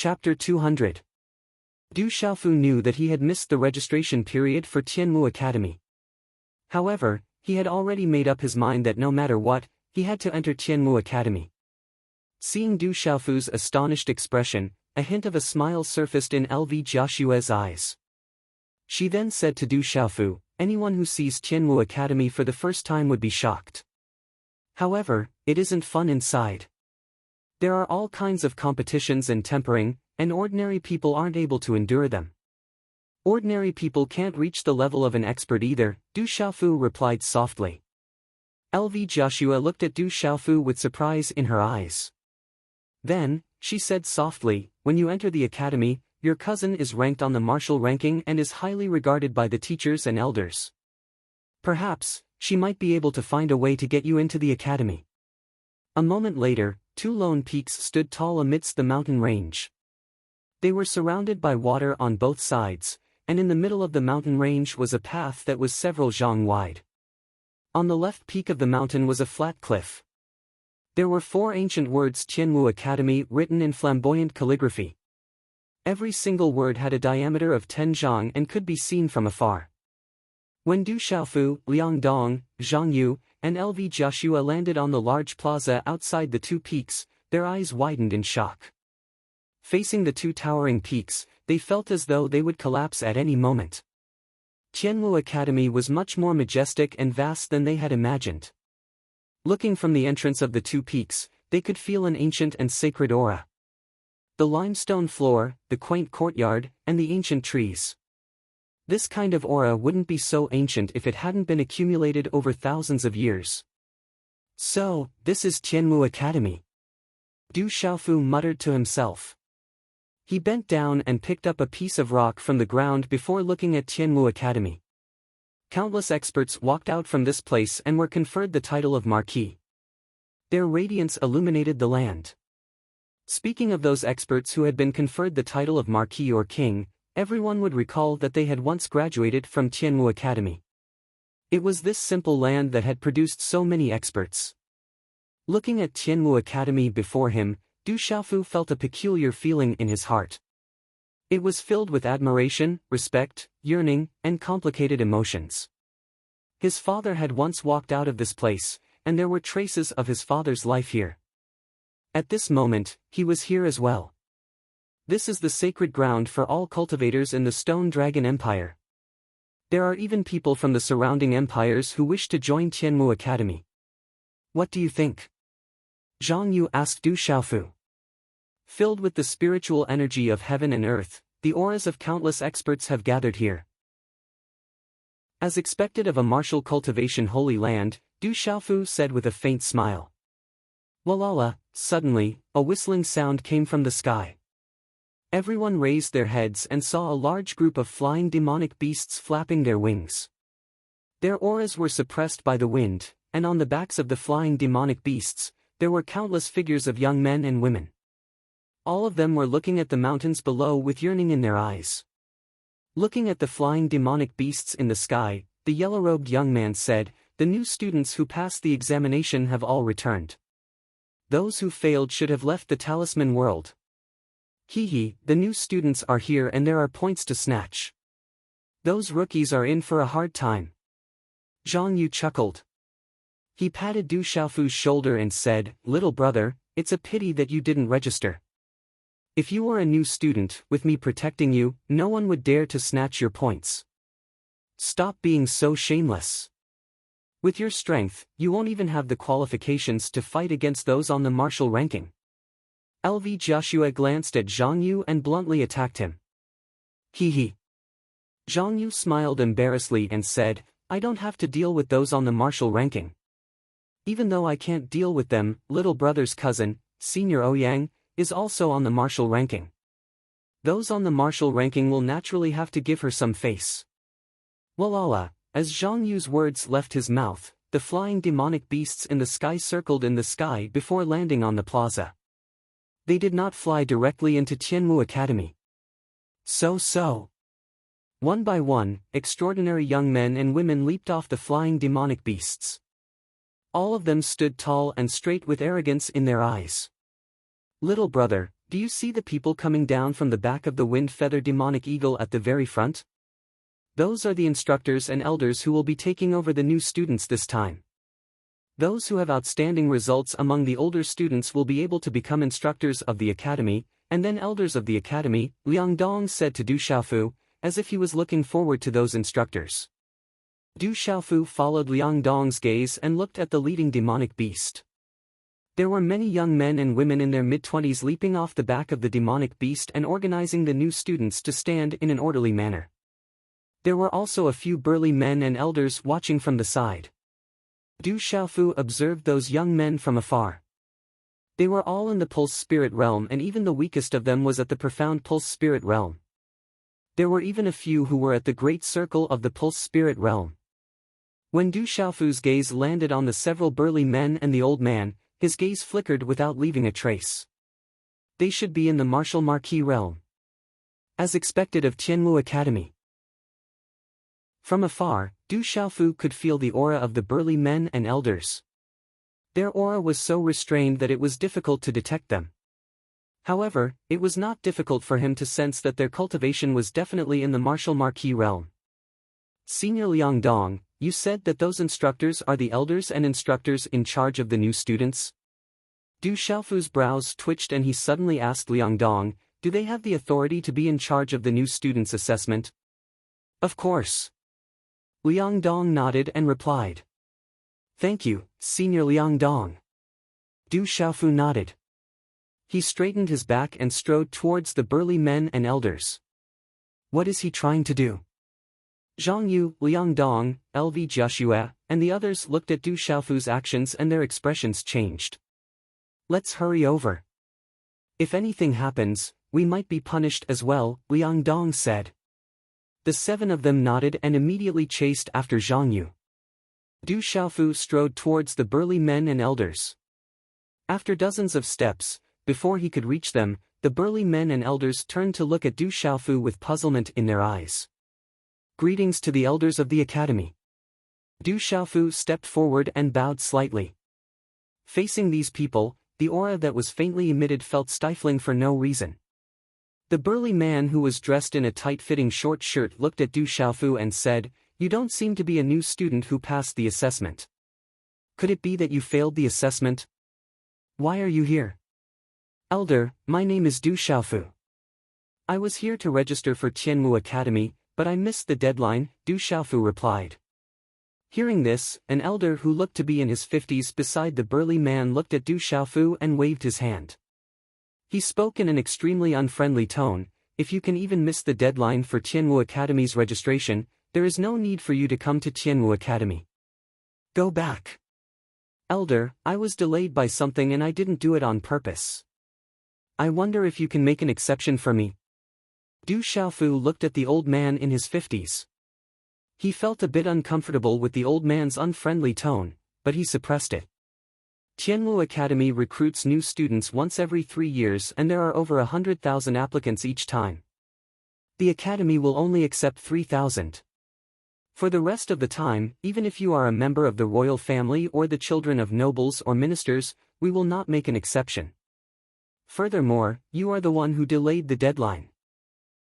Chapter 200. Du Xiaofu knew that he had missed the registration period for Tianmu Academy. However, he had already made up his mind that no matter what, he had to enter Tianmu Academy. Seeing Du Xiaofu's astonished expression, a hint of a smile surfaced in LV Joshua's eyes. She then said to Du Xiaofu, anyone who sees Tianmu Academy for the first time would be shocked. However, it isn't fun inside. There are all kinds of competitions and tempering, and ordinary people aren't able to endure them. Ordinary people can't reach the level of an expert either, Du Xiaofu replied softly. LV Joshua looked at Du Xiaofu with surprise in her eyes. Then, she said softly, when you enter the academy, your cousin is ranked on the martial ranking and is highly regarded by the teachers and elders. Perhaps, she might be able to find a way to get you into the academy. A moment later, two lone peaks stood tall amidst the mountain range. They were surrounded by water on both sides, and in the middle of the mountain range was a path that was several zhang wide. On the left peak of the mountain was a flat cliff. There were 4 ancient words Tianmu Academy written in flamboyant calligraphy. Every single word had a diameter of 10 zhang and could be seen from afar. When Du Xiaofu, Liang Dong, Zhang Yu, and LV Joshua landed on the large plaza outside the 2 peaks, their eyes widened in shock. Facing the 2 towering peaks, they felt as though they would collapse at any moment. Tianmu Academy was much more majestic and vast than they had imagined. Looking from the entrance of the 2 peaks, they could feel an ancient and sacred aura. The limestone floor, the quaint courtyard, and the ancient trees. This kind of aura wouldn't be so ancient if it hadn't been accumulated over thousands of years. So, this is Tianmu Academy. Du Xiaofu muttered to himself. He bent down and picked up a piece of rock from the ground before looking at Tianmu Academy. Countless experts walked out from this place and were conferred the title of Marquis. Their radiance illuminated the land. Speaking of those experts who had been conferred the title of Marquis or King, everyone would recall that they had once graduated from Tianmu Academy. It was this simple land that had produced so many experts. Looking at Tianmu Academy before him, Du Xiaofu felt a peculiar feeling in his heart. It was filled with admiration, respect, yearning, and complicated emotions. His father had once walked out of this place, and there were traces of his father's life here. At this moment, he was here as well. This is the sacred ground for all cultivators in the Stone Dragon Empire. There are even people from the surrounding empires who wish to join Tianmu Academy. What do you think? Zhang Yu asked Du Xiaofu. Filled with the spiritual energy of heaven and earth, the auras of countless experts have gathered here. As expected of a martial cultivation holy land, Du Xiaofu said with a faint smile. Walala, suddenly, a whistling sound came from the sky. Everyone raised their heads and saw a large group of flying demonic beasts flapping their wings. Their auras were suppressed by the wind, and on the backs of the flying demonic beasts, there were countless figures of young men and women. All of them were looking at the mountains below with yearning in their eyes. Looking at the flying demonic beasts in the sky, the yellow-robed young man said, "The new students who passed the examination have all returned. Those who failed should have left the talisman world. Hee, the new students are here and there are points to snatch. Those rookies are in for a hard time." Zhang Yu chuckled. He patted Du Xiaofu's shoulder and said, "Little brother, it's a pity that you didn't register. If you were a new student, with me protecting you, no one would dare to snatch your points. Stop being so shameless. With your strength, you won't even have the qualifications to fight against those on the martial ranking." LV Joshua glanced at Zhang Yu and bluntly attacked him. Hee. Zhang Yu smiled embarrassedly and said, "I don't have to deal with those on the martial ranking. Even though I can't deal with them, little brother's cousin, Senior Ouyang, is also on the martial ranking. Those on the martial ranking will naturally have to give her some face." Walala, as Zhang Yu's words left his mouth, the flying demonic beasts in the sky circled in the sky before landing on the plaza. They did not fly directly into Tianmu Academy. So. One by one, extraordinary young men and women leaped off the flying demonic beasts. All of them stood tall and straight with arrogance in their eyes. "Little brother, do you see the people coming down from the back of the wind-feather demonic eagle at the very front? Those are the instructors and elders who will be taking over the new students this time. Those who have outstanding results among the older students will be able to become instructors of the academy, and then elders of the academy, Liang Dong said to Du Xiaofu, as if he was looking forward to those instructors. Du Xiaofu followed Liang Dong's gaze and looked at the leading demonic beast. There were many young men and women in their mid-20s leaping off the back of the demonic beast and organizing the new students to stand in an orderly manner. There were also a few burly men and elders watching from the side. Du Xiaofu observed those young men from afar. They were all in the pulse spirit realm, and even the weakest of them was at the profound pulse spirit realm. There were even a few who were at the great circle of the pulse spirit realm. When Du Xiaofu's gaze landed on the several burly men and the old man, his gaze flickered without leaving a trace. They should be in the martial marquee realm. As expected of Tianwu Academy. From afar, Du Xiaofu could feel the aura of the burly men and elders. Their aura was so restrained that it was difficult to detect them. However, it was not difficult for him to sense that their cultivation was definitely in the martial marquee realm. Senior Liang Dong, you said that those instructors are the elders and instructors in charge of the new students? Du Xiaofu's brows twitched and he suddenly asked Liang Dong, do they have the authority to be in charge of the new students' assessment? Of course. Liang Dong nodded and replied. Thank you, Senior Liang Dong. Du Xiaofu nodded. He straightened his back and strode towards the burly men and elders. What is he trying to do? Zhang Yu, Liang Dong, LV Jiaxue, and the others looked at Du Xiaofu's actions and their expressions changed. Let's hurry over. If anything happens, we might be punished as well, Liang Dong said. The 7 of them nodded and immediately chased after Zhang Yu. Du Xiaofu strode towards the burly men and elders. After dozens of steps, before he could reach them, the burly men and elders turned to look at Du Xiaofu with puzzlement in their eyes. Greetings to the elders of the academy. Du Xiaofu stepped forward and bowed slightly. Facing these people, the aura that was faintly emitted felt stifling for no reason. The burly man who was dressed in a tight-fitting short shirt looked at Du Xiaofu and said, "You don't seem to be a new student who passed the assessment. Could it be that you failed the assessment? Why are you here?" "Elder, my name is Du Xiaofu. I was here to register for Tianwu Academy, but I missed the deadline," Du Xiaofu replied. Hearing this, an elder who looked to be in his 50s beside the burly man looked at Du Xiaofu and waved his hand. He spoke in an extremely unfriendly tone, "If you can even miss the deadline for Tianwu Academy's registration, there is no need for you to come to Tianwu Academy. Go back." "Elder, I was delayed by something and I didn't do it on purpose. I wonder if you can make an exception for me." Du Xiaofu looked at the old man in his 50s. He felt a bit uncomfortable with the old man's unfriendly tone, but he suppressed it. Tianwu Academy recruits new students once every 3 years and there are over 100,000 applicants each time. The academy will only accept 3,000. For the rest of the time, even if you are a member of the royal family or the children of nobles or ministers, we will not make an exception. Furthermore, you are the one who delayed the deadline.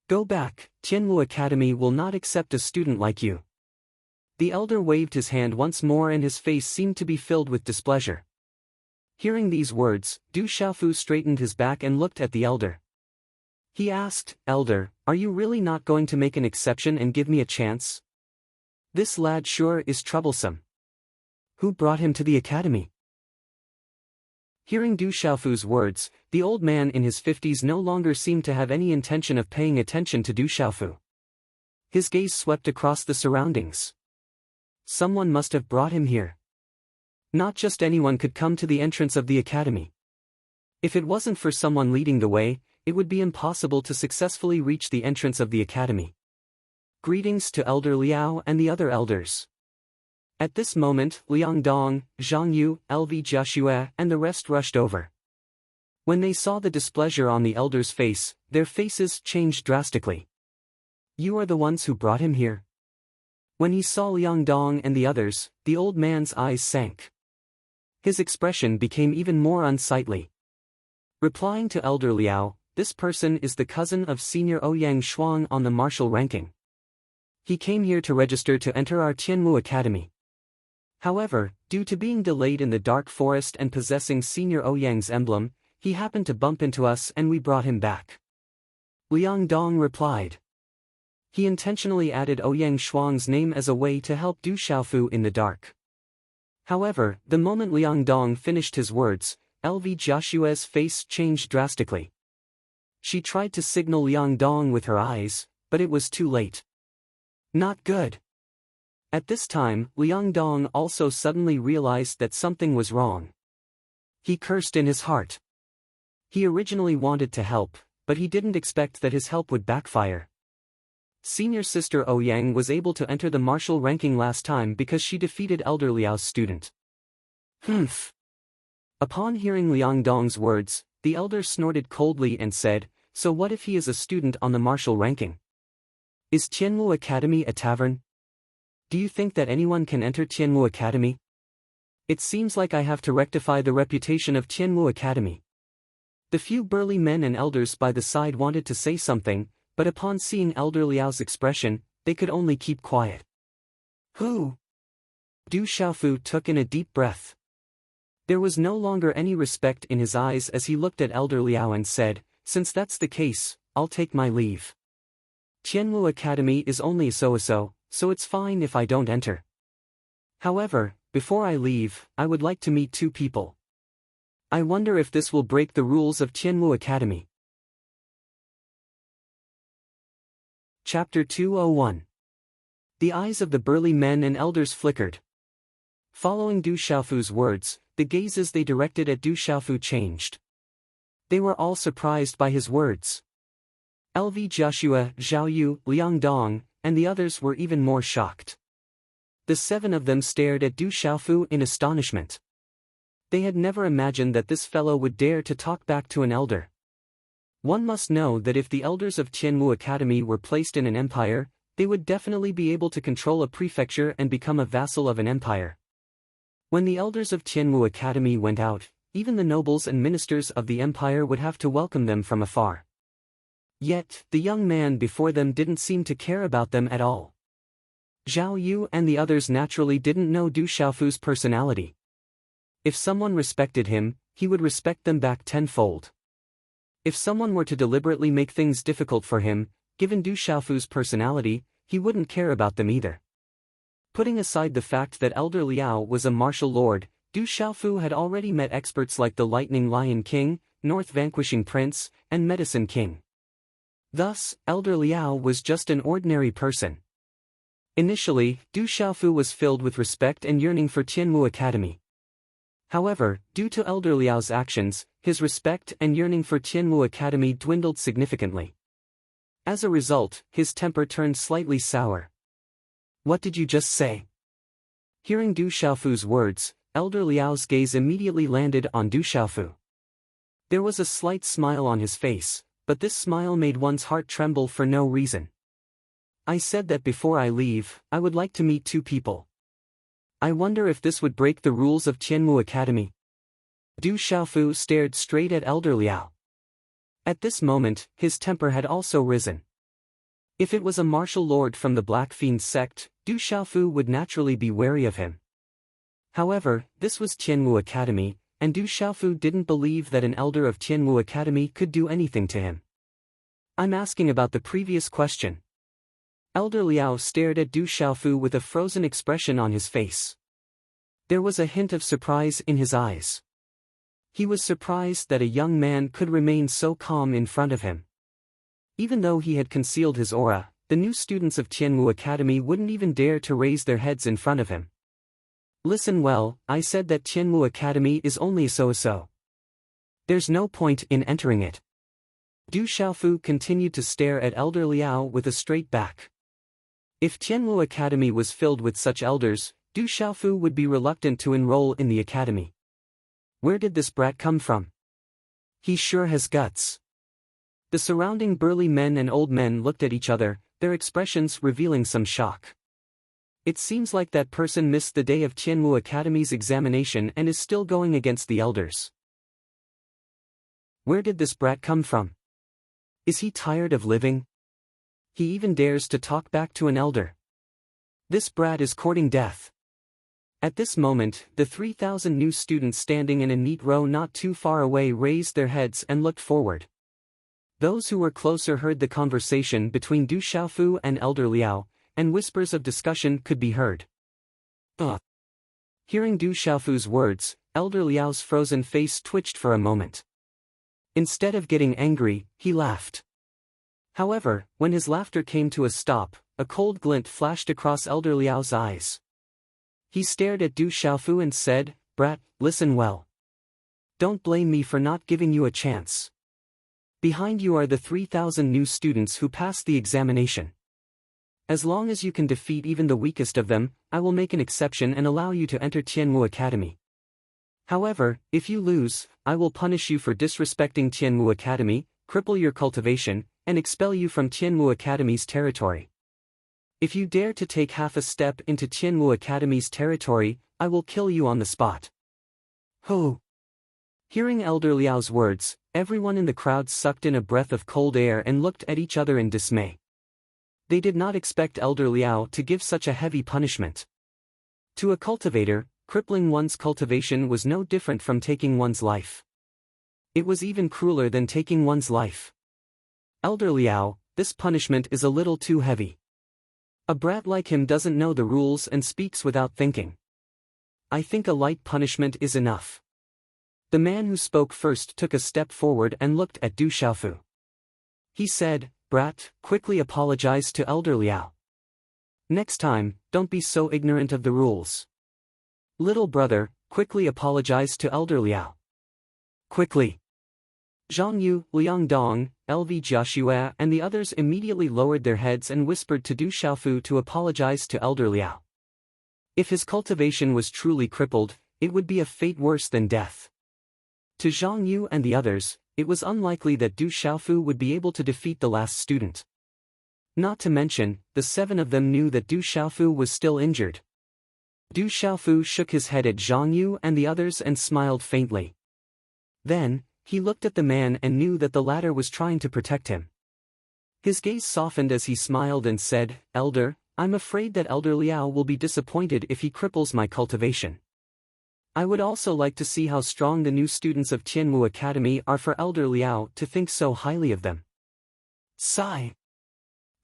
Go back, Tianwu Academy will not accept a student like you." The elder waved his hand once more and his face seemed to be filled with displeasure. Hearing these words, Du Xiaofu straightened his back and looked at the elder. He asked, "Elder, are you really not going to make an exception and give me a chance? This lad sure is troublesome. Who brought him to the academy?" Hearing Du Xiaofu's words, the old man in his 50s no longer seemed to have any intention of paying attention to Du Xiaofu. His gaze swept across the surroundings. Someone must have brought him here. Not just anyone could come to the entrance of the academy. If it wasn't for someone leading the way, it would be impossible to successfully reach the entrance of the academy. Greetings to Elder Liao and the other elders. At this moment, Liang Dong, Zhang Yu, LV Jiaxue, and the rest rushed over. When they saw the displeasure on the elder's face, their faces changed drastically. "You are the ones who brought him here?" When he saw Liang Dong and the others, the old man's eyes sank. His expression became even more unsightly. Replying to Elder Liao, this person is the cousin of Senior Ouyang Shuang on the martial ranking. He came here to register to enter our Tianmu Academy. However, due to being delayed in the dark forest and possessing Senior Ouyang's emblem, he happened to bump into us and we brought him back. Liang Dong replied. He intentionally added Ouyang Shuang's name as a way to help Du Xiaofu in the dark. However, the moment Liang Dong finished his words, LV Joshua's face changed drastically. She tried to signal Liang Dong with her eyes, but it was too late. Not good. At this time, Liang Dong also suddenly realized that something was wrong. He cursed in his heart. He originally wanted to help, but he didn't expect that his help would backfire. Senior Sister Ouyang was able to enter the martial ranking last time because she defeated Elder Liao's student. Humph. Upon hearing Liang Dong's words, the elder snorted coldly and said, so what if he is a student on the martial ranking? Is Tianmu Academy a tavern? Do you think that anyone can enter Tianmu Academy? It seems like I have to rectify the reputation of Tianmu Academy. The few burly men and elders by the side wanted to say something, but upon seeing Elder Liao's expression, they could only keep quiet. Who? Du Xiaofu took in a deep breath. There was no longer any respect in his eyes as he looked at Elder Liao and said, since that's the case, I'll take my leave. Tianmu Academy is only a so-so, so it's fine if I don't enter. However, before I leave, I would like to meet two people. I wonder if this will break the rules of Tianmu Academy. Chapter 201. The eyes of the burly men and elders flickered. Following Du Xiaofu's words, the gazes they directed at Du Xiaofu changed. They were all surprised by his words. LV Joshua, Zhao Yu, Liang Dong, and the others were even more shocked. The seven of them stared at Du Xiaofu in astonishment. They had never imagined that this fellow would dare to talk back to an elder. One must know that if the elders of Tianmu Academy were placed in an empire, they would definitely be able to control a prefecture and become a vassal of an empire. When the elders of Tianmu Academy went out, even the nobles and ministers of the empire would have to welcome them from afar. Yet, the young man before them didn't seem to care about them at all. Zhao Yu and the others naturally didn't know Du Xiaofu's personality. If someone respected him, he would respect them back tenfold. If someone were to deliberately make things difficult for him, given Du Xiaofu's personality, he wouldn't care about them either. Putting aside the fact that Elder Liao was a martial lord, Du Xiaofu had already met experts like the Lightning Lion King, North Vanquishing Prince, and Medicine King. Thus, Elder Liao was just an ordinary person. Initially, Du Xiaofu was filled with respect and yearning for Tianmu Academy. However, due to Elder Liao's actions, his respect and yearning for Tianmu Academy dwindled significantly. As a result, his temper turned slightly sour. What did you just say? Hearing Du Xiaofu's words, Elder Liao's gaze immediately landed on Du Xiaofu. There was a slight smile on his face, but this smile made one's heart tremble for no reason. I said that before I leave, I would like to meet two people. I wonder if this would break the rules of Tianmu Academy. Du Xiaofu stared straight at Elder Liao. At this moment, his temper had also risen. If it was a martial lord from the Black Fiend sect, Du Xiaofu would naturally be wary of him. However, this was Tianmu Academy, and Du Xiaofu didn't believe that an elder of Tianmu Academy could do anything to him. I'm asking about the previous question. Elder Liao stared at Du Xiaofu with a frozen expression on his face. There was a hint of surprise in his eyes. He was surprised that a young man could remain so calm in front of him. Even though he had concealed his aura, the new students of Tianmu Academy wouldn't even dare to raise their heads in front of him. Listen well, I said that Tianmu Academy is only a so-so. There's no point in entering it. Du Xiaofu continued to stare at Elder Liao with a straight back. If Tianmu Academy was filled with such elders, Du Xiaofu would be reluctant to enroll in the academy. Where did this brat come from? He sure has guts. The surrounding burly men and old men looked at each other, their expressions revealing some shock. It seems like that person missed the day of Tianmu Academy's examination and is still going against the elders. Where did this brat come from? Is he tired of living? He even dares to talk back to an elder. This brat is courting death. At this moment, the 3,000 new students standing in a neat row not too far away raised their heads and looked forward. Those who were closer heard the conversation between Du Xiaofu and Elder Liao, and whispers of discussion could be heard. Hearing Du Xiaofu's words, Elder Liao's frozen face twitched for a moment. Instead of getting angry, he laughed. However, when his laughter came to a stop, a cold glint flashed across Elder Liao's eyes. He stared at Du Xiaofu and said, "Brat, listen well. Don't blame me for not giving you a chance. Behind you are the 3,000 new students who passed the examination. As long as you can defeat even the weakest of them, I will make an exception and allow you to enter Tianmu Academy. However, if you lose, I will punish you for disrespecting Tianmu Academy, cripple your cultivation, and expel you from Tianmu Academy's territory. If you dare to take half a step into Tianmu Academy's territory, I will kill you on the spot." Ho! Hearing Elder Liao's words, everyone in the crowd sucked in a breath of cold air and looked at each other in dismay. They did not expect Elder Liao to give such a heavy punishment. To a cultivator, crippling one's cultivation was no different from taking one's life. It was even crueler than taking one's life. "Elder Liao, this punishment is a little too heavy. A brat like him doesn't know the rules and speaks without thinking. I think a light punishment is enough." The man who spoke first took a step forward and looked at Du Xiaofu. He said, "Brat, quickly apologize to Elder Liao. Next time, don't be so ignorant of the rules. Little brother, quickly apologize to Elder Liao. Quickly." Zhang Yu, Liang Dong, LV Jiaxue and the others immediately lowered their heads and whispered to Du Xiaofu to apologize to Elder Liao. If his cultivation was truly crippled, it would be a fate worse than death. To Zhang Yu and the others, it was unlikely that Du Xiaofu would be able to defeat the last student. Not to mention, the 7 of them knew that Du Xiaofu was still injured. Du Xiaofu shook his head at Zhang Yu and the others and smiled faintly. Then, he looked at the man and knew that the latter was trying to protect him. His gaze softened as he smiled and said, "Elder, I'm afraid that Elder Liao will be disappointed if he cripples my cultivation. I would also like to see how strong the new students of Tianmu Academy are for Elder Liao to think so highly of them." Sigh.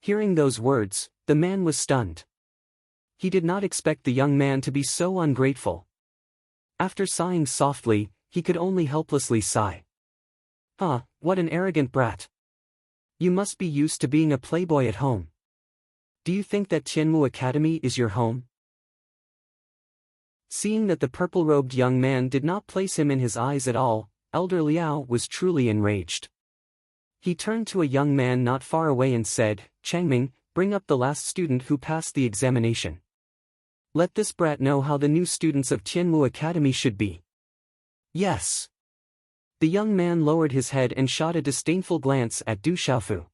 Hearing those words, the man was stunned. He did not expect the young man to be so ungrateful. After sighing softly, he could only helplessly sigh. What an arrogant brat. You must be used to being a playboy at home. Do you think that Tianmu Academy is your home? Seeing that the purple-robed young man did not place him in his eyes at all, Elder Liao was truly enraged. He turned to a young man not far away and said, "Changming, bring up the last student who passed the examination. Let this brat know how the new students of Tianmu Academy should be." "Yes." The young man lowered his head and shot a disdainful glance at Du Xiaofu.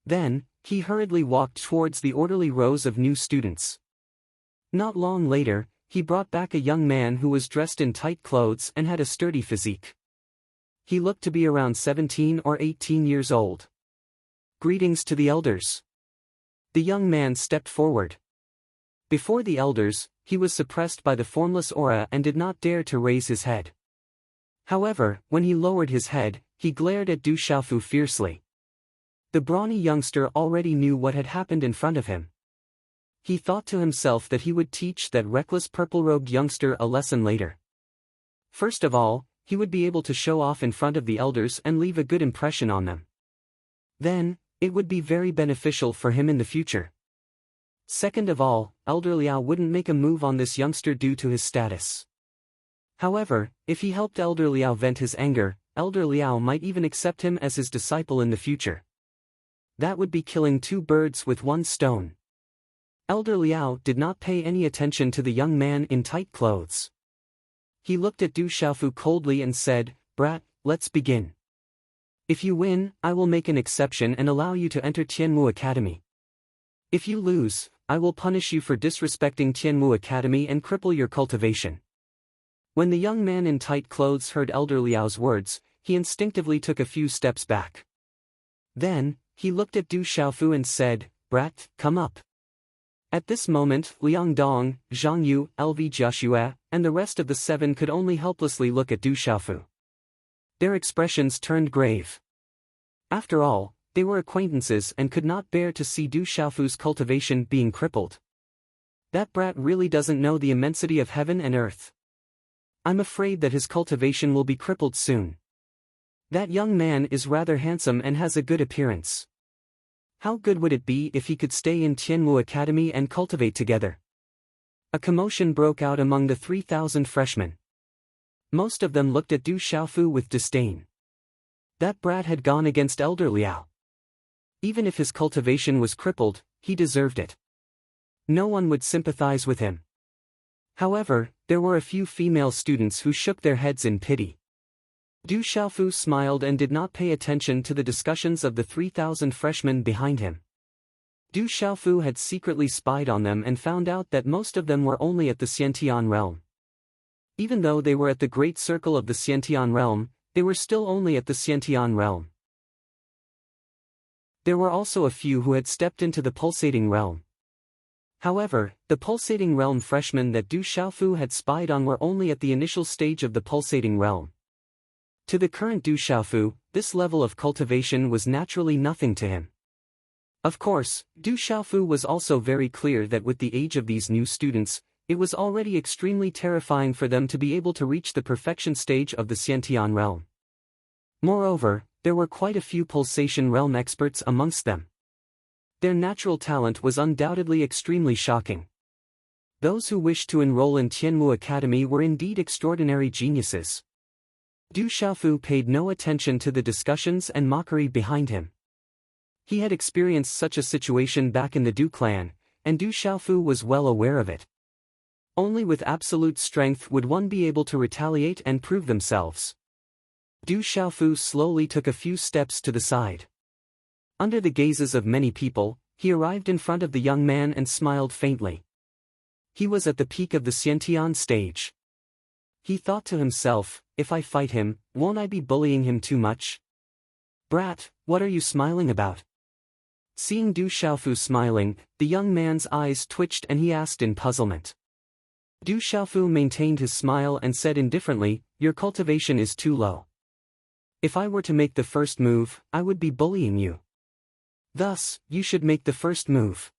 Then, he hurriedly walked towards the orderly rows of new students. Not long later, he brought back a young man who was dressed in tight clothes and had a sturdy physique. He looked to be around 17 or 18 years old. "Greetings to the elders." The young man stepped forward. Before the elders, he was suppressed by the formless aura and did not dare to raise his head. However, when he lowered his head, he glared at Du Xiaofu fiercely. The brawny youngster already knew what had happened in front of him. He thought to himself that he would teach that reckless purple-robed youngster a lesson later. First of all, he would be able to show off in front of the elders and leave a good impression on them. Then, it would be very beneficial for him in the future. Second of all, Elder Liao wouldn't make a move on this youngster due to his status. However, if he helped Elder Liao vent his anger, Elder Liao might even accept him as his disciple in the future. That would be killing 2 birds with 1 stone. Elder Liao did not pay any attention to the young man in tight clothes. He looked at Du Xiaofu coldly and said, "Brat, let's begin. If you win, I will make an exception and allow you to enter Tianmu Academy. If you lose, I will punish you for disrespecting Tianmu Academy and cripple your cultivation." When the young man in tight clothes heard Elder Liao's words, he instinctively took a few steps back. Then, he looked at Du Xiaofu and said, "Brat, come up." At this moment, Liang Dong, Zhang Yu, Lv Jiaxue, and the rest of the seven could only helplessly look at Du Xiaofu. Their expressions turned grave. After all, they were acquaintances and could not bear to see Du Xiaofu's cultivation being crippled. That brat really doesn't know the immensity of heaven and earth. I'm afraid that his cultivation will be crippled soon. That young man is rather handsome and has a good appearance. How good would it be if he could stay in Tianmu Academy and cultivate together? A commotion broke out among the 3,000 freshmen. Most of them looked at Du Xiaofu with disdain. That brat had gone against Elder Liao. Even if his cultivation was crippled, he deserved it. No one would sympathize with him. However, there were a few female students who shook their heads in pity. Du Xiaofu smiled and did not pay attention to the discussions of the 3,000 freshmen behind him. Du Xiaofu had secretly spied on them and found out that most of them were only at the Xiantian realm. Even though they were at the great circle of the Xiantian realm, they were still only at the Xiantian realm. There were also a few who had stepped into the pulsating realm. However, the pulsating realm freshmen that Du Xiaofu had spied on were only at the initial stage of the pulsating realm. To the current Du Xiaofu, this level of cultivation was naturally nothing to him. Of course, Du Xiaofu was also very clear that with the age of these new students, it was already extremely terrifying for them to be able to reach the perfection stage of the Xiantian realm. Moreover, there were quite a few pulsation realm experts amongst them. Their natural talent was undoubtedly extremely shocking. Those who wished to enroll in Tianmu Academy were indeed extraordinary geniuses. Du Xiaofu paid no attention to the discussions and mockery behind him. He had experienced such a situation back in the Du clan, and Du Xiaofu was well aware of it. Only with absolute strength would one be able to retaliate and prove themselves. Du Xiaofu slowly took a few steps to the side. Under the gazes of many people, he arrived in front of the young man and smiled faintly. He was at the peak of the Xiantian stage. He thought to himself, if I fight him, won't I be bullying him too much? Brat, what are you smiling about? Seeing Du Xiaofu smiling, the young man's eyes twitched and he asked in puzzlement. Du Xiaofu maintained his smile and said indifferently, your cultivation is too low. If I were to make the first move, I would be bullying you. Thus, you should make the first move.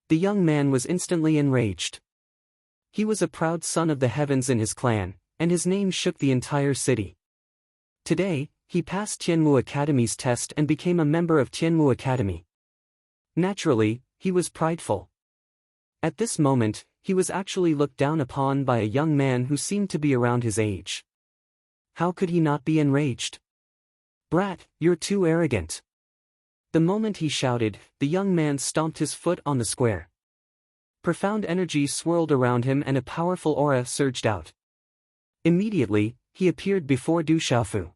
The young man was instantly enraged. He was a proud son of the heavens in his clan, and his name shook the entire city. Today, he passed Tianmu Academy's test and became a member of Tianmu Academy. Naturally, he was prideful. At this moment, he was actually looked down upon by a young man who seemed to be around his age. How could he not be enraged? Brat, you're too arrogant. The moment he shouted, the young man stomped his foot on the square. Profound energy swirled around him and a powerful aura surged out. Immediately, he appeared before Du Xiaofu.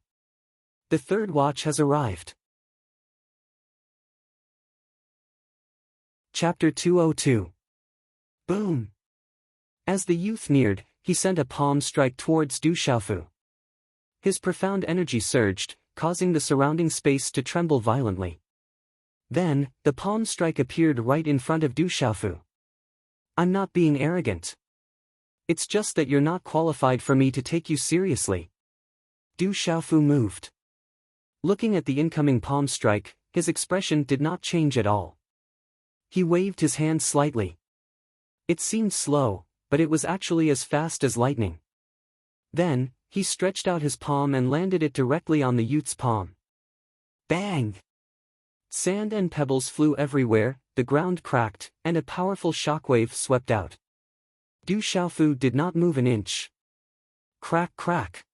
The third watch has arrived. Chapter 202. Boom! As the youth neared, he sent a palm strike towards Du Xiaofu. His profound energy surged, causing the surrounding space to tremble violently. Then, the palm strike appeared right in front of Du Xiaofu. I'm not being arrogant. It's just that you're not qualified for me to take you seriously. Du Xiaofu moved. Looking at the incoming palm strike, his expression did not change at all. He waved his hand slightly. It seemed slow, but it was actually as fast as lightning. Then, he stretched out his palm and landed it directly on the youth's palm. Bang! Sand and pebbles flew everywhere, the ground cracked, and a powerful shockwave swept out. Du Xiaofu did not move an inch. Crack crack.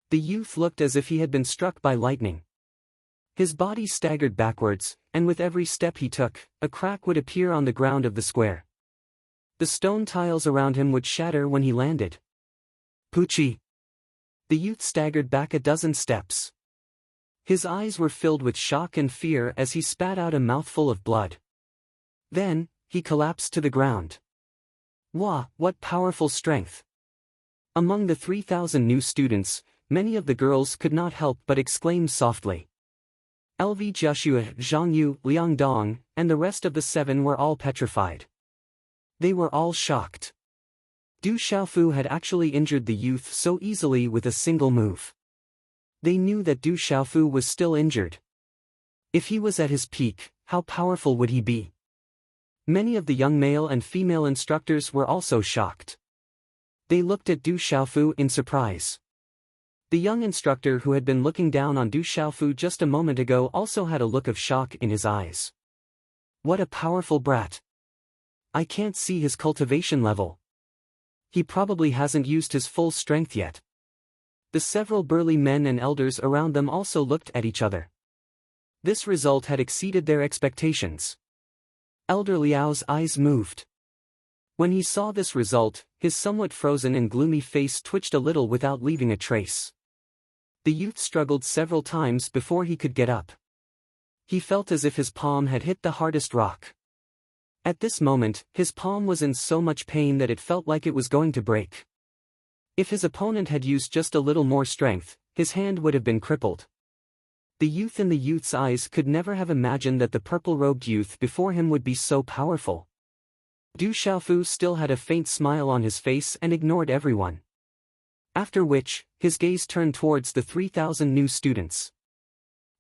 The youth looked as if he had been struck by lightning. His body staggered backwards, and with every step he took, a crack would appear on the ground of the square. The stone tiles around him would shatter when he landed. Poochie! The youth staggered back a dozen steps. His eyes were filled with shock and fear as he spat out a mouthful of blood. Then, he collapsed to the ground. Wah, what powerful strength! Among the 3,000 new students, Many of the girls could not help but exclaim softly. LV Joshua, Zhang Yu, Liang Dong, and the rest of the 7 were all petrified. They were all shocked. Du Xiaofu had actually injured the youth so easily with a single move. They knew that Du Xiaofu was still injured. If he was at his peak, how powerful would he be? Many of the young male and female instructors were also shocked. They looked at Du Xiaofu in surprise. The young instructor who had been looking down on Du Xiaofu just a moment ago also had a look of shock in his eyes. What a powerful brat. I can't see his cultivation level. He probably hasn't used his full strength yet. The several burly men and elders around them also looked at each other. This result had exceeded their expectations. Elder Liao's eyes moved. When he saw this result, his somewhat frozen and gloomy face twitched a little without leaving a trace. The youth struggled several times before he could get up. He felt as if his palm had hit the hardest rock. At this moment, his palm was in so much pain that it felt like it was going to break. If his opponent had used just a little more strength, his hand would have been crippled. The youth in the youth's eyes could never have imagined that the purple-robed youth before him would be so powerful. Du Xiaofu still had a faint smile on his face and ignored everyone. After which, his gaze turned towards the 3,000 new students.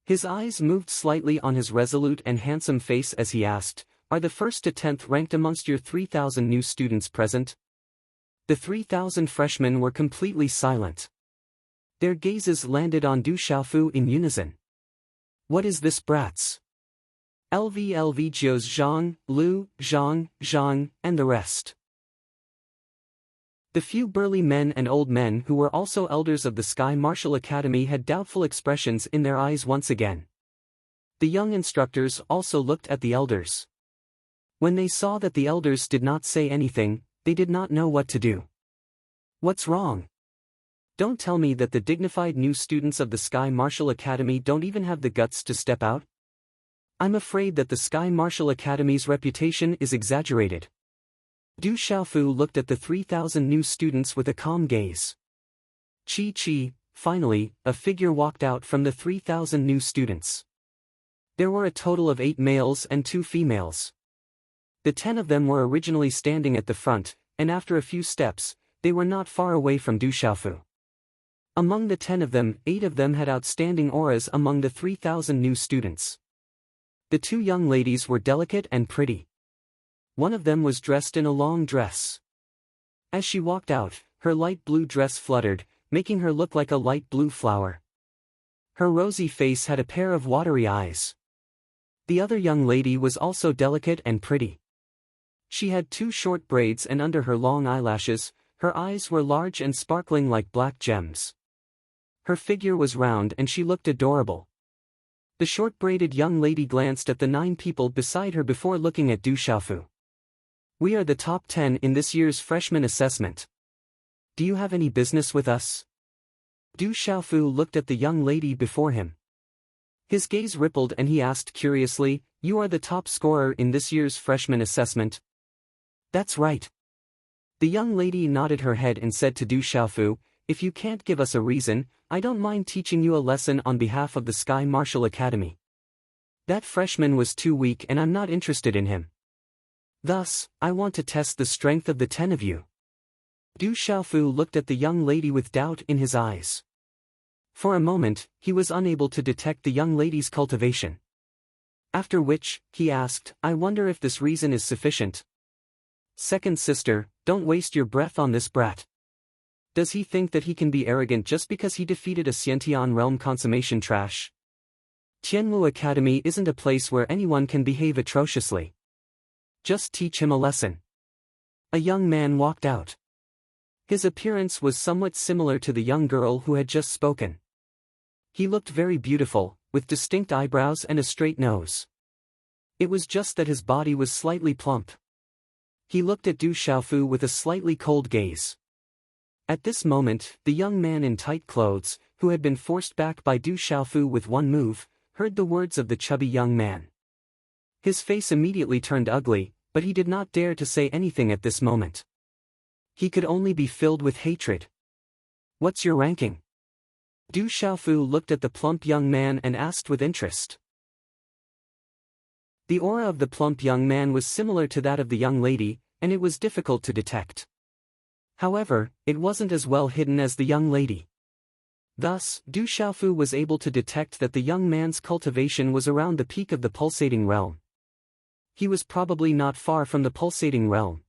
His eyes moved slightly on his resolute and handsome face as he asked, "Are the 1st to 10th ranked amongst your 3,000 new students present?" The 3,000 freshmen were completely silent. Their gazes landed on Du Xiaofu in unison. What is this brats? LV Jios Zhang, Lu, Zhang, and the rest. The few burly men and old men who were also elders of the Sky Martial Academy had doubtful expressions in their eyes once again. The young instructors also looked at the elders. When they saw that the elders did not say anything, they did not know what to do. What's wrong? Don't tell me that the dignified new students of the Sky Martial Academy don't even have the guts to step out? I'm afraid that the Sky Martial Academy's reputation is exaggerated. Du Xiaofu looked at the 3,000 new students with a calm gaze. Chi. Finally, a figure walked out from the 3,000 new students. There were a total of 8 males and 2 females. The 10 of them were originally standing at the front, and after a few steps, they were not far away from Du Xiaofu. Among the 10 of them, 8 of them had outstanding auras among the 3,000 new students. The 2 young ladies were delicate and pretty. One of them was dressed in a long dress. As she walked out, her light blue dress fluttered, making her look like a light blue flower. Her rosy face had a pair of watery eyes. The other young lady was also delicate and pretty. She had 2 short braids, and under her long eyelashes, her eyes were large and sparkling like black gems. Her figure was round and she looked adorable. The short-braided young lady glanced at the 9 people beside her before looking at Du Xiaofu. We are the top 10 in this year's freshman assessment. Do you have any business with us? Du Xiaofu looked at the young lady before him. His gaze rippled and he asked curiously, "You are the top scorer in this year's freshman assessment?" "That's right." The young lady nodded her head and said to Du Xiaofu, "If you can't give us a reason, I don't mind teaching you a lesson on behalf of the Sky Martial Academy. That freshman was too weak and I'm not interested in him. Thus, I want to test the strength of the 10 of you." Du Xiaofu looked at the young lady with doubt in his eyes. For a moment, he was unable to detect the young lady's cultivation. After which, he asked, "I wonder if this reason is sufficient." "Second sister, don't waste your breath on this brat. Does he think that he can be arrogant just because he defeated a Xiantian realm consummation trash? Tianmu Academy isn't a place where anyone can behave atrociously. Just teach him a lesson." A young man walked out. His appearance was somewhat similar to the young girl who had just spoken. He looked very beautiful, with distinct eyebrows and a straight nose. It was just that his body was slightly plump. He looked at Du Xiaofu with a slightly cold gaze. At this moment, the young man in tight clothes, who had been forced back by Du Xiaofu with one move, heard the words of the chubby young man. His face immediately turned ugly, but he did not dare to say anything at this moment. He could only be filled with hatred. "What's your ranking?" Du Xiaofu looked at the plump young man and asked with interest. The aura of the plump young man was similar to that of the young lady, and it was difficult to detect. However, it wasn't as well hidden as the young lady. Thus, Du Xiaofu was able to detect that the young man's cultivation was around the peak of the pulsating realm. He was probably not far from the pulsating realm.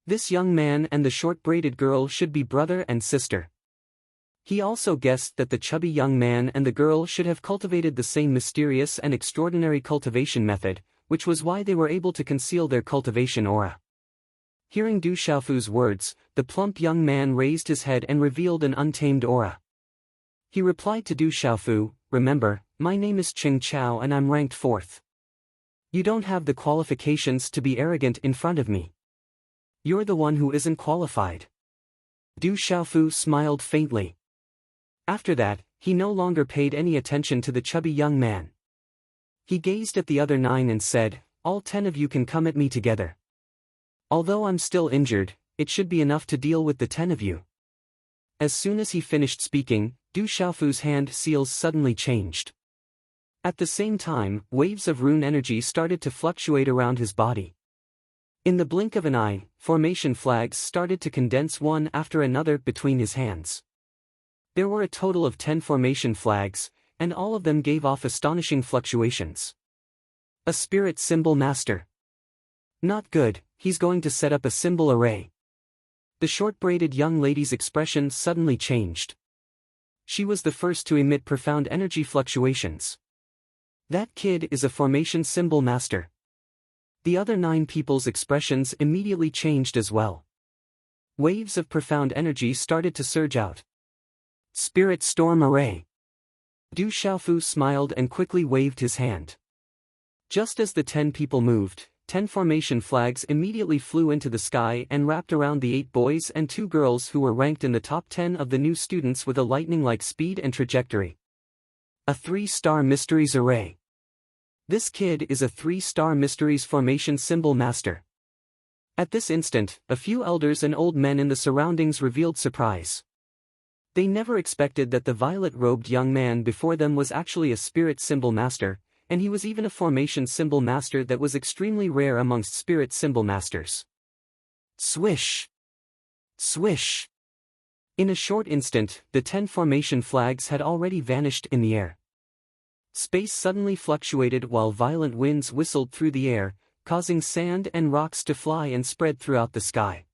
This young man and the short-braided girl should be brother and sister. He also guessed that the chubby young man and the girl should have cultivated the same mysterious and extraordinary cultivation method, which was why they were able to conceal their cultivation aura. Hearing Du Xiaofu's words, the plump young man raised his head and revealed an untamed aura. He replied to Du Xiaofu, "Remember, my name is Ching Chao and I'm ranked 4th. You don't have the qualifications to be arrogant in front of me. You're the one who isn't qualified." Du Xiaofu smiled faintly. After that, he no longer paid any attention to the chubby young man. He gazed at the other 9 and said, "All 10 of you can come at me together. Although I'm still injured, it should be enough to deal with the 10 of you." As soon as he finished speaking, Du Xiaofu's hand seals suddenly changed. At the same time, waves of rune energy started to fluctuate around his body. In the blink of an eye, formation flags started to condense one after another between his hands. There were a total of 10 formation flags, and all of them gave off astonishing fluctuations. A spirit symbol master. Not good, he's going to set up a symbol array. The short-braided young lady's expression suddenly changed. She was the first to emit profound energy fluctuations. That kid is a formation symbol master. The other 9 people's expressions immediately changed as well. Waves of profound energy started to surge out. Spirit Storm Array. Du Xiaofu smiled and quickly waved his hand. Just as the 10 people moved, 10 formation flags immediately flew into the sky and wrapped around the 8 boys and 2 girls who were ranked in the top 10 of the new students with a lightning-like speed and trajectory. A 3-star Mysteries Array. This kid is a 3-star Mysteries Formation Symbol Master. At this instant, a few elders and old men in the surroundings revealed surprise. They never expected that the violet-robed young man before them was actually a spirit symbol master, and he was even a formation symbol master that was extremely rare amongst spirit symbol masters. Swish! Swish! In a short instant, the 10 formation flags had already vanished in the air. Space suddenly fluctuated while violent winds whistled through the air, causing sand and rocks to fly and spread throughout the sky.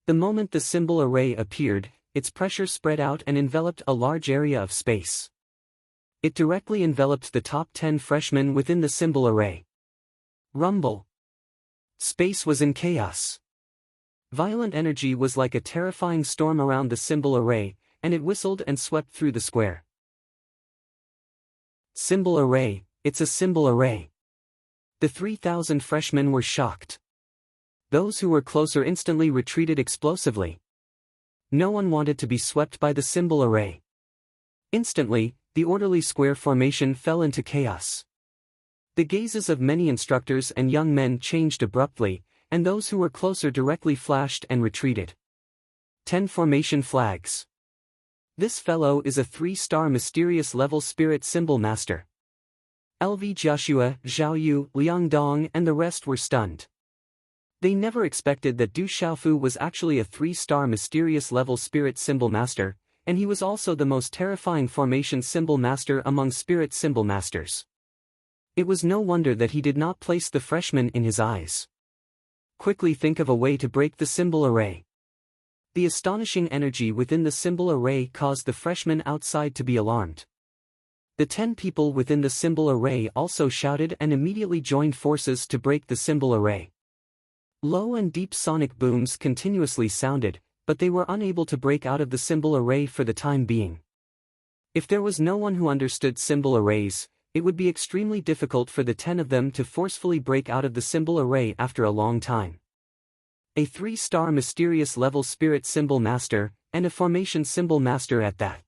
The moment the symbol array appeared, its pressure spread out and enveloped a large area of space. It directly enveloped the top 10 freshmen within the symbol array. Rumble. Space was in chaos. Violent energy was like a terrifying storm around the symbol array, and it whistled and swept through the square. Symbol array, it's a symbol array. The 3,000 freshmen were shocked. Those who were closer instantly retreated explosively. No one wanted to be swept by the symbol array. Instantly, the orderly square formation fell into chaos. The gazes of many instructors and young men changed abruptly, and those who were closer directly flashed and retreated. 10 formation flags. This fellow is a 3-star mysterious level spirit symbol master. LV Joshua, Zhao Yu, Liang Dong and the rest were stunned. They never expected that Du Xiaofu was actually a 3-star mysterious level spirit symbol master, and he was also the most terrifying formation symbol master among spirit symbol masters. It was no wonder that he did not place the freshman in his eyes. Quickly think of a way to break the symbol array. The astonishing energy within the symbol array caused the freshmen outside to be alarmed. The 10 people within the symbol array also shouted and immediately joined forces to break the symbol array. Low and deep sonic booms continuously sounded, but they were unable to break out of the symbol array for the time being. If there was no one who understood symbol arrays, it would be extremely difficult for the 10 of them to forcefully break out of the symbol array after a long time. A 3-star mysterious level spirit symbol master, and a formation symbol master at that.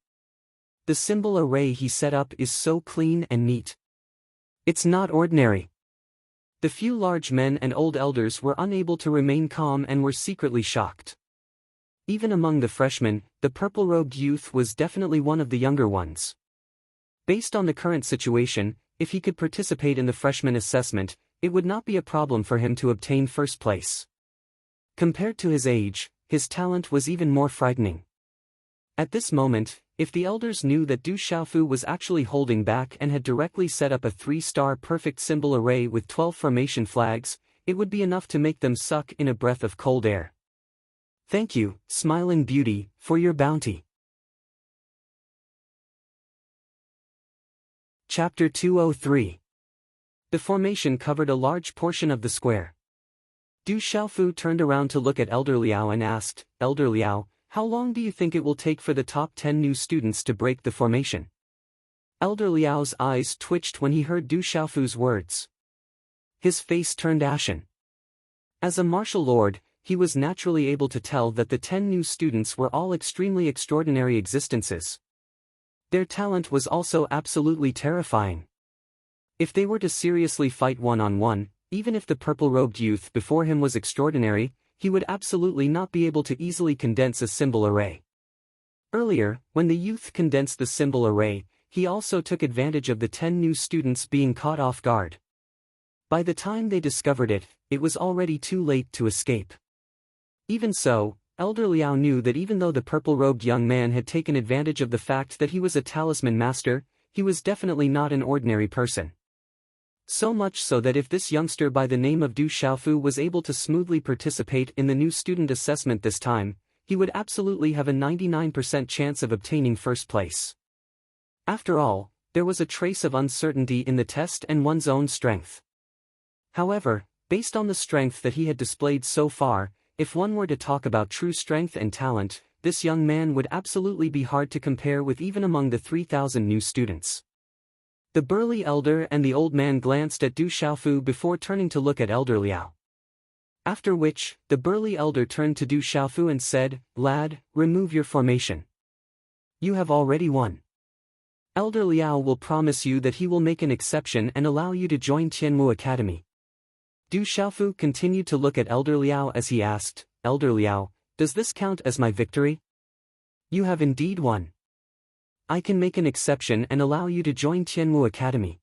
The symbol array he set up is so clean and neat. It's not ordinary. The few large men and old elders were unable to remain calm and were secretly shocked. Even among the freshmen, the purple-robed youth was definitely one of the younger ones. Based on the current situation, if he could participate in the freshman assessment, it would not be a problem for him to obtain first place. Compared to his age, his talent was even more frightening. At this moment, if the elders knew that Du Xiaofu was actually holding back and had directly set up a 3-star perfect symbol array with 12 formation flags, it would be enough to make them suck in a breath of cold air. Thank you, smiling beauty, for your bounty. Chapter 203. The formation covered a large portion of the square. Du Xiaofu turned around to look at Elder Liao and asked, "Elder Liao, how long do you think it will take for the top 10 new students to break the formation?" Elder Liao's eyes twitched when he heard Du Xiaofu's words. His face turned ashen. As a martial lord, he was naturally able to tell that the 10 new students were all extremely extraordinary existences. Their talent was also absolutely terrifying. If they were to seriously fight one-on-one, even if the purple-robed youth before him was extraordinary, he would absolutely not be able to easily condense a symbol array. Earlier, when the youth condensed the symbol array, he also took advantage of the 10 new students being caught off guard. By the time they discovered it, it was already too late to escape. Even so, Elder Liao knew that even though the purple-robed young man had taken advantage of the fact that he was a talisman master, he was definitely not an ordinary person. So much so that if this youngster by the name of Du Xiaofu was able to smoothly participate in the new student assessment this time, he would absolutely have a 99% chance of obtaining first place. After all, there was a trace of uncertainty in the test and one's own strength. However, based on the strength that he had displayed so far, if one were to talk about true strength and talent, this young man would absolutely be hard to compare with even among the 3,000 new students. The burly elder and the old man glanced at Du Xiaofu before turning to look at Elder Liao. After which, the burly elder turned to Du Xiaofu and said, "Lad, remove your formation. You have already won. Elder Liao will promise you that he will make an exception and allow you to join Tianmu Academy." Du Xiaofu continued to look at Elder Liao as he asked, "Elder Liao, does this count as my victory? You have indeed won. I can make an exception and allow you to join Tianmu Academy."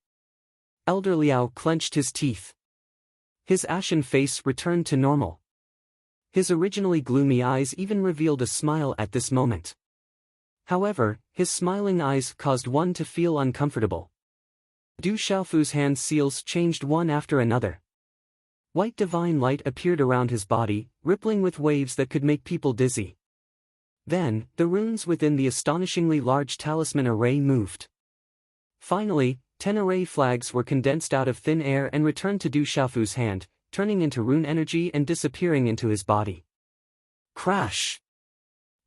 Elder Liao clenched his teeth. His ashen face returned to normal. His originally gloomy eyes even revealed a smile at this moment. However, his smiling eyes caused one to feel uncomfortable. Du Xiaofu's hand seals changed one after another. White divine light appeared around his body, rippling with waves that could make people dizzy. Then, the runes within the astonishingly large talisman array moved. Finally, 10 array flags were condensed out of thin air and returned to Du Xiaofu's hand, turning into rune energy and disappearing into his body. Crash!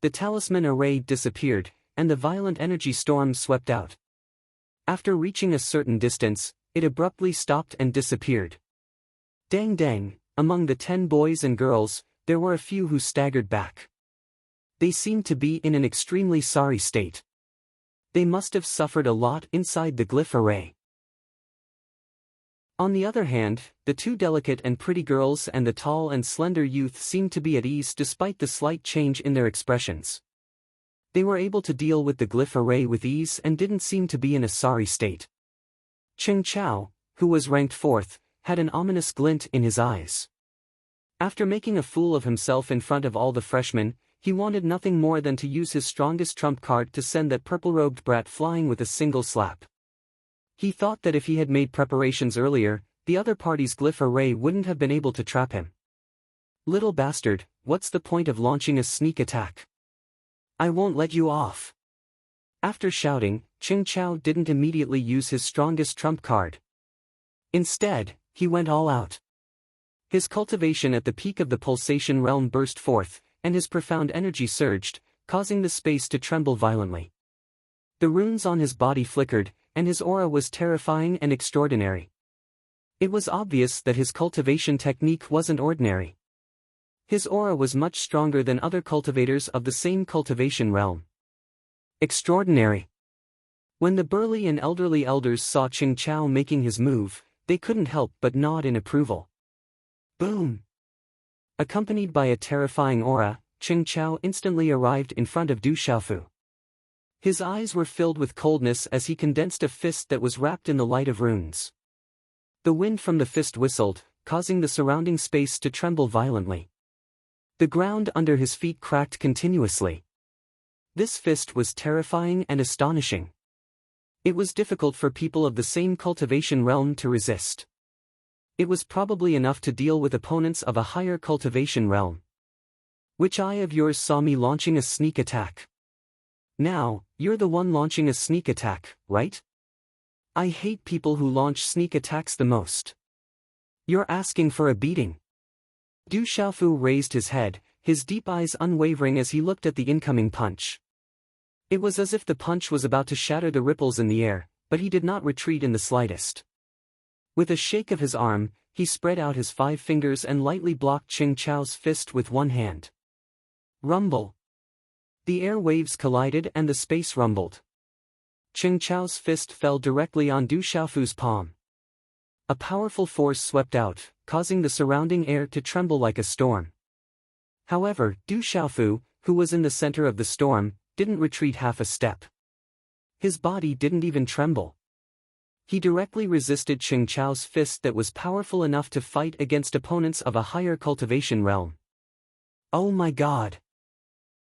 The talisman array disappeared, and the violent energy storm swept out. After reaching a certain distance, it abruptly stopped and disappeared. Dang dang, among the 10 boys and girls, there were a few who staggered back. They seemed to be in an extremely sorry state. They must have suffered a lot inside the glyph array. On the other hand, the 2 delicate and pretty girls and the tall and slender youth seemed to be at ease despite the slight change in their expressions. They were able to deal with the glyph array with ease and didn't seem to be in a sorry state. Cheng Chao, who was ranked 4th, had an ominous glint in his eyes. After making a fool of himself in front of all the freshmen, he wanted nothing more than to use his strongest trump card to send that purple-robed brat flying with a single slap. He thought that if he had made preparations earlier, the other party's glyph array wouldn't have been able to trap him. Little bastard, what's the point of launching a sneak attack? I won't let you off. After shouting, Cheng Chao didn't immediately use his strongest trump card. Instead, he went all out. His cultivation at the peak of the pulsation realm burst forth, and his profound energy surged, causing the space to tremble violently. The runes on his body flickered, and his aura was terrifying and extraordinary. It was obvious that his cultivation technique wasn't ordinary. His aura was much stronger than other cultivators of the same cultivation realm. Extraordinary. When the burly and elderly elders saw Cheng Chao making his move, they couldn't help but nod in approval. Boom! Accompanied by a terrifying aura, Cheng Chao instantly arrived in front of Du Xiaofu. His eyes were filled with coldness as he condensed a fist that was wrapped in the light of runes. The wind from the fist whistled, causing the surrounding space to tremble violently. The ground under his feet cracked continuously. This fist was terrifying and astonishing. It was difficult for people of the same cultivation realm to resist. It was probably enough to deal with opponents of a higher cultivation realm. Which eye of yours saw me launching a sneak attack? Now, you're the one launching a sneak attack, right? I hate people who launch sneak attacks the most. You're asking for a beating. Du Xiaofu raised his head, his deep eyes unwavering as he looked at the incoming punch. It was as if the punch was about to shatter the ripples in the air, but he did not retreat in the slightest. With a shake of his arm, he spread out his 5 fingers and lightly blocked Cheng Chao's fist with one hand. Rumble. The air waves collided and the space rumbled. Cheng Chao's fist fell directly on Du Xiaofu's palm. A powerful force swept out, causing the surrounding air to tremble like a storm. However, Du Xiaofu, who was in the center of the storm, didn't retreat half a step. His body didn't even tremble. He directly resisted Cheng Chao's fist that was powerful enough to fight against opponents of a higher cultivation realm. Oh my God!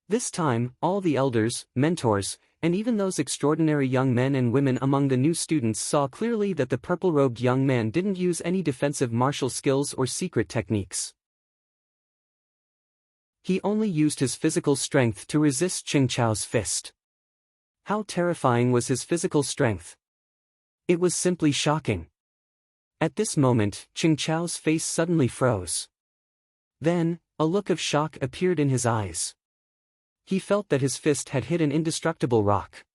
This time, all the elders, mentors, and even those extraordinary young men and women among the new students saw clearly that the purple-robed young man didn't use any defensive martial skills or secret techniques. He only used his physical strength to resist Cheng Chao's fist. How terrifying was his physical strength! It was simply shocking. At this moment, Cheng Chao's face suddenly froze. Then, a look of shock appeared in his eyes. He felt that his fist had hit an indestructible rock.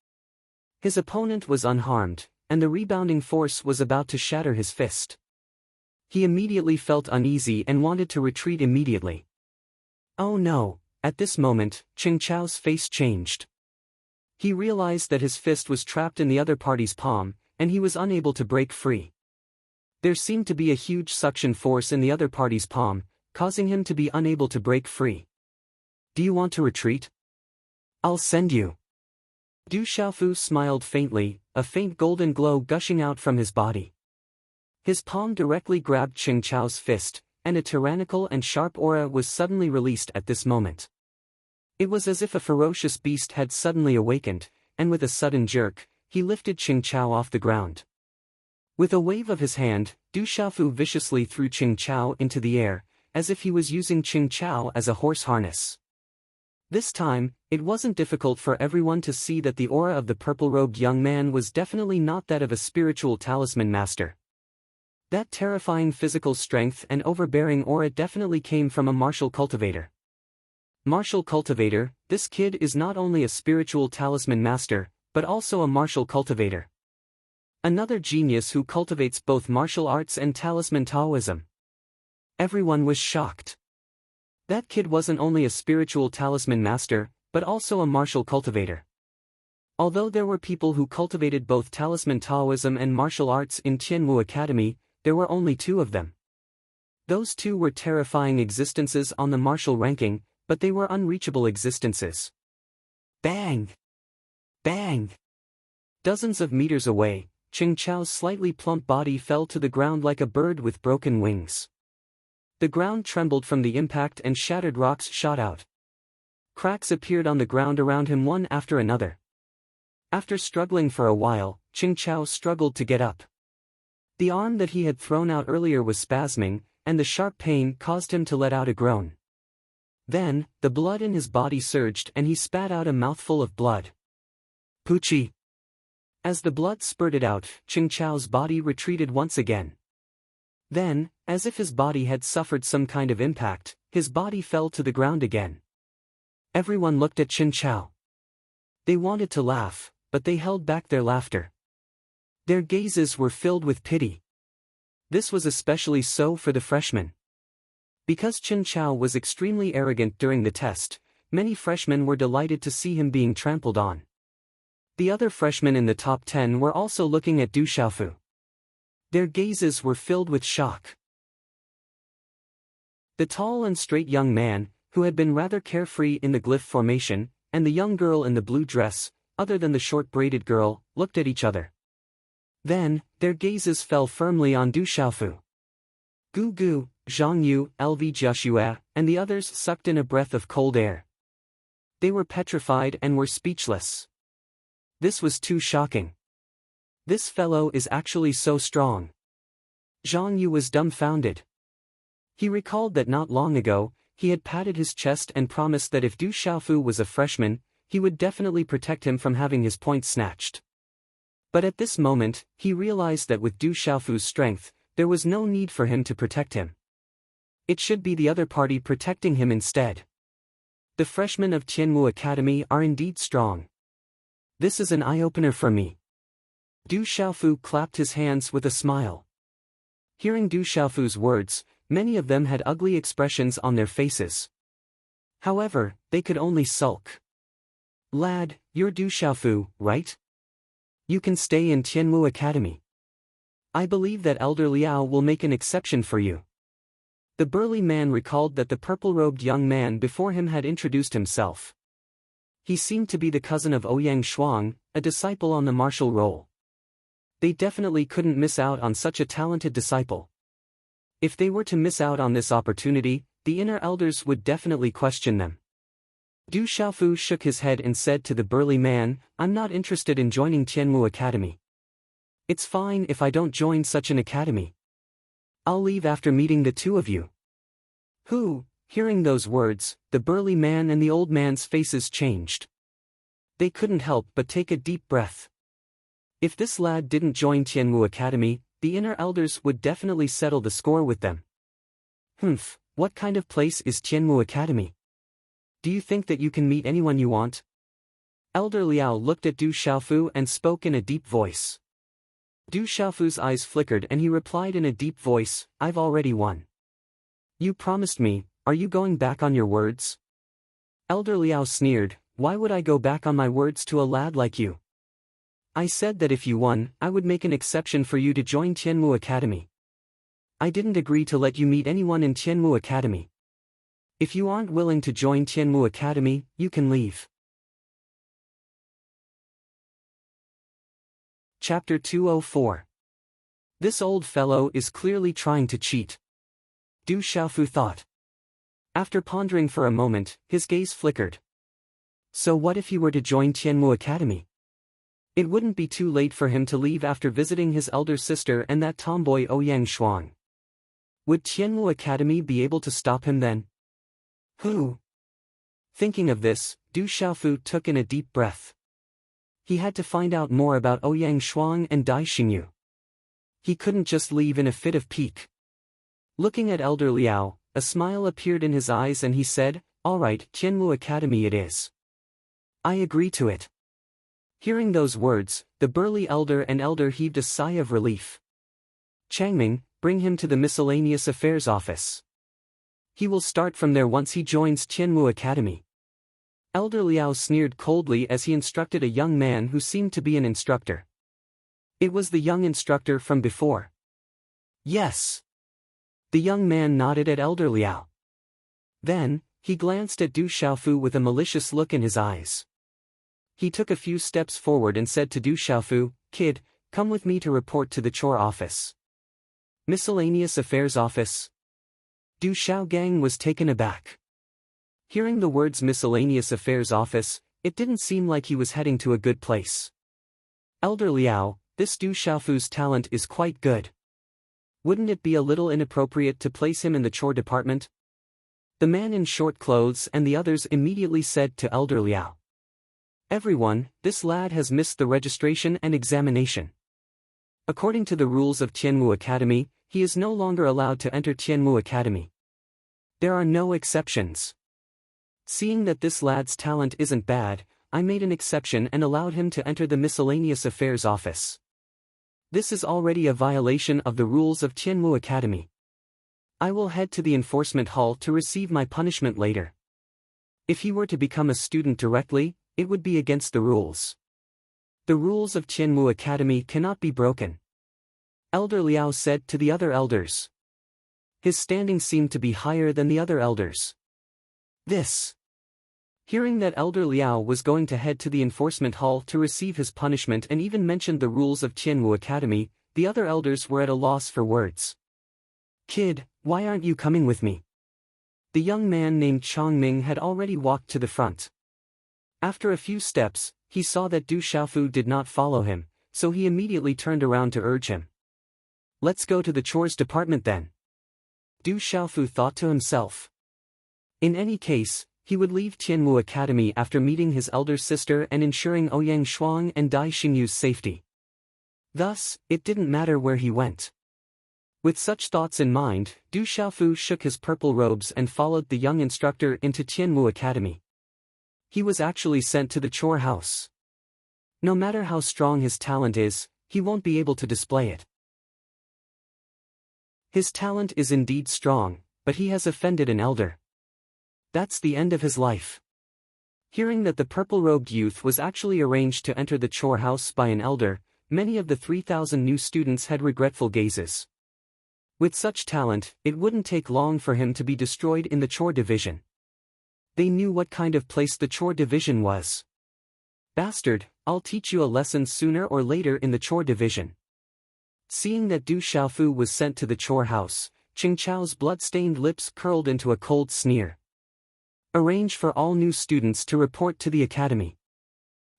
His opponent was unharmed, and the rebounding force was about to shatter his fist. He immediately felt uneasy and wanted to retreat immediately. Oh no! At this moment, Cheng Chao's face changed. He realized that his fist was trapped in the other party's palm, and he was unable to break free. There seemed to be a huge suction force in the other party's palm, causing him to be unable to break free. Do you want to retreat? I'll send you. Du Xiaofu smiled faintly, a faint golden glow gushing out from his body. His palm directly grabbed Cheng Chao's fist, and a tyrannical and sharp aura was suddenly released at this moment. It was as if a ferocious beast had suddenly awakened, and with a sudden jerk, he lifted Cheng Chao off the ground. With a wave of his hand, Du Xiaofu viciously threw Cheng Chao into the air, as if he was using Cheng Chao as a horse harness. This time, it wasn't difficult for everyone to see that the aura of the purple-robed young man was definitely not that of a spiritual talisman master. That terrifying physical strength and overbearing aura definitely came from a martial cultivator. Martial cultivator, this kid is not only a spiritual talisman master, but also a martial cultivator. Another genius who cultivates both martial arts and talisman Taoism. Everyone was shocked. That kid wasn't only a spiritual talisman master, but also a martial cultivator. Although there were people who cultivated both talisman Taoism and martial arts in Tianmu Academy, there were only 2 of them. Those 2 were terrifying existences on the martial ranking, but they were unreachable existences. Bang! Bang! Dozens of meters away, Cheng Chao's slightly plump body fell to the ground like a bird with broken wings. The ground trembled from the impact and shattered rocks shot out. Cracks appeared on the ground around him one after another. After struggling for a while, Cheng Chao struggled to get up. The arm that he had thrown out earlier was spasming, and the sharp pain caused him to let out a groan. Then, the blood in his body surged and he spat out a mouthful of blood. Poochie! As the blood spurted out, Cheng Chao's body retreated once again. Then, as if his body had suffered some kind of impact, his body fell to the ground again. Everyone looked at Cheng Chao. They wanted to laugh, but they held back their laughter. Their gazes were filled with pity. This was especially so for the freshmen. Because Cheng Chao was extremely arrogant during the test, many freshmen were delighted to see him being trampled on. The other freshmen in the top 10 were also looking at Du Xiaofu. Their gazes were filled with shock. The tall and straight young man, who had been rather carefree in the glyph formation, and the young girl in the blue dress, other than the short braided girl, looked at each other. Then, their gazes fell firmly on Du Xiaofu. Gu Gu, Zhang Yu, Lv Jiaxue, and the others sucked in a breath of cold air. They were petrified and were speechless. This was too shocking. This fellow is actually so strong. Zhang Yu was dumbfounded. He recalled that not long ago, he had patted his chest and promised that if Du Xiaofu was a freshman, he would definitely protect him from having his points snatched. But at this moment, he realized that with Du Xiaofu's strength, there was no need for him to protect him. It should be the other party protecting him instead. The freshmen of Tianmu Academy are indeed strong. This is an eye-opener for me. Du Xiaofu clapped his hands with a smile. Hearing Du Xiaofu's words, many of them had ugly expressions on their faces. However, they could only sulk. Lad, you're Du Xiaofu, right? You can stay in Tianmu Academy. I believe that Elder Liao will make an exception for you. The burly man recalled that the purple-robed young man before him had introduced himself. He seemed to be the cousin of Ouyang Shuang, a disciple on the martial roll. They definitely couldn't miss out on such a talented disciple. If they were to miss out on this opportunity, the inner elders would definitely question them. Du Xiaofu shook his head and said to the burly man, I'm not interested in joining Tianmu Academy. It's fine if I don't join such an academy. I'll leave after meeting the two of you. Who? Hearing those words, the burly man and the old man's faces changed. They couldn't help but take a deep breath. If this lad didn't join Tianmu Academy, the inner elders would definitely settle the score with them. Humph, what kind of place is Tianmu Academy? Do you think that you can meet anyone you want? Elder Liao looked at Du Xiaofu and spoke in a deep voice. Du Xiaofu's eyes flickered and he replied in a deep voice, I've already won. You promised me, are you going back on your words? Elder Liao sneered, why would I go back on my words to a lad like you? I said that if you won, I would make an exception for you to join Tianmu Academy. I didn't agree to let you meet anyone in Tianmu Academy. If you aren't willing to join Tianmu Academy, you can leave. Chapter 204. This old fellow is clearly trying to cheat. Du Xiaofu thought. After pondering for a moment, his gaze flickered. So what if he were to join Tianmu Academy? It wouldn't be too late for him to leave after visiting his elder sister and that tomboy Ouyang Shuang. Would Tianmu Academy be able to stop him then? Who? Thinking of this, Du Xiaofu took in a deep breath. He had to find out more about Ouyang Shuang and Dai Xingyu. He couldn't just leave in a fit of pique. Looking at Elder Liao, a smile appeared in his eyes and he said, all right, Tianmu Academy it is. I agree to it. Hearing those words, the burly elder and elder heaved a sigh of relief. Changming, bring him to the Miscellaneous Affairs office. He will start from there once he joins Tianmu Academy. Elder Liao sneered coldly as he instructed a young man who seemed to be an instructor. It was the young instructor from before. Yes. The young man nodded at Elder Liao. Then, he glanced at Du Xiaofu with a malicious look in his eyes. He took a few steps forward and said to Du Xiaofu, Kid, come with me to report to the chore office. Miscellaneous Affairs office? Du Xiaogang was taken aback. Hearing the words Miscellaneous Affairs office, it didn't seem like he was heading to a good place. Elder Liao, this Du Xiaofu's talent is quite good. Wouldn't it be a little inappropriate to place him in the chore department? The man in short clothes and the others immediately said to Elder Liao. Everyone, this lad has missed the registration and examination. According to the rules of Tianmu Academy, he is no longer allowed to enter Tianmu Academy. There are no exceptions. Seeing that this lad's talent isn't bad, I made an exception and allowed him to enter the Miscellaneous Affairs office. This is already a violation of the rules of Tianmu Academy. I will head to the enforcement hall to receive my punishment later. If he were to become a student directly, it would be against the rules. The rules of Tianmu Academy cannot be broken. Elder Liao said to the other elders. His standing seemed to be higher than the other elders. This. Hearing that Elder Liao was going to head to the enforcement hall to receive his punishment and even mentioned the rules of Tianwu Academy, the other elders were at a loss for words. "Kid, why aren't you coming with me?" The young man named Chong Ming had already walked to the front. After a few steps, he saw that Du Xiaofu did not follow him, so he immediately turned around to urge him. "Let's go to the chores department then." Du Xiaofu thought to himself. In any case, he would leave Tianwu Academy after meeting his elder sister and ensuring Ouyang Shuang and Dai Xingyu's safety. Thus, it didn't matter where he went. With such thoughts in mind, Du Xiaofu shook his purple robes and followed the young instructor into Tianwu Academy. He was actually sent to the chore house. No matter how strong his talent is, he won't be able to display it. His talent is indeed strong, but he has offended an elder. That's the end of his life. Hearing that the purple-robed youth was actually arranged to enter the chore house by an elder, many of the 3,000 new students had regretful gazes. With such talent, it wouldn't take long for him to be destroyed in the chore division. They knew what kind of place the chore division was. "Bastard, I'll teach you a lesson sooner or later in the chore division." Seeing that Du Xiaofu was sent to the chore house, Qing Chao's blood-stained lips curled into a cold sneer. "Arrange for all new students to report to the academy."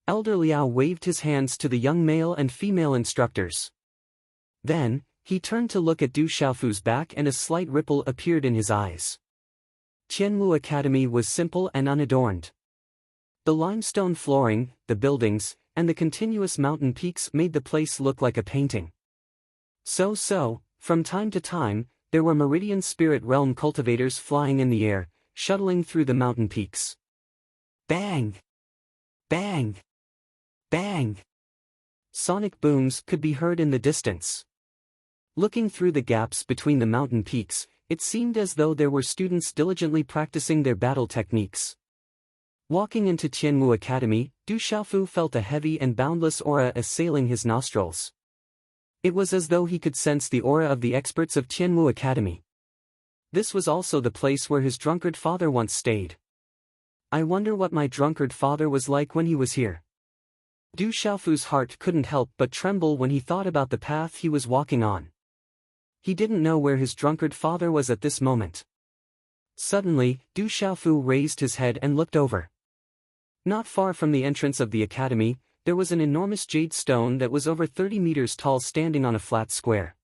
Elder Liao waved his hands to the young male and female instructors. Then, he turned to look at Du Xiaofu's back and a slight ripple appeared in his eyes. Tianwu Academy was simple and unadorned. The limestone flooring, the buildings, and the continuous mountain peaks made the place look like a painting. From time to time, there were Meridian Spirit Realm cultivators flying in the air, shuttling through the mountain peaks. Bang! Bang! Bang! Sonic booms could be heard in the distance. Looking through the gaps between the mountain peaks, it seemed as though there were students diligently practicing their battle techniques. Walking into Tianwu Academy, Du Xiaofu felt a heavy and boundless aura assailing his nostrils. It was as though he could sense the aura of the experts of Tianwu Academy. This was also the place where his drunkard father once stayed. I wonder what my drunkard father was like when he was here. Du Xiaofu's heart couldn't help but tremble when he thought about the path he was walking on. He didn't know where his drunkard father was at this moment. Suddenly, Du Xiaofu raised his head and looked over. Not far from the entrance of the academy, there was an enormous jade stone that was over 30 meters tall standing on a flat square.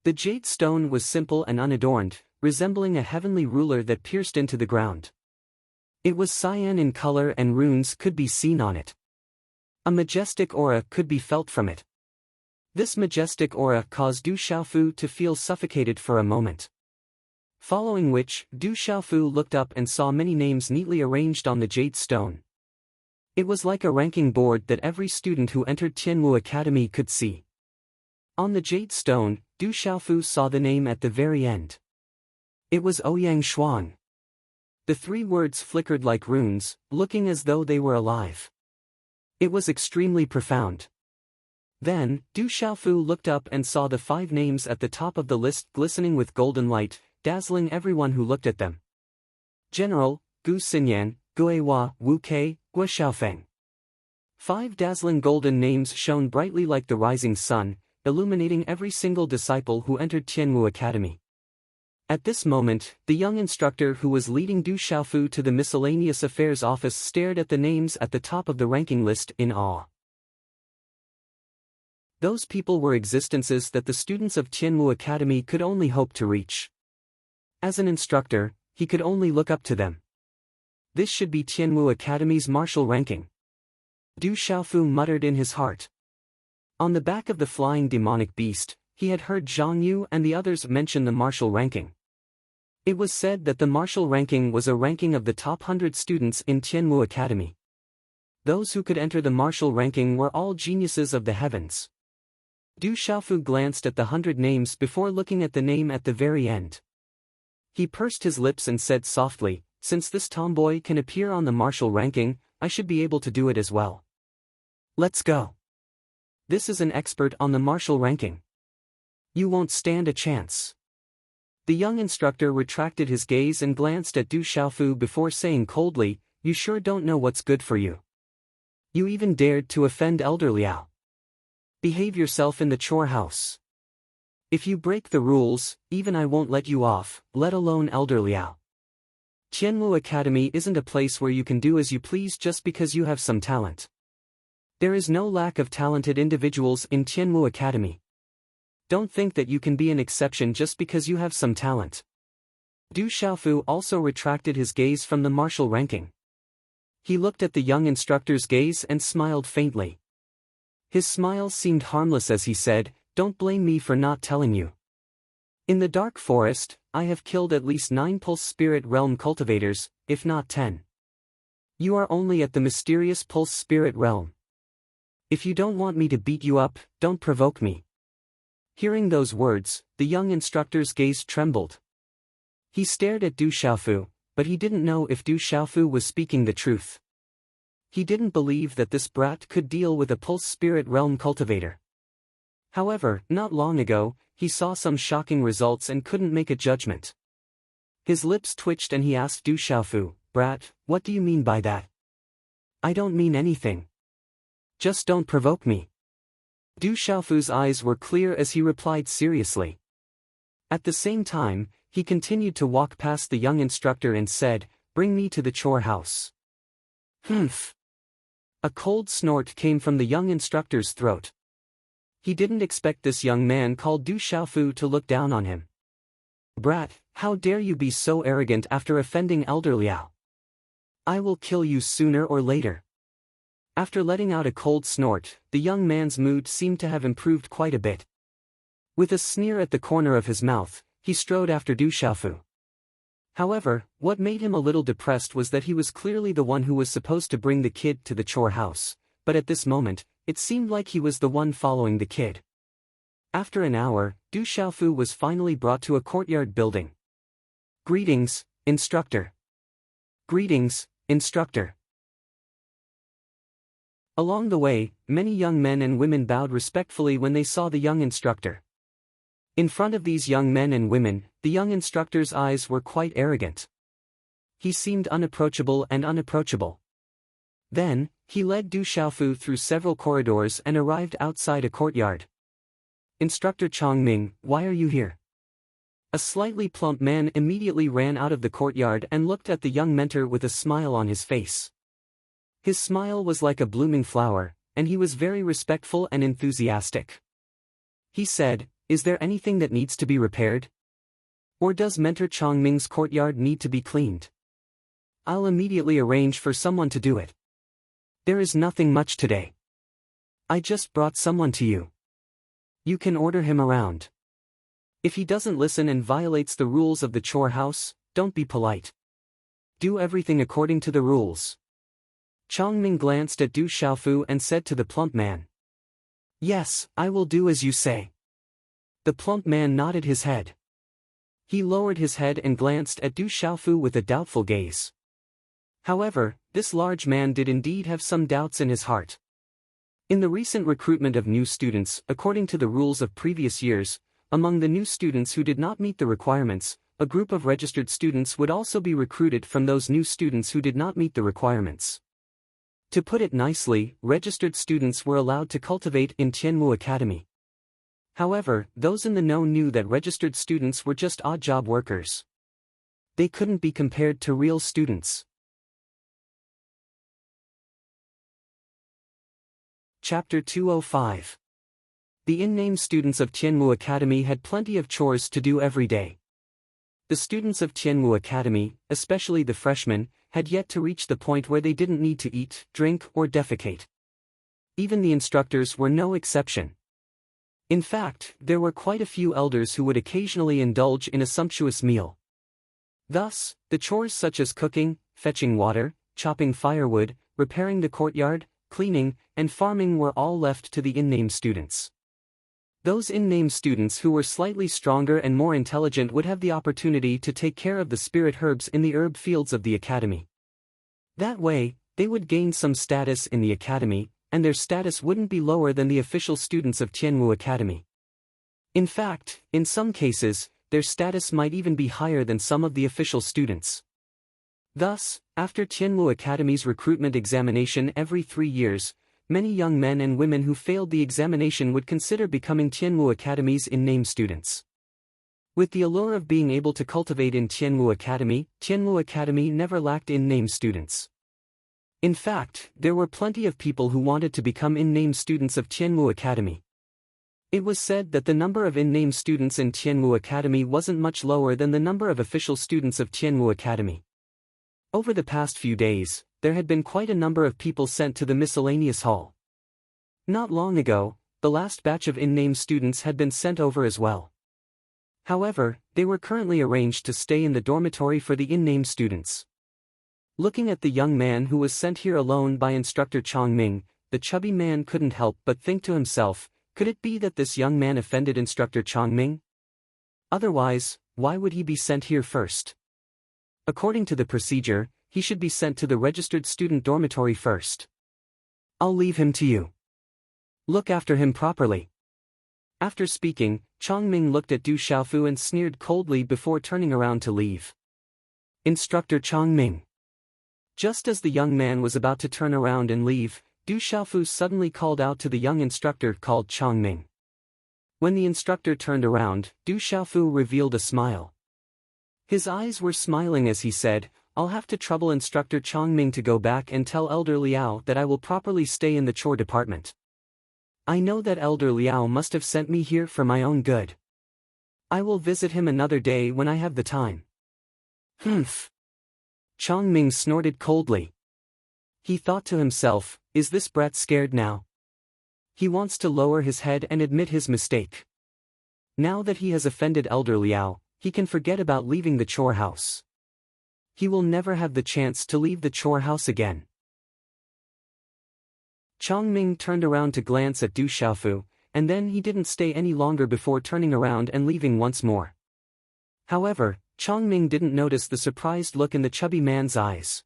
The jade stone was simple and unadorned, resembling a heavenly ruler that pierced into the ground. It was cyan in color and runes could be seen on it. A majestic aura could be felt from it. This majestic aura caused Du Xiaofu to feel suffocated for a moment. Following which, Du Xiaofu looked up and saw many names neatly arranged on the jade stone. It was like a ranking board that every student who entered Tianwu Academy could see. On the jade stone, Du Xiaofu saw the name at the very end. It was Ouyang Shuang. The 3 words flickered like runes, looking as though they were alive. It was extremely profound. Then, Du Xiaofu looked up and saw the 5 names at the top of the list glistening with golden light, dazzling everyone who looked at them. General, Gu Xinyan, Guihua, Wu Kei, Gua Xiaofeng. 5 dazzling golden names shone brightly like the rising sun, illuminating every single disciple who entered Tianwu Academy. At this moment, the young instructor who was leading Du Xiaofu to the Miscellaneous Affairs office stared at the names at the top of the ranking list in awe. Those people were existences that the students of Tianwu Academy could only hope to reach. As an instructor, he could only look up to them. This should be Tianwu Academy's martial ranking. Du Xiaofu muttered in his heart. On the back of the flying demonic beast, he had heard Zhang Yu and the others mention the martial ranking. It was said that the martial ranking was a ranking of the top 100 students in Tianwu Academy. Those who could enter the martial ranking were all geniuses of the heavens. Du Xiaofu glanced at the 100 names before looking at the name at the very end. He pursed his lips and said softly, "Since this tomboy can appear on the martial ranking, I should be able to do it as well. Let's go. This is an expert on the martial ranking. You won't stand a chance." The young instructor retracted his gaze and glanced at Du Xiaofu before saying coldly, "You sure don't know what's good for you. You even dared to offend Elder Liao. Behave yourself in the chore house. If you break the rules, even I won't let you off, let alone Elder Liao. Tianmu Academy isn't a place where you can do as you please just because you have some talent. There is no lack of talented individuals in Tianmu Academy. Don't think that you can be an exception just because you have some talent." Du Xiaofu also retracted his gaze from the martial ranking. He looked at the young instructor's gaze and smiled faintly. His smile seemed harmless as he said, "Don't blame me for not telling you. In the Dark Forest, I have killed at least 9 Pulse Spirit Realm cultivators, if not 10. You are only at the mysterious Pulse Spirit Realm. If you don't want me to beat you up, don't provoke me." Hearing those words, the young instructor's gaze trembled. He stared at Du Xiaofu, but he didn't know if Du Xiaofu was speaking the truth. He didn't believe that this brat could deal with a Pulse Spirit Realm cultivator. However, not long ago, he saw some shocking results and couldn't make a judgment. His lips twitched and he asked Du Xiaofu, "Brat, what do you mean by that?" "I don't mean anything. Just don't provoke me." Du Xiaofu's eyes were clear as he replied seriously. At the same time, he continued to walk past the young instructor and said, "Bring me to the chore house." Humph. A cold snort came from the young instructor's throat. He didn't expect this young man called Du Xiaofu to look down on him. "Brat, how dare you be so arrogant after offending Elder Liao? I will kill you sooner or later." After letting out a cold snort, the young man's mood seemed to have improved quite a bit. With a sneer at the corner of his mouth, he strode after Du Xiaofu. However, what made him a little depressed was that he was clearly the one who was supposed to bring the kid to the chore house, but at this moment, it seemed like he was the one following the kid. After an hour, Du Xiaofu was finally brought to a courtyard building. "Greetings, instructor." "Greetings, instructor." Along the way, many young men and women bowed respectfully when they saw the young instructor. In front of these young men and women, the young instructor's eyes were quite arrogant. He seemed unapproachable and unapproachable. Then, he led Du Xiaofu through several corridors and arrived outside a courtyard. "Instructor Chongming, why are you here?" A slightly plump man immediately ran out of the courtyard and looked at the young mentor with a smile on his face. His smile was like a blooming flower, and he was very respectful and enthusiastic. He said, "Is there anything that needs to be repaired? Or does Mentor Chongming's courtyard need to be cleaned? I'll immediately arrange for someone to do it. There is nothing much today. I just brought someone to you. You can order him around. If he doesn't listen and violates the rules of the chore house, don't be polite. Do everything according to the rules." Chongming glanced at Du Xiaofu and said to the plump man, "Yes, I will do as you say." The plump man nodded his head. He lowered his head and glanced at Du Xiaofu with a doubtful gaze. However, this large man did indeed have some doubts in his heart. In the recent recruitment of new students, according to the rules of previous years, among the new students who did not meet the requirements, a group of registered students would also be recruited from those new students who did not meet the requirements. To put it nicely, registered students were allowed to cultivate in Tianmu Academy. However, those in the know knew that registered students were just odd-job workers. They couldn't be compared to real students. Chapter 205. The in-name students of Tianmu Academy had plenty of chores to do every day. The students of Tianmu Academy, especially the freshmen, had yet to reach the point where they didn't need to eat, drink, or defecate. Even the instructors were no exception. In fact, there were quite a few elders who would occasionally indulge in a sumptuous meal. Thus, the chores such as cooking, fetching water, chopping firewood, repairing the courtyard, cleaning, and farming were all left to the in-name students. Those in-name students who were slightly stronger and more intelligent would have the opportunity to take care of the spirit herbs in the herb fields of the academy. That way, they would gain some status in the academy, and their status wouldn't be lower than the official students of Tianmu Academy. In fact, in some cases, their status might even be higher than some of the official students. Thus, after Tianwu Academy's recruitment examination every 3 years, many young men and women who failed the examination would consider becoming Tianwu Academy's in-name students. With the allure of being able to cultivate in Tianwu Academy never lacked in-name students. In fact, there were plenty of people who wanted to become in-name students of Tianwu Academy. It was said that the number of in-name students in Tianwu Academy wasn't much lower than the number of official students of Tianwu Academy. Over the past few days, there had been quite a number of people sent to the miscellaneous hall. Not long ago, the last batch of in-name students had been sent over as well. However, they were currently arranged to stay in the dormitory for the in-name students. Looking at the young man who was sent here alone by instructor Chong Ming, the chubby man couldn't help but think to himself, could it be that this young man offended instructor Chong Ming? Otherwise, why would he be sent here first? According to the procedure, he should be sent to the registered student dormitory first. I'll leave him to you. Look after him properly. After speaking, Chong Ming looked at Du Xiaofu and sneered coldly before turning around to leave. Instructor Chong Ming. Just as the young man was about to turn around and leave, Du Xiaofu suddenly called out to the young instructor called Chong Ming. When the instructor turned around, Du Xiaofu revealed a smile. His eyes were smiling as he said, I'll have to trouble instructor Chong Ming to go back and tell Elder Liao that I will properly stay in the chore department. I know that Elder Liao must have sent me here for my own good. I will visit him another day when I have the time. Humph. Chong Ming snorted coldly. He thought to himself, is this brat scared now? He wants to lower his head and admit his mistake. Now that he has offended Elder Liao, he can forget about leaving the chore house. He will never have the chance to leave the chore house again. Chong Ming turned around to glance at Du Xiaofu, and then he didn't stay any longer before turning around and leaving once more. However, Chong Ming didn't notice the surprised look in the chubby man's eyes.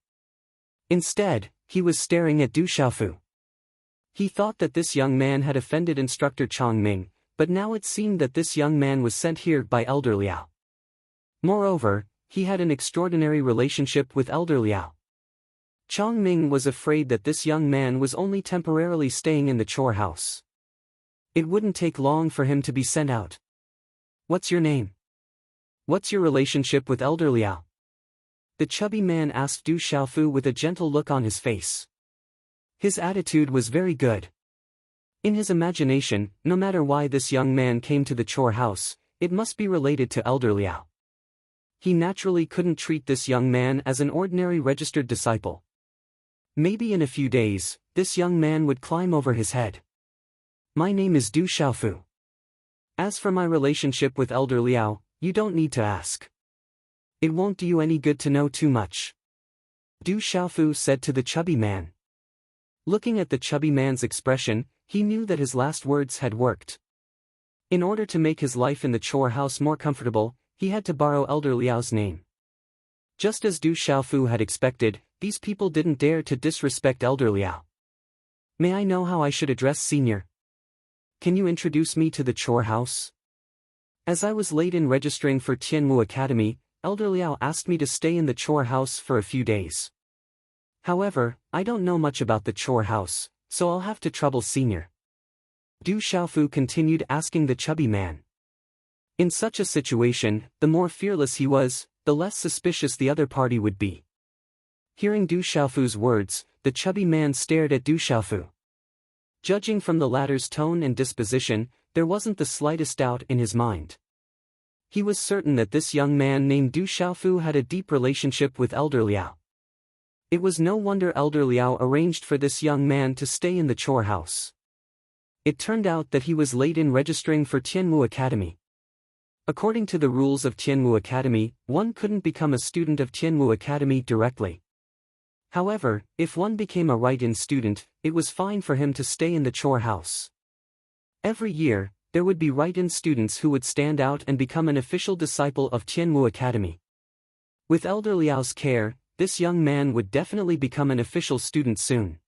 Instead, he was staring at Du Xiaofu. He thought that this young man had offended instructor Chong Ming, but now it seemed that this young man was sent here by Elder Liao. Moreover, he had an extraordinary relationship with Elder Liao. Chong Ming was afraid that this young man was only temporarily staying in the chore house. It wouldn't take long for him to be sent out. What's your name? What's your relationship with Elder Liao? The chubby man asked Du Xiaofu with a gentle look on his face. His attitude was very good. In his imagination, no matter why this young man came to the chore house, it must be related to Elder Liao. He naturally couldn't treat this young man as an ordinary registered disciple. Maybe in a few days, this young man would climb over his head. My name is Du Xiaofu. As for my relationship with Elder Liao, you don't need to ask. It won't do you any good to know too much. Du Xiaofu said to the chubby man. Looking at the chubby man's expression, he knew that his last words had worked. In order to make his life in the chore house more comfortable, he had to borrow Elder Liao's name. Just as Du Xiaofu had expected, these people didn't dare to disrespect Elder Liao. May I know how I should address Senior? Can you introduce me to the chore house? As I was late in registering for Tianwu Academy, Elder Liao asked me to stay in the chore house for a few days. However, I don't know much about the chore house, so I'll have to trouble Senior. Du Xiaofu continued asking the chubby man. In such a situation, the more fearless he was, the less suspicious the other party would be. Hearing Du Xiaofu's words, the chubby man stared at Du Xiaofu. Judging from the latter's tone and disposition, there wasn't the slightest doubt in his mind. He was certain that this young man named Du Xiaofu had a deep relationship with Elder Liao. It was no wonder Elder Liao arranged for this young man to stay in the chore house. It turned out that he was late in registering for Tianwu Academy. According to the rules of Tianwu Academy, one couldn't become a student of Tianwu Academy directly. However, if one became a write-in student, it was fine for him to stay in the chore house. Every year, there would be write-in students who would stand out and become an official disciple of Tianwu Academy. With Elder Liao's care, this young man would definitely become an official student soon.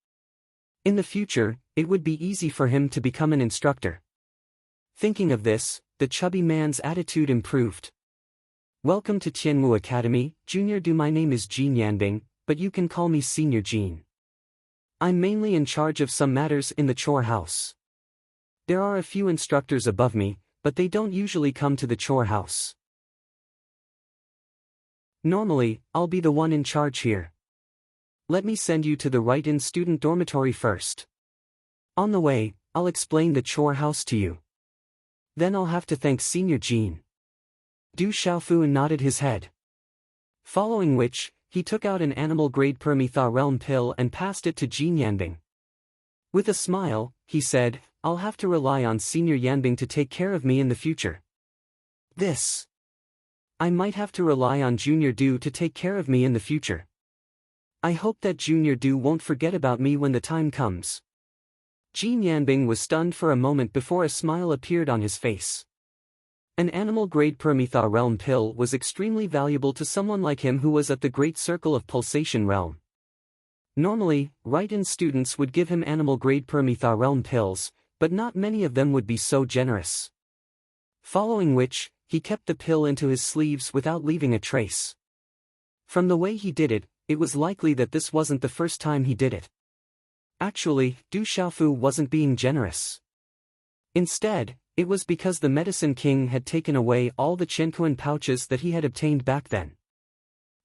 In the future, it would be easy for him to become an instructor. Thinking of this, the chubby man's attitude improved. Welcome to Tianmu Academy, Junior Du. My name is Jean Yanbing, but you can call me Senior Jean. I'm mainly in charge of some matters in the chore house. There are a few instructors above me, but they don't usually come to the chore house. Normally, I'll be the one in charge here. Let me send you to the right-in student dormitory first. On the way, I'll explain the chore house to you. Then I'll have to thank Senior Jean. Du Xiaofu nodded his head. Following which, he took out an animal-grade permethylrealm pill and passed it to Jean Yanbing. With a smile, he said, I'll have to rely on Senior Yanbing to take care of me in the future. I might have to rely on Junior Du to take care of me in the future. I hope that Junior Du won't forget about me when the time comes. Jean Yanbing was stunned for a moment before a smile appeared on his face. An animal-grade permethylrealm pill was extremely valuable to someone like him who was at the Great Circle of Pulsation Realm. Normally, right-in students would give him animal-grade permethylrealm pills, but not many of them would be so generous. Following which, he kept the pill into his sleeves without leaving a trace. From the way he did it, it was likely that this wasn't the first time he did it. Actually, Du Xiaofu wasn't being generous. Instead, it was because the Medicine King had taken away all the Qianquan pouches that he had obtained back then.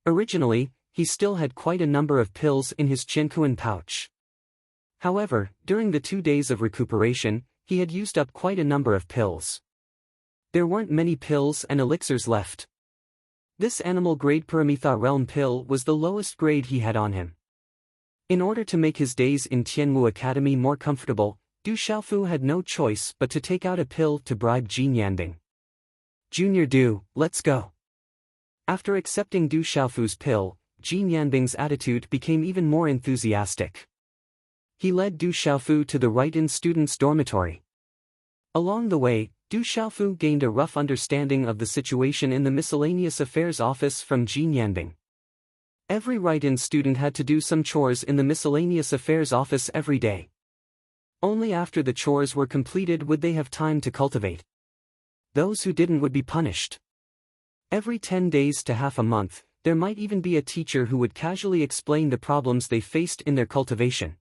Originally, he still had quite a number of pills in his Qianquan pouch. However, during the 2 days of recuperation, he had used up quite a number of pills. There weren't many pills and elixirs left. This animal-grade permethylrealm pill was the lowest grade he had on him. In order to make his days in Tianmu Academy more comfortable, Du Xiaofu had no choice but to take out a pill to bribe Jean Yanbing. Junior Du, let's go. After accepting Du Xiaofu's pill, Jean Yanbing's attitude became even more enthusiastic. He led Du Xiaofu to the right-in students' dormitory. Along the way, Du Xiaofu gained a rough understanding of the situation in the Miscellaneous Affairs office from Jean Yanbing. Every right-in student had to do some chores in the Miscellaneous Affairs office every day. Only after the chores were completed would they have time to cultivate. Those who didn't would be punished. Every 10 days to half a month, there might even be a teacher who would casually explain the problems they faced in their cultivation.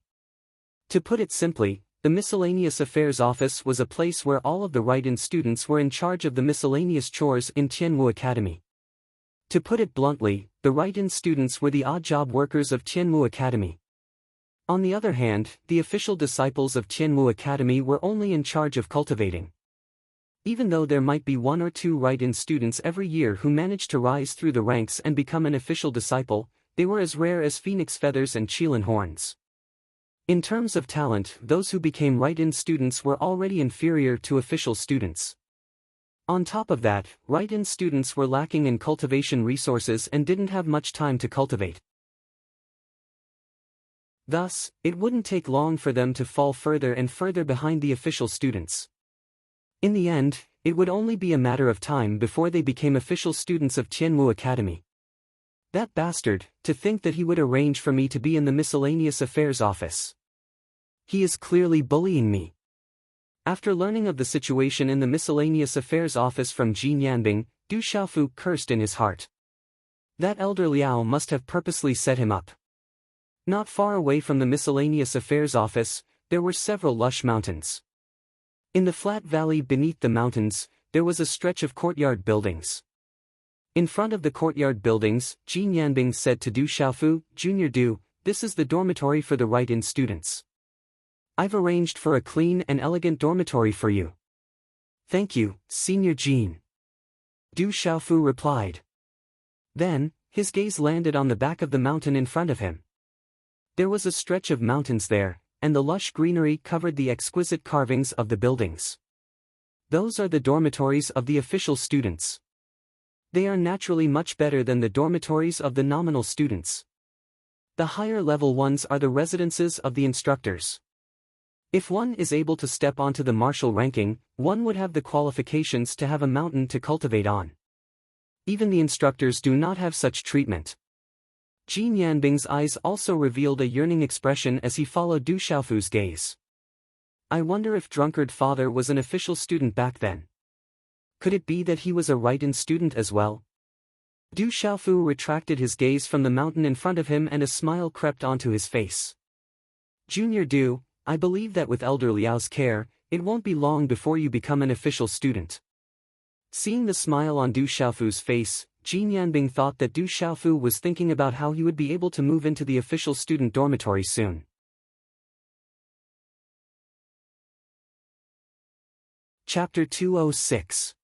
To put it simply, the Miscellaneous Affairs Office was a place where all of the right-in students were in charge of the miscellaneous chores in Tianmu Academy. To put it bluntly, the right-in students were the odd-job workers of Tianmu Academy. On the other hand, the official disciples of Tianmu Academy were only in charge of cultivating. Even though there might be 1 or 2 right-in students every year who managed to rise through the ranks and become an official disciple, they were as rare as phoenix feathers and qilin horns. In terms of talent, those who became right-in students were already inferior to official students. On top of that, right-in students were lacking in cultivation resources and didn't have much time to cultivate. Thus, it wouldn't take long for them to fall further and further behind the official students. In the end, it would only be a matter of time before they became official students of Tianmu Academy. That bastard, to think that he would arrange for me to be in the Miscellaneous Affairs office. He is clearly bullying me. After learning of the situation in the Miscellaneous Affairs office from Jean Yanbing, Du Xiaofu cursed in his heart. That elder Liao must have purposely set him up. Not far away from the Miscellaneous Affairs office, there were several lush mountains. In the flat valley beneath the mountains, there was a stretch of courtyard buildings. In front of the courtyard buildings, Jean Yanbing said to Du Xiaofu, Junior Du, this is the dormitory for the right-in students. I've arranged for a clean and elegant dormitory for you. Thank you, Senior Jean. Du Xiaofu replied. Then, his gaze landed on the back of the mountain in front of him. There was a stretch of mountains there, and the lush greenery covered the exquisite carvings of the buildings. Those are the dormitories of the official students. They are naturally much better than the dormitories of the nominal students. The higher level ones are the residences of the instructors. If one is able to step onto the martial ranking, one would have the qualifications to have a mountain to cultivate on. Even the instructors do not have such treatment. Jean Yanbing's eyes also revealed a yearning expression as he followed Du Xiaofu's gaze. I wonder if Drunkard Father was an official student back then. Could it be that he was a right-in student as well? Du Xiaofu retracted his gaze from the mountain in front of him and a smile crept onto his face. Junior Du, I believe that with Elder Liao's care, it won't be long before you become an official student. Seeing the smile on Du Xiaofu's face, Jin Yanbing thought that Du Xiaofu was thinking about how he would be able to move into the official student dormitory soon. Chapter 206.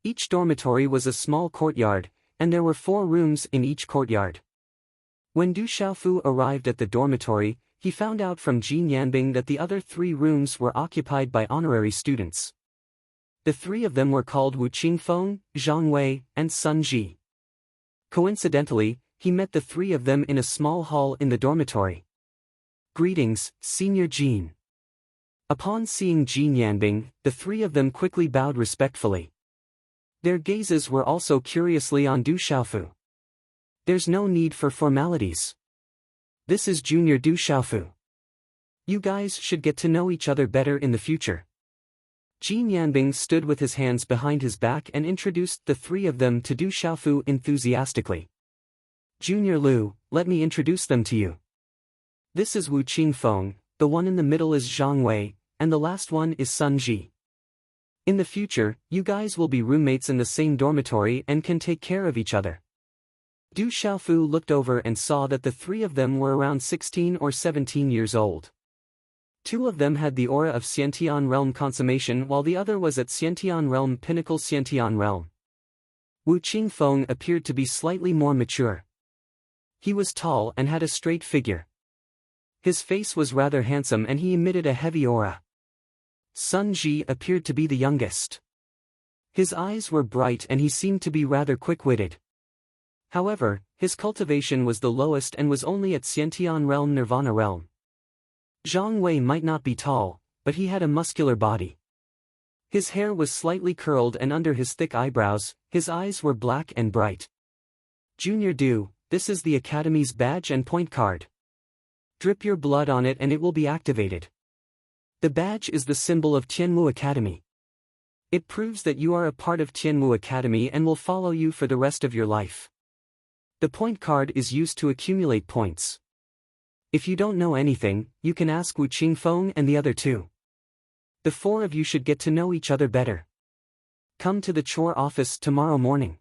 Each dormitory was a small courtyard, and there were 4 rooms in each courtyard. When Du Xiaofu arrived at the dormitory, he found out from Jin Yanbing that the other 3 rooms were occupied by honorary students. The 3 of them were called Wu Qingfeng, Zhang Wei, and Sun Ji. Coincidentally, he met the 3 of them in a small hall in the dormitory. Greetings, Senior Jin. Upon seeing Jin Yanbing, the 3 of them quickly bowed respectfully. Their gazes were also curiously on Du Xiaofu. There's no need for formalities. This is Junior Du Xiaofu. You guys should get to know each other better in the future. Jin Yanbing stood with his hands behind his back and introduced the 3 of them to Du Xiaofu enthusiastically. Junior Lu, let me introduce them to you. This is Wu Qingfeng, the one in the middle is Zhang Wei, and the last one is Sun Ji. In the future, you guys will be roommates in the same dormitory and can take care of each other. Du Xiaofu looked over and saw that the 3 of them were around 16 or 17 years old. 2 of them had the aura of Xiantian Realm Consummation while the other was at Xiantian Realm Pinnacle Xiantian Realm. Wu Qingfeng appeared to be slightly more mature. He was tall and had a straight figure. His face was rather handsome and he emitted a heavy aura. Sun Ji appeared to be the youngest. His eyes were bright and he seemed to be rather quick-witted. However, his cultivation was the lowest and was only at Xiantian Realm Nirvana Realm. Zhang Wei might not be tall, but he had a muscular body. His hair was slightly curled and under his thick eyebrows, his eyes were black and bright. Junior Du, this is the Academy's badge and point card. Drip your blood on it and it will be activated. The badge is the symbol of Tianmu Academy. It proves that you are a part of Tianmu Academy and will follow you for the rest of your life. The point card is used to accumulate points. If you don't know anything, you can ask Wu Qingfeng and the other 2. The 4 of you should get to know each other better. Come to the chore office tomorrow morning.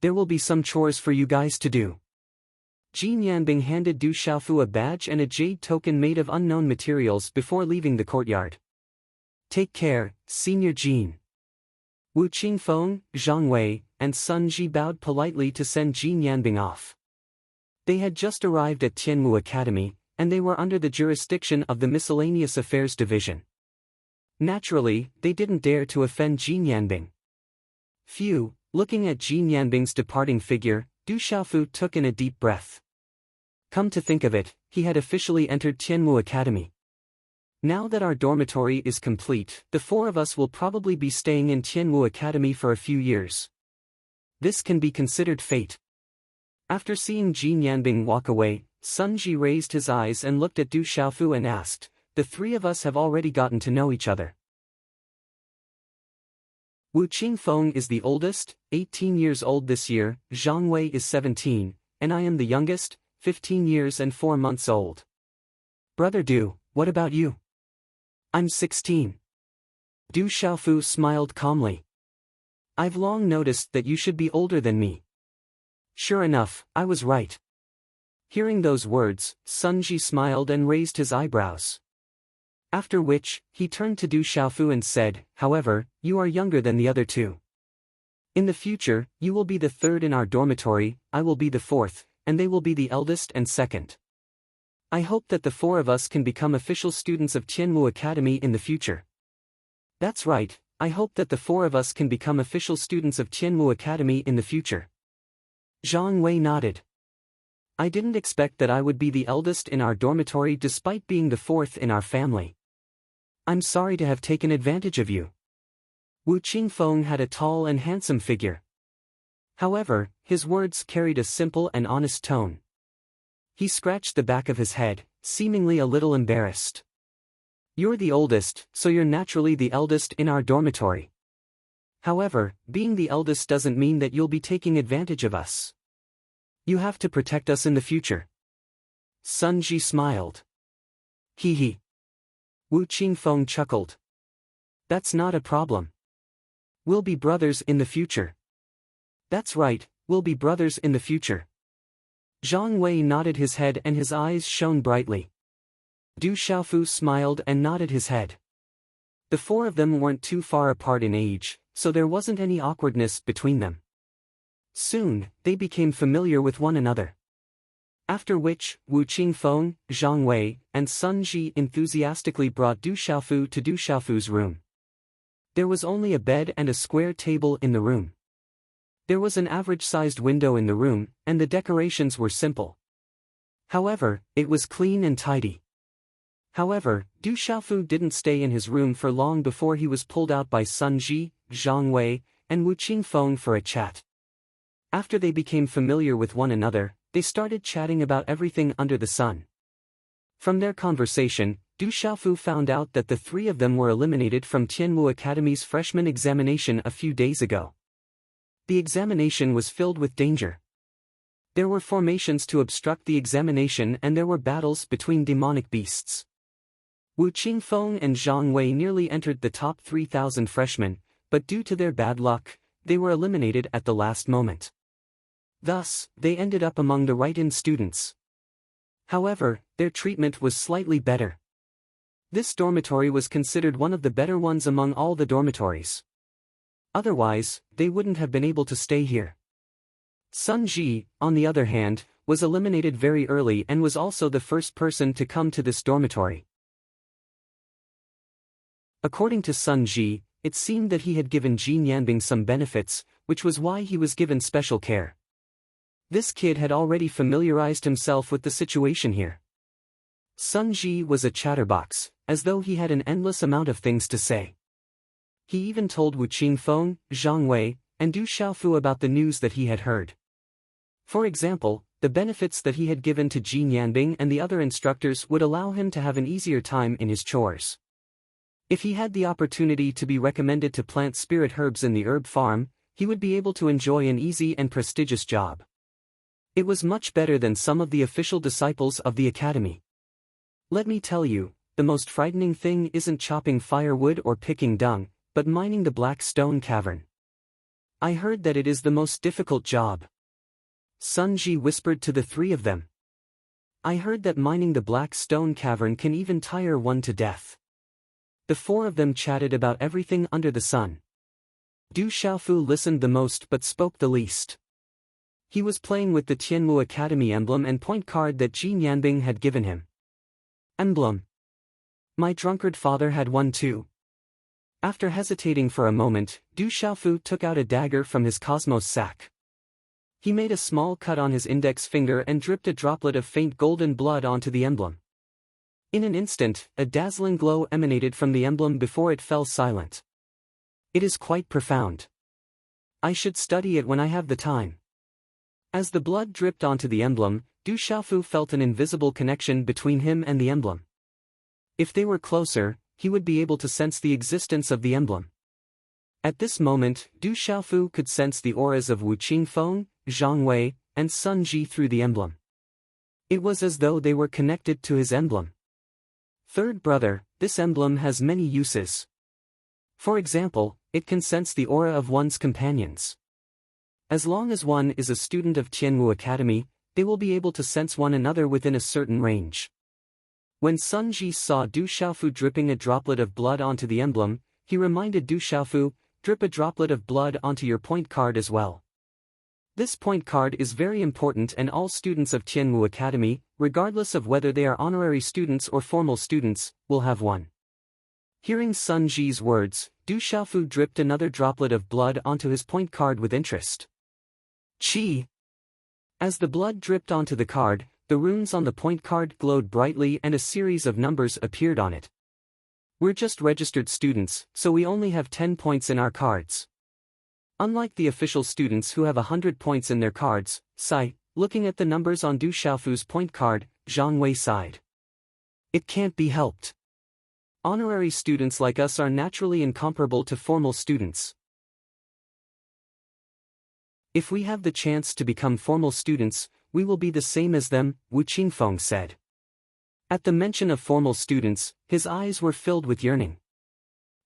There will be some chores for you guys to do. Jin Yanbing handed Du Xiaofu a badge and a jade token made of unknown materials before leaving the courtyard. Take care, Senior Jin. Wu Qingfeng, Zhang Wei, and Sun Ji bowed politely to send Jin Yanbing off. They had just arrived at Tianmu Academy, and they were under the jurisdiction of the Miscellaneous Affairs Division. Naturally, they didn't dare to offend Jin Yanbing. Phew, looking at Jin Yanbing's departing figure, Du Xiaofu took in a deep breath. Come to think of it, he had officially entered Tianmu Academy. Now that our dormitory is complete, the 4 of us will probably be staying in Tianmu Academy for a few years. This can be considered fate. After seeing Jin Yanbing walk away, Sun Ji raised his eyes and looked at Du Xiaofu and asked, the 3 of us have already gotten to know each other. Wu Qingfeng is the oldest, 18 years old this year, Zhang Wei is 17, and I am the youngest, 15 years and 4 months old. Brother Du, what about you? I'm 16. Du Xiaofu smiled calmly. I've long noticed that you should be older than me. Sure enough, I was right. Hearing those words, Sun Ji smiled and raised his eyebrows. After which, he turned to Du Xiaofu and said, however, you are younger than the other 2. In the future, you will be the 3rd in our dormitory, I will be the 4th, and they will be the eldest and 2nd. I hope that the 4 of us can become official students of Tianmu Academy in the future. That's right, I hope that the 4 of us can become official students of Tianmu Academy in the future. Zhang Wei nodded. I didn't expect that I would be the eldest in our dormitory despite being the 4th in our family. I'm sorry to have taken advantage of you. Wu Qingfeng had a tall and handsome figure. However, his words carried a simple and honest tone. He scratched the back of his head, seemingly a little embarrassed. You're the oldest, so you're naturally the eldest in our dormitory. However, being the eldest doesn't mean that you'll be taking advantage of us. You have to protect us in the future. Sun Ji smiled. Hee hee. Wu Qingfeng chuckled. That's not a problem. We'll be brothers in the future. That's right, we'll be brothers in the future. Zhang Wei nodded his head and his eyes shone brightly. Du Xiaofu smiled and nodded his head. The four of them weren't too far apart in age, so there wasn't any awkwardness between them. Soon, they became familiar with one another. After which, Wu Qingfeng, Zhang Wei, and Sun Ji enthusiastically brought Du Xiaofu to Du Xiaofu's room. There was only a bed and a square table in the room. There was an average-sized window in the room, and the decorations were simple. However, it was clean and tidy. However, Du Xiaofu didn't stay in his room for long before he was pulled out by Sun Ji, Zhang Wei, and Wu Qingfeng for a chat. After they became familiar with one another, they started chatting about everything under the sun. From their conversation, Du Xiaofu found out that the three of them were eliminated from Tianwu Academy's freshman examination a few days ago. The examination was filled with danger. There were formations to obstruct the examination and there were battles between demonic beasts. Wu Qingfeng and Zhang Wei nearly entered the top 3,000 freshmen, but due to their bad luck, they were eliminated at the last moment. Thus, they ended up among the write-in students. However, their treatment was slightly better. This dormitory was considered one of the better ones among all the dormitories. Otherwise, they wouldn't have been able to stay here. Sun Ji, on the other hand, was eliminated very early and was also the first person to come to this dormitory. According to Sun Ji, it seemed that he had given Jin Yanbing some benefits, which was why he was given special care. This kid had already familiarized himself with the situation here. Sun Ji was a chatterbox, as though he had an endless amount of things to say. He even told Wu Qingfeng, Zhang Wei, and Du Xiaofu about the news that he had heard. For example, the benefits that he had given to Jin Yanbing and the other instructors would allow him to have an easier time in his chores. If he had the opportunity to be recommended to plant spirit herbs in the herb farm, he would be able to enjoy an easy and prestigious job. It was much better than some of the official disciples of the academy. Let me tell you, the most frightening thing isn't chopping firewood or picking dung, but mining the black stone cavern. I heard that it is the most difficult job. Sun Ji whispered to the three of them. I heard that mining the black stone cavern can even tire one to death. The four of them chatted about everything under the sun. Du Xiaofu listened the most but spoke the least. He was playing with the Tianwu Academy emblem and point card that Jin Yanbing had given him. Emblem. My drunkard father had one too. After hesitating for a moment, Du Xiaofu took out a dagger from his cosmos sack. He made a small cut on his index finger and dripped a droplet of faint golden blood onto the emblem. In an instant, a dazzling glow emanated from the emblem before it fell silent. It is quite profound. I should study it when I have the time. As the blood dripped onto the emblem, Du Xiaofu felt an invisible connection between him and the emblem. If they were closer, he would be able to sense the existence of the emblem. At this moment, Du Xiaofu could sense the auras of Wu Qingfeng, Zhang Wei, and Sun Ji through the emblem. It was as though they were connected to his emblem. Third brother, this emblem has many uses. For example, it can sense the aura of one's companions. As long as one is a student of Tianwu Academy, they will be able to sense one another within a certain range. When Sun Ji saw Du Xiaofu dripping a droplet of blood onto the emblem, he reminded Du Xiaofu, drip a droplet of blood onto your point card as well. This point card is very important and all students of Tianwu Academy, regardless of whether they are honorary students or formal students, will have one. Hearing Sun Ji's words, Du Xiaofu dripped another droplet of blood onto his point card with interest. Qi. As the blood dripped onto the card, the runes on the point card glowed brightly and a series of numbers appeared on it. We're just registered students, so we only have 10 points in our cards. Unlike the official students who have 100 points in their cards, sigh, looking at the numbers on Du Xiaofu's point card, Zhang Wei sighed. It can't be helped. Honorary students like us are naturally incomparable to formal students. If we have the chance to become formal students, we will be the same as them, Wu Qingfeng said. At the mention of formal students, his eyes were filled with yearning.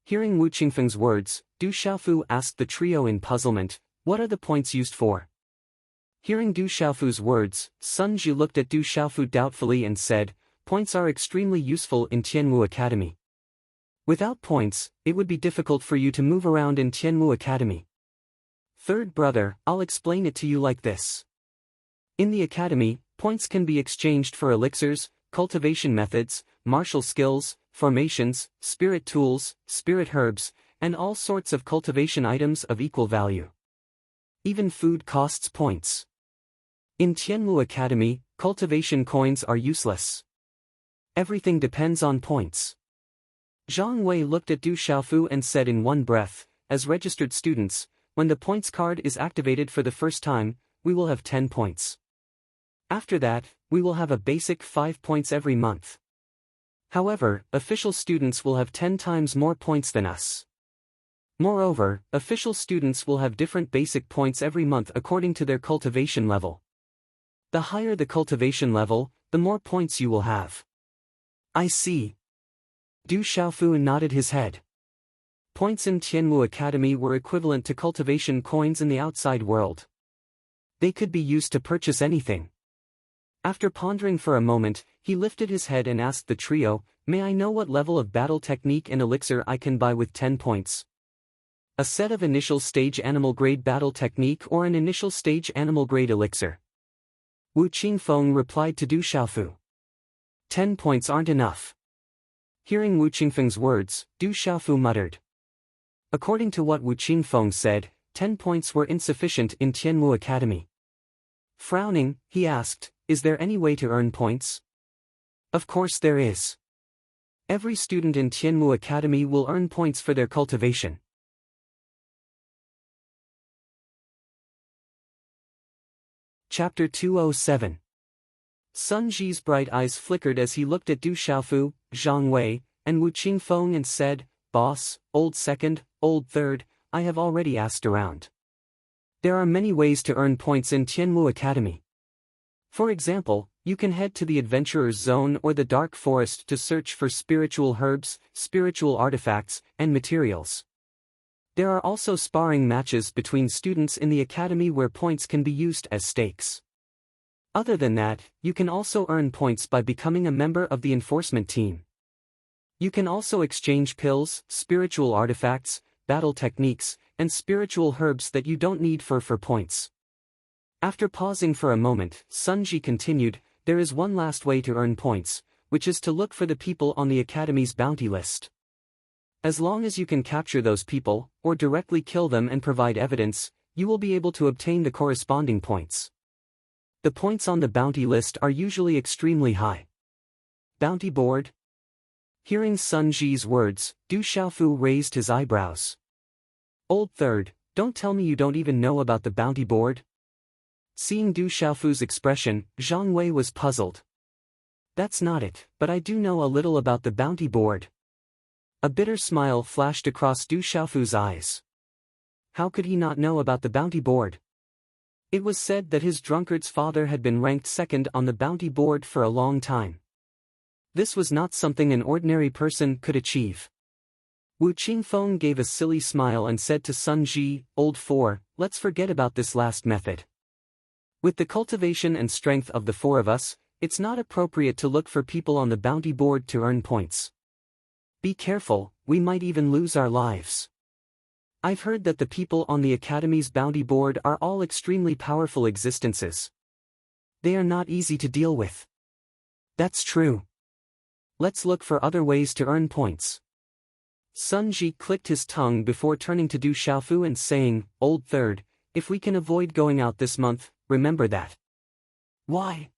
Hearing Wu Qingfeng's words, Du Xiaofu asked the trio in puzzlement, "What are the points used for?" Hearing Du Xiaofu's words, Sun Ji looked at Du Xiaofu doubtfully and said, "Points are extremely useful in Tianwu Academy. Without points, it would be difficult for you to move around in Tianwu Academy. Third brother, I'll explain it to you like this. In the academy, points can be exchanged for elixirs, cultivation methods, martial skills, formations, spirit tools, spirit herbs, and all sorts of cultivation items of equal value. Even food costs points. In Tianwu Academy, cultivation coins are useless. Everything depends on points." Zhang Wei looked at Du Xiaofu and said in one breath, "As registered students, when the points card is activated for the first time, we will have 10 points. After that, we will have a basic 5 points every month. However, official students will have 10 times more points than us. Moreover, official students will have different basic points every month according to their cultivation level. The higher the cultivation level, the more points you will have." "I see." Du Xiaofu nodded his head. Points in Tianwu Academy were equivalent to cultivation coins in the outside world. They could be used to purchase anything. After pondering for a moment, he lifted his head and asked the trio, "May I know what level of battle technique and elixir I can buy with 10 points? A set of initial stage animal grade battle technique or an initial stage animal grade elixir?" Wu Qingfeng replied to Du Xiaofu. 10 points aren't enough." Hearing Wu Qingfeng's words, Du Xiaofu muttered. According to what Wu Qingfeng said, 10 points were insufficient in Tianwu Academy. Frowning, he asked, "Is there any way to earn points?" "Of course there is. Every student in Tianwu Academy will earn points for their cultivation." Chapter 207. Sun Ji's bright eyes flickered as he looked at Du Xiaofu, Zhang Wei, and Wu Qingfeng and said, "Boss, old second, old third, I have already asked around. There are many ways to earn points in Tianwu Academy. For example, you can head to the Adventurer's Zone or the Dark Forest to search for spiritual herbs, spiritual artifacts, and materials. There are also sparring matches between students in the academy where points can be used as stakes. Other than that, you can also earn points by becoming a member of the enforcement team. You can also exchange pills, spiritual artifacts, battle techniques, and spiritual herbs that you don't need for points." After pausing for a moment, Sun Ji continued, "There is one last way to earn points, which is to look for the people on the academy's bounty list. As long as you can capture those people, or directly kill them and provide evidence, you will be able to obtain the corresponding points. The points on the bounty list are usually extremely high." "Bounty board?" Hearing Sun Ji's words, Du Xiaofu raised his eyebrows. "Old third, don't tell me you don't even know about the bounty board?" Seeing Du Xiaofu's expression, Zhang Wei was puzzled. "That's not it, but I do know a little about the bounty board." A bitter smile flashed across Du Xiaofu's eyes. How could he not know about the bounty board? It was said that his drunkard's father had been ranked second on the bounty board for a long time. This was not something an ordinary person could achieve. Wu Qingfeng gave a silly smile and said to Sun Ji, "Old four, let's forget about this last method. With the cultivation and strength of the four of us, it's not appropriate to look for people on the bounty board to earn points. Be careful, we might even lose our lives. I've heard that the people on the Academy's bounty board are all extremely powerful existences. They are not easy to deal with." "That's true. Let's look for other ways to earn points." Sun Ji clicked his tongue before turning to Du Xiaofu and saying, "Old third, if we can avoid going out this month, remember that." "Why?"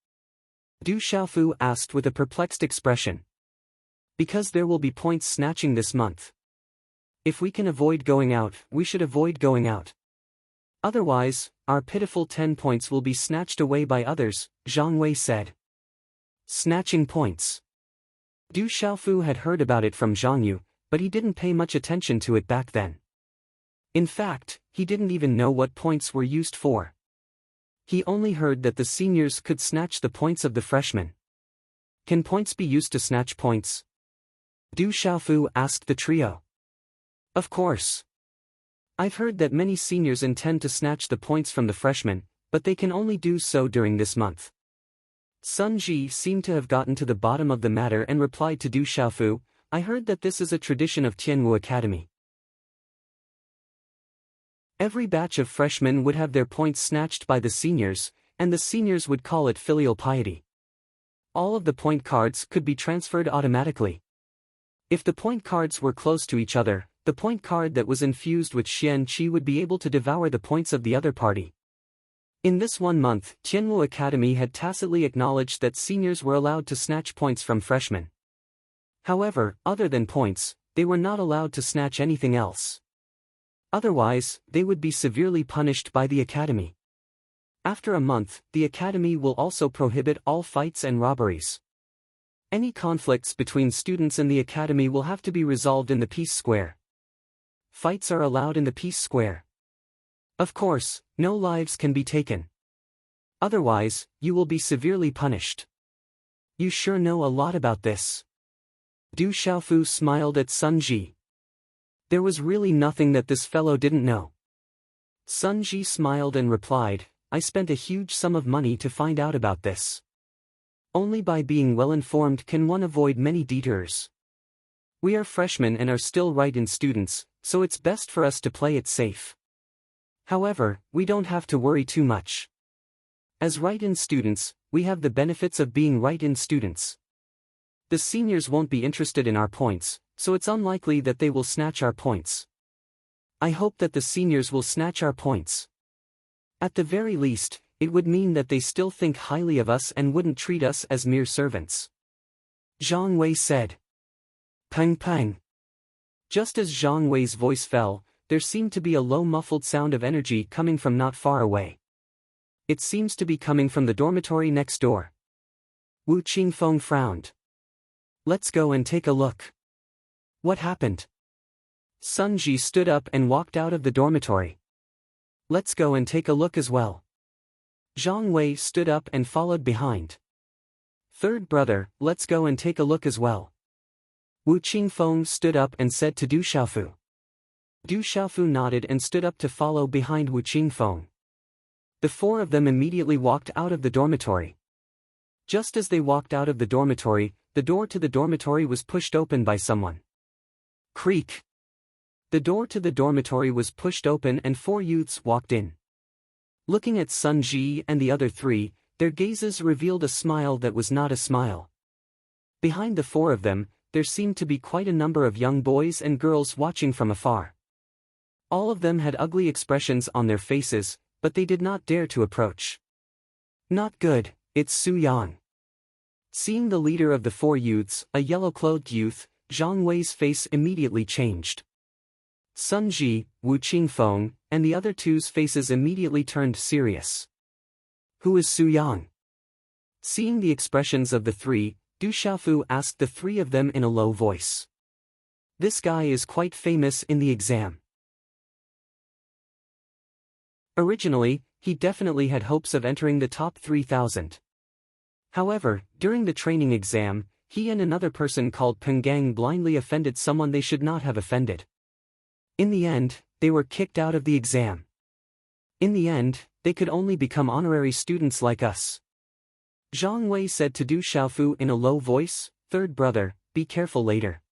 Du Xiaofu asked with a perplexed expression. "Because there will be points snatching this month. If we can avoid going out, we should avoid going out. Otherwise, our pitiful 10 points will be snatched away by others," Zhang Wei said. Snatching points. Du Xiaofu had heard about it from Zhang Yu, but he didn't pay much attention to it back then. In fact, he didn't even know what points were used for. He only heard that the seniors could snatch the points of the freshmen. Can points be used to snatch points? Du Xiaofu asked the trio. Of course. I've heard that many seniors intend to snatch the points from the freshmen, but they can only do so during this month. Sun Ji seemed to have gotten to the bottom of the matter and replied to Du Xiaofu, I heard that this is a tradition of Tianwu Academy. Every batch of freshmen would have their points snatched by the seniors, and the seniors would call it filial piety. All of the point cards could be transferred automatically. If the point cards were close to each other, the point card that was infused with Xian Qi would be able to devour the points of the other party. In this 1 month, Tianwu Academy had tacitly acknowledged that seniors were allowed to snatch points from freshmen. However, other than points, they were not allowed to snatch anything else. Otherwise, they would be severely punished by the academy. After a month, the academy will also prohibit all fights and robberies. Any conflicts between students in the academy will have to be resolved in the peace square. Fights are allowed in the peace square. Of course, no lives can be taken. Otherwise, you will be severely punished. You sure know a lot about this. Du Xiaofu smiled at Sun Ji. There was really nothing that this fellow didn't know. Sun Ji smiled and replied, I spent a huge sum of money to find out about this. Only by being well informed can one avoid many detours. We are freshmen and are still right-in students, so it's best for us to play it safe. However, we don't have to worry too much. As right-in students, we have the benefits of being right-in students. The seniors won't be interested in our points, so it's unlikely that they will snatch our points. I hope that the seniors will snatch our points. At the very least, it would mean that they still think highly of us and wouldn't treat us as mere servants. Zhang Wei said. Pang pang. Just as Zhang Wei's voice fell, there seemed to be a low muffled sound of energy coming from not far away. It seems to be coming from the dormitory next door. Wu Qingfeng frowned. Let's go and take a look. What happened? Sun Ji stood up and walked out of the dormitory. Let's go and take a look as well. Zhang Wei stood up and followed behind. Third brother, let's go and take a look as well. Wu Qingfeng stood up and said to Du Xiaofu. Du Xiaofu nodded and stood up to follow behind Wu Qingfeng. The four of them immediately walked out of the dormitory. Just as they walked out of the dormitory, the door to the dormitory was pushed open by someone. Creak. The door to the dormitory was pushed open and four youths walked in. Looking at Sun Ji and the other three, their gazes revealed a smile that was not a smile. Behind the four of them, there seemed to be quite a number of young boys and girls watching from afar. All of them had ugly expressions on their faces, but they did not dare to approach. Not good, it's Su Yang. Seeing the leader of the four youths, a yellow-clothed youth, Zhang Wei's face immediately changed. Sun Ji, Wu Qingfeng, and the other two's faces immediately turned serious. Who is Su Yang? Seeing the expressions of the three, Du Xiaofu asked the three of them in a low voice. This guy is quite famous in the exam. Originally, he definitely had hopes of entering the top 3,000. However, during the training exam, he and another person called Pengang blindly offended someone they should not have offended. In the end, they were kicked out of the exam. In the end, they could only become honorary students like us. Zhang Wei said to Du Xiaofu in a low voice, Third brother, be careful later.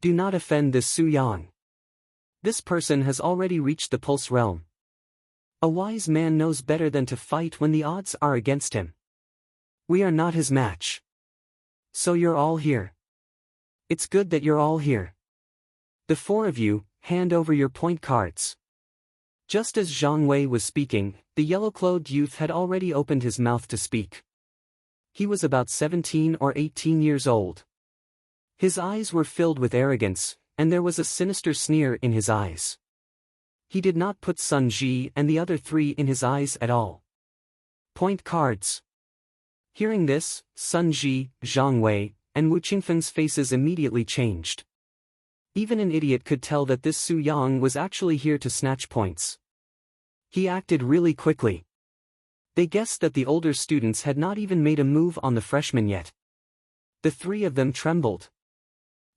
Do not offend this Su Yang. This person has already reached the Pulse realm. A wise man knows better than to fight when the odds are against him. We are not his match. So you're all here. It's good that you're all here. The four of you, hand over your point cards. Just as Zhang Wei was speaking, the yellow-clothed youth had already opened his mouth to speak. He was about 17 or 18 years old. His eyes were filled with arrogance, and there was a sinister sneer in his eyes. He did not put Sun Ji and the other three in his eyes at all. Point cards. Hearing this, Sun Ji, Zhang Wei, and Wu Qingfeng's faces immediately changed. Even an idiot could tell that this Su Yang was actually here to snatch points. He acted really quickly. They guessed that the older students had not even made a move on the freshmen yet. The three of them trembled.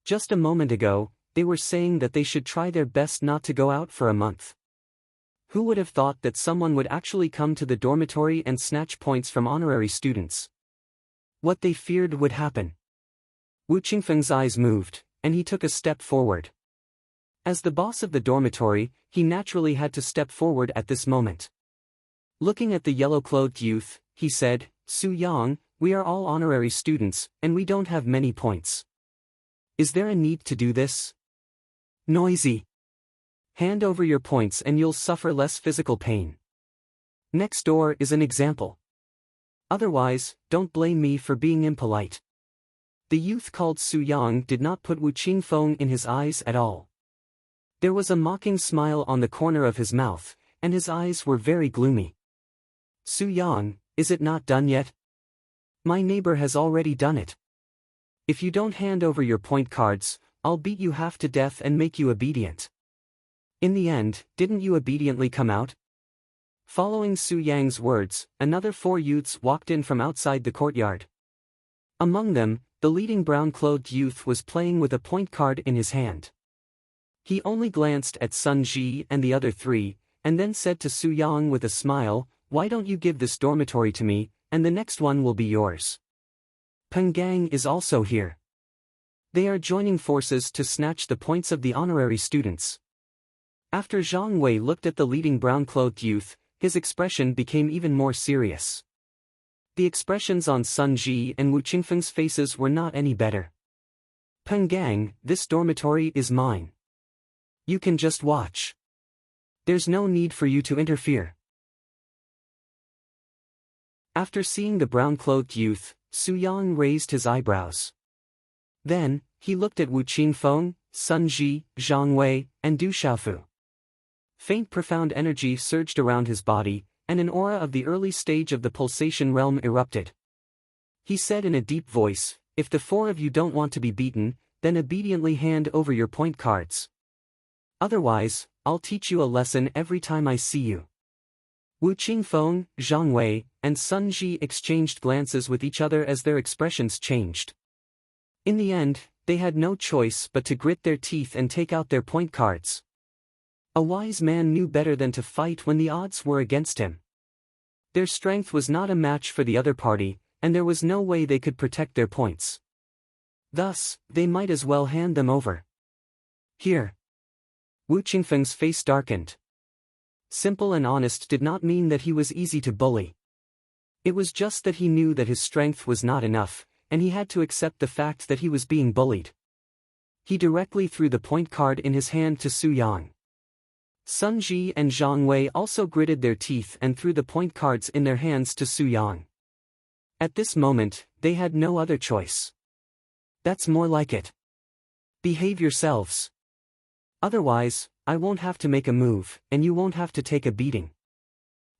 Just a moment ago, they were saying that they should try their best not to go out for a month. Who would have thought that someone would actually come to the dormitory and snatch points from honorary students? What they feared would happen. Wu Qingfeng's eyes moved, and he took a step forward. As the boss of the dormitory, he naturally had to step forward at this moment. Looking at the yellow-clothed youth, he said, "Su Yang, we are all honorary students, and we don't have many points. Is there a need to do this? Noisy. Hand over your points and you'll suffer less physical pain. Next door is an example. Otherwise, don't blame me for being impolite." The youth called Su Yang did not put Wu Qingfeng in his eyes at all. There was a mocking smile on the corner of his mouth, and his eyes were very gloomy. "Su Yang, is it not done yet? My neighbor has already done it. If you don't hand over your point cards, I'll beat you half to death and make you obedient." In the end, didn't you obediently come out? Following Su Yang's words, another 4 youths walked in from outside the courtyard. Among them, the leading brown-clothed youth was playing with a point card in his hand. He only glanced at Sun Ji and the other 3, and then said to Su Yang with a smile, "Why don't you give this dormitory to me, and the next one will be yours." Peng Gang is also here. They are joining forces to snatch the points of the honorary students. After Zhang Wei looked at the leading brown-clothed youth, his expression became even more serious. The expressions on Sun Ji and Wu Qingfeng's faces were not any better. "Peng Gang, this dormitory is mine. You can just watch. There's no need for you to interfere." After seeing the brown-clothed youth, Su Yang raised his eyebrows. Then, he looked at Wu Qingfeng, Sun Ji, Zhang Wei, and Du Xiaofu. Faint profound energy surged around his body, and an aura of the early stage of the pulsation realm erupted. He said in a deep voice, "If the 4 of you don't want to be beaten, then obediently hand over your point cards. Otherwise, I'll teach you a lesson every time I see you." Wu Qingfeng, Zhang Wei, and Sun Ji exchanged glances with each other as their expressions changed. In the end, they had no choice but to grit their teeth and take out their point cards. A wise man knew better than to fight when the odds were against him. Their strength was not a match for the other party, and there was no way they could protect their points. Thus, they might as well hand them over. "Here." Wu Qingfeng's face darkened. Simple and honest did not mean that he was easy to bully. It was just that he knew that his strength was not enough, and he had to accept the fact that he was being bullied. He directly threw the point card in his hand to Su Yang. Sun Ji and Zhang Wei also gritted their teeth and threw the point cards in their hands to Su Yang. At this moment, they had no other choice. "That's more like it. Behave yourselves. Otherwise, I won't have to make a move, and you won't have to take a beating."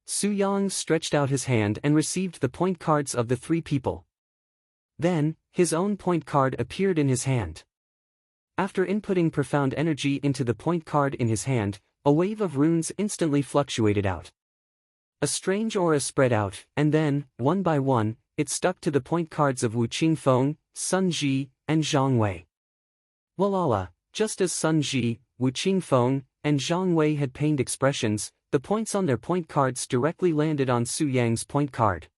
Su Yang stretched out his hand and received the point cards of the 3 people. Then, his own point card appeared in his hand. After inputting profound energy into the point card in his hand, a wave of runes instantly fluctuated out. A strange aura spread out, and then, one by one, it stuck to the point cards of Wu Qingfeng, Sun Ji, and Zhang Wei. Walala, just as Sun Ji, Wu Qingfeng, and Zhang Wei had pained expressions, the points on their point cards directly landed on Su Yang's point card.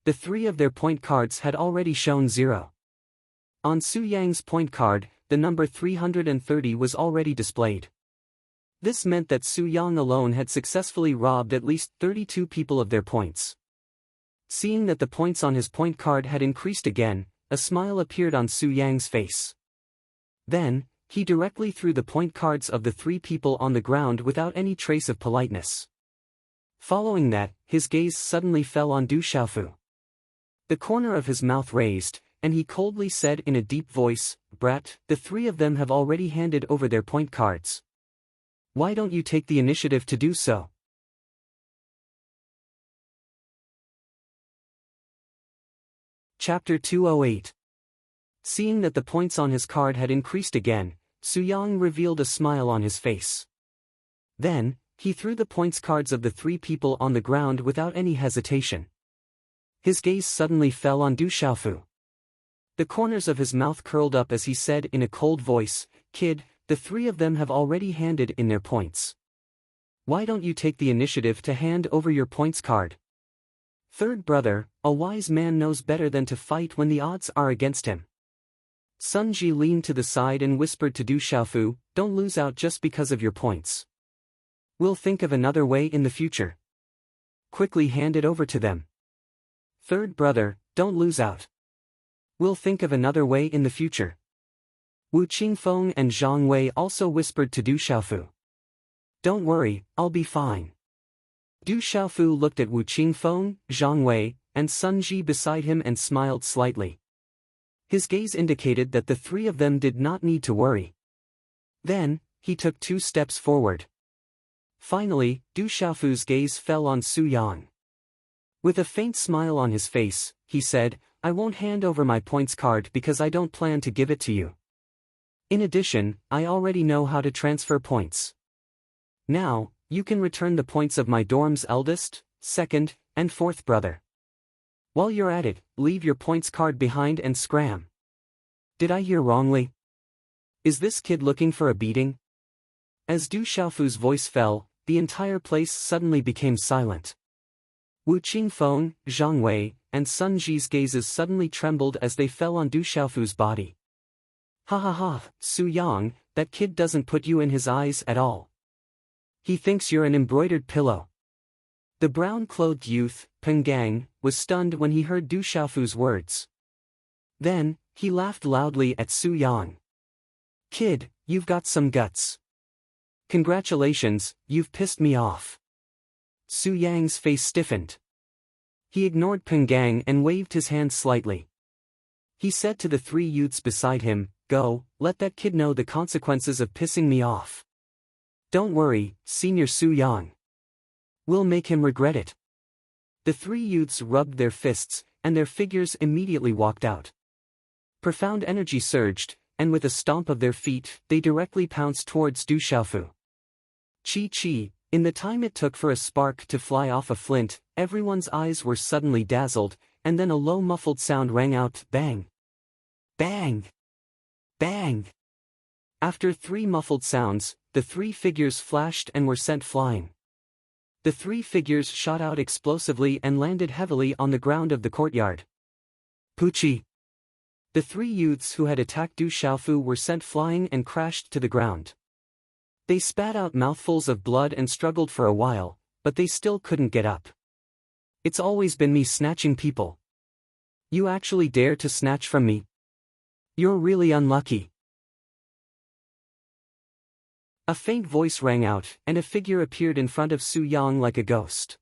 The 3 of their point cards had already shown 0. On Su Yang's point card, the number 330 was already displayed. This meant that Su Yang alone had successfully robbed at least 32 people of their points. Seeing that the points on his point card had increased again, a smile appeared on Su Yang's face. Then, he directly threw the point cards of the 3 people on the ground without any trace of politeness. Following that, his gaze suddenly fell on Du Xiaofu. The corner of his mouth raised, and he coldly said in a deep voice, "Brat, the 3 of them have already handed over their point cards. Why don't you take the initiative to do so?" Chapter 208. Seeing that the points on his card had increased again, Su Yang revealed a smile on his face. Then, he threw the points cards of the three people on the ground without any hesitation. His gaze suddenly fell on Du Xiaofu. The corners of his mouth curled up as he said in a cold voice, "Kid, the three of them have already handed in their points. Why don't you take the initiative to hand over your points card? Third brother, a wise man knows better than to fight when the odds are against him." Sun Ji leaned to the side and whispered to Du Xiaofu, "Don't lose out just because of your points. We'll think of another way in the future. Quickly hand it over to them. Third brother, don't lose out. We'll think of another way in the future." Wu Qingfeng and Zhang Wei also whispered to Du Xiaofu. "Don't worry, I'll be fine." Du Xiaofu looked at Wu Qingfeng, Zhang Wei, and Sun Ji beside him and smiled slightly. His gaze indicated that the three of them did not need to worry. Then, he took 2 steps forward. Finally, Du Xiaofu's gaze fell on Su Yang. With a faint smile on his face, he said, "I won't hand over my points card because I don't plan to give it to you. In addition, I already know how to transfer points. Now, you can return the points of my dorm's eldest, second, and fourth brother. While you're at it, leave your points card behind and scram." Did I hear wrongly? Is this kid looking for a beating? As Du Xiaofu's voice fell, the entire place suddenly became silent. Wu Qingfeng, Zhang Wei, and Sun Ji's gazes suddenly trembled as they fell on Du Xiaofu's body. "Ha ha ha, Su Yang, that kid doesn't put you in his eyes at all. He thinks you're an embroidered pillow." The brown-clothed youth, Peng Gang, was stunned when he heard Du Xiaofu's words. Then, he laughed loudly at Su Yang. "Kid, you've got some guts. Congratulations, you've pissed me off." Su Yang's face stiffened. He ignored Peng Gang and waved his hand slightly. He said to the 3 youths beside him, "Go, let that kid know the consequences of pissing me off. Don't worry, Senior Su Yang. We'll make him regret it." The 3 youths rubbed their fists, and their figures immediately walked out. Profound energy surged, and with a stomp of their feet, they directly pounced towards Du Xiaofu. Chi. In the time it took for a spark to fly off a flint, everyone's eyes were suddenly dazzled, and then a low muffled sound rang out, "Bang! Bang! Bang!" After 3 muffled sounds, the 3 figures flashed and were sent flying. The 3 figures shot out explosively and landed heavily on the ground of the courtyard. Pucci! The 3 youths who had attacked Du Xiaofu were sent flying and crashed to the ground. They spat out mouthfuls of blood and struggled for a while, but they still couldn't get up. "It's always been me snatching people. You actually dare to snatch from me? You're really unlucky." A faint voice rang out, and a figure appeared in front of Su Yang like a ghost.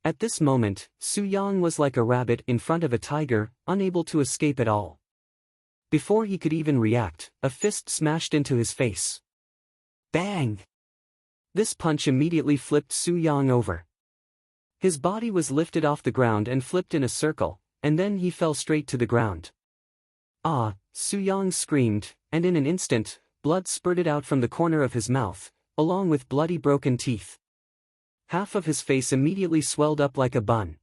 At this moment, Su Yang was like a rabbit in front of a tiger, unable to escape at all. Before he could even react, a fist smashed into his face. Bang! This punch immediately flipped Su Yang over. His body was lifted off the ground and flipped in a circle, and then he fell straight to the ground. "Ah!" Su Yang screamed, and in an instant, blood spurted out from the corner of his mouth, along with bloody broken teeth. Half of his face immediately swelled up like a bun.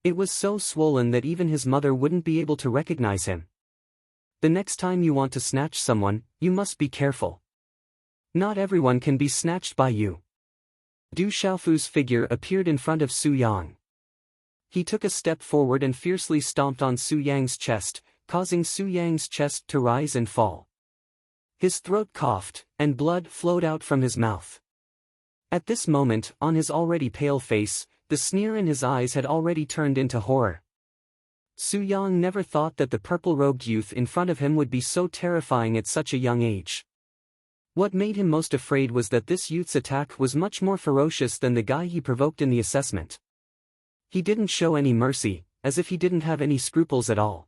It was so swollen that even his mother wouldn't be able to recognize him. The next time you want to snatch someone, you must be careful. Not everyone can be snatched by you. Du Xiaofu's figure appeared in front of Su Yang. He took a step forward and fiercely stomped on Su Yang's chest, causing Su Yang's chest to rise and fall. His throat coughed, and blood flowed out from his mouth. At this moment, on his already pale face, the sneer in his eyes had already turned into horror. Su Yang never thought that the purple-robed youth in front of him would be so terrifying at such a young age. What made him most afraid was that this youth's attack was much more ferocious than the guy he provoked in the assessment. He didn't show any mercy, as if he didn't have any scruples at all.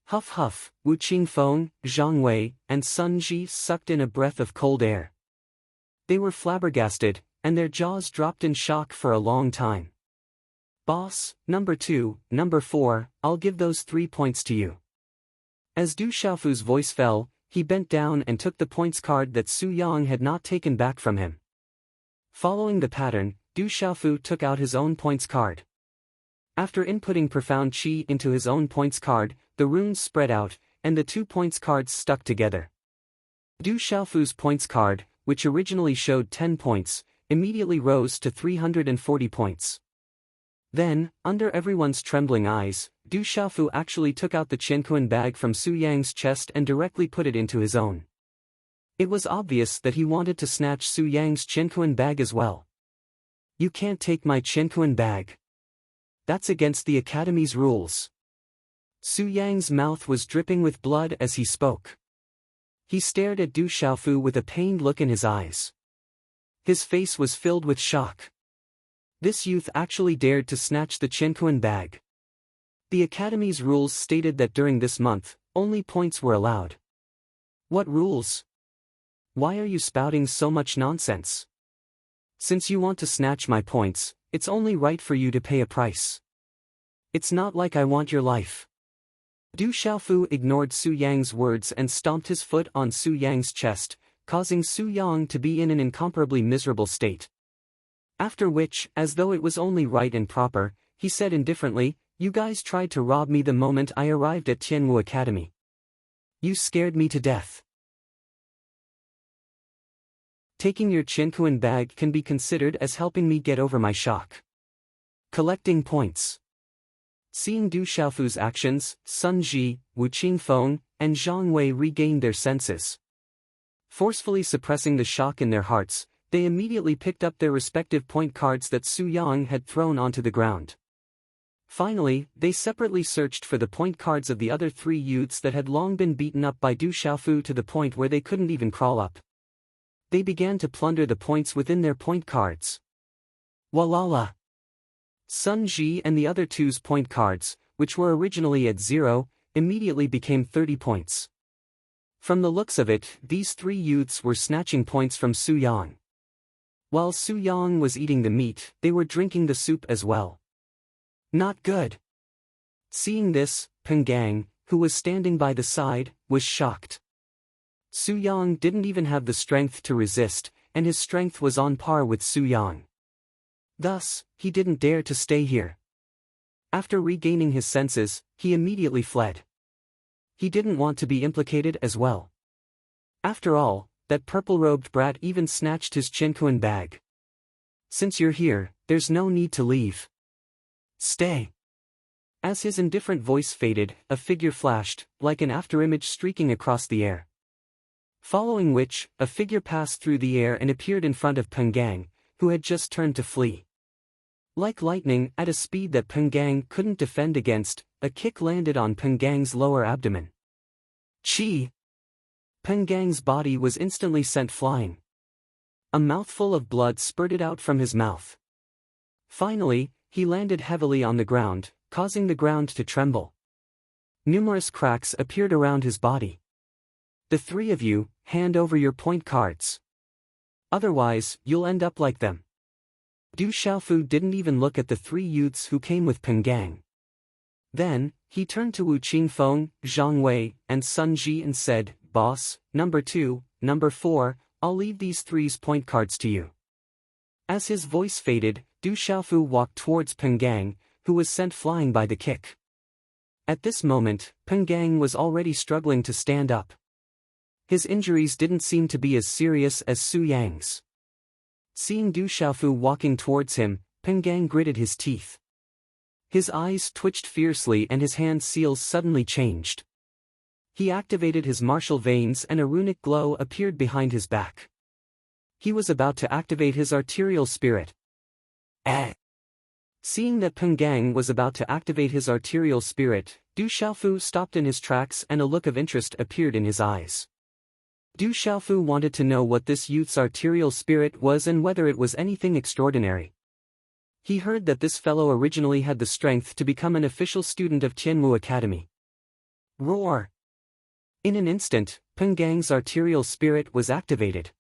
Huff huff, Wu Qingfeng, Zhang Wei, and Sun Ji sucked in a breath of cold air. They were flabbergasted, and their jaws dropped in shock for a long time. "Boss, number 2, number 4, I'll give those 3 points to you." As Du Xiaofu's voice fell, he bent down and took the points card that Su Yang had not taken back from him. Following the pattern, Du Xiaofu took out his own points card. After inputting profound qi into his own points card, the runes spread out, and the 2 points cards stuck together. Du Xiaofu's points card, which originally showed 10 points, immediately rose to 340 points. Then, under everyone's trembling eyes, Du Xiaofu actually took out the Qianquan bag from Su Yang's chest and directly put it into his own. It was obvious that he wanted to snatch Su Yang's Qianquan bag as well. "You can't take my Qianquan bag. That's against the Academy's rules." Su Yang's mouth was dripping with blood as he spoke. He stared at Du Xiaofu with a pained look in his eyes. His face was filled with shock. This youth actually dared to snatch the Qianquan bag. The Academy's rules stated that during this month, only points were allowed. What rules? Why are you spouting so much nonsense? Since you want to snatch my points, it's only right for you to pay a price. It's not like I want your life. Du Xiaofu ignored Su Yang's words and stomped his foot on Su Yang's chest, causing Su Yang to be in an incomparably miserable state. After which, as though it was only right and proper, he said indifferently, "You guys tried to rob me the moment I arrived at Tianwu Academy. You scared me to death. Taking your Qianquan bag can be considered as helping me get over my shock." Collecting points. Seeing Du Xiaofu's actions, Sun Ji, Wu Qingfeng, and Zhang Wei regained their senses. Forcefully suppressing the shock in their hearts, they immediately picked up their respective point cards that Su Yang had thrown onto the ground. Finally, they separately searched for the point cards of the other 3 youths that had long been beaten up by Du Xiaofu to the point where they couldn't even crawl up. They began to plunder the points within their point cards. Walala! Sun Ji and the other 2's point cards, which were originally at 0, immediately became 30 points. From the looks of it, these 3 youths were snatching points from Su Yang. While Su Yang was eating the meat, they were drinking the soup as well. Not good. Seeing this, Peng Gang, who was standing by the side, was shocked. Su Yang didn't even have the strength to resist, and his strength was on par with Su Yang. Thus, he didn't dare to stay here. After regaining his senses, he immediately fled. He didn't want to be implicated as well. After all, that purple-robed brat even snatched his Qianquan bag. Since you're here, there's no need to leave. Stay. As his indifferent voice faded, a figure flashed, like an afterimage streaking across the air. Following which, a figure passed through the air and appeared in front of Peng Gang, who had just turned to flee. Like lightning, at a speed that Peng Gang couldn't defend against, a kick landed on Peng Gang's lower abdomen. Chi! Peng Gang's body was instantly sent flying. A mouthful of blood spurted out from his mouth. Finally, he landed heavily on the ground, causing the ground to tremble. Numerous cracks appeared around his body. "The 3 of you, hand over your point cards. Otherwise, you'll end up like them." Du Xiaofu didn't even look at the 3 youths who came with Peng Gang. Then, he turned to Wu Qingfeng, Zhang Wei, and Sun Ji and said, "Boss, number 2, number 4, I'll leave these 3's point cards to you." As his voice faded, Du Xiaofu walked towards Peng Gang, who was sent flying by the kick. At this moment, Peng Gang was already struggling to stand up. His injuries didn't seem to be as serious as Su Yang's. Seeing Du Xiaofu walking towards him, Peng Gang gritted his teeth. His eyes twitched fiercely and his hand seals suddenly changed. He activated his martial veins and a runic glow appeared behind his back. He was about to activate his arterial spirit. Seeing that Peng Gang was about to activate his arterial spirit, Du Xiaofu stopped in his tracks and a look of interest appeared in his eyes. Du Xiaofu wanted to know what this youth's arterial spirit was and whether it was anything extraordinary. He heard that this fellow originally had the strength to become an official student of Tianwu Academy. Roar! In an instant, Peng Gang's arterial spirit was activated.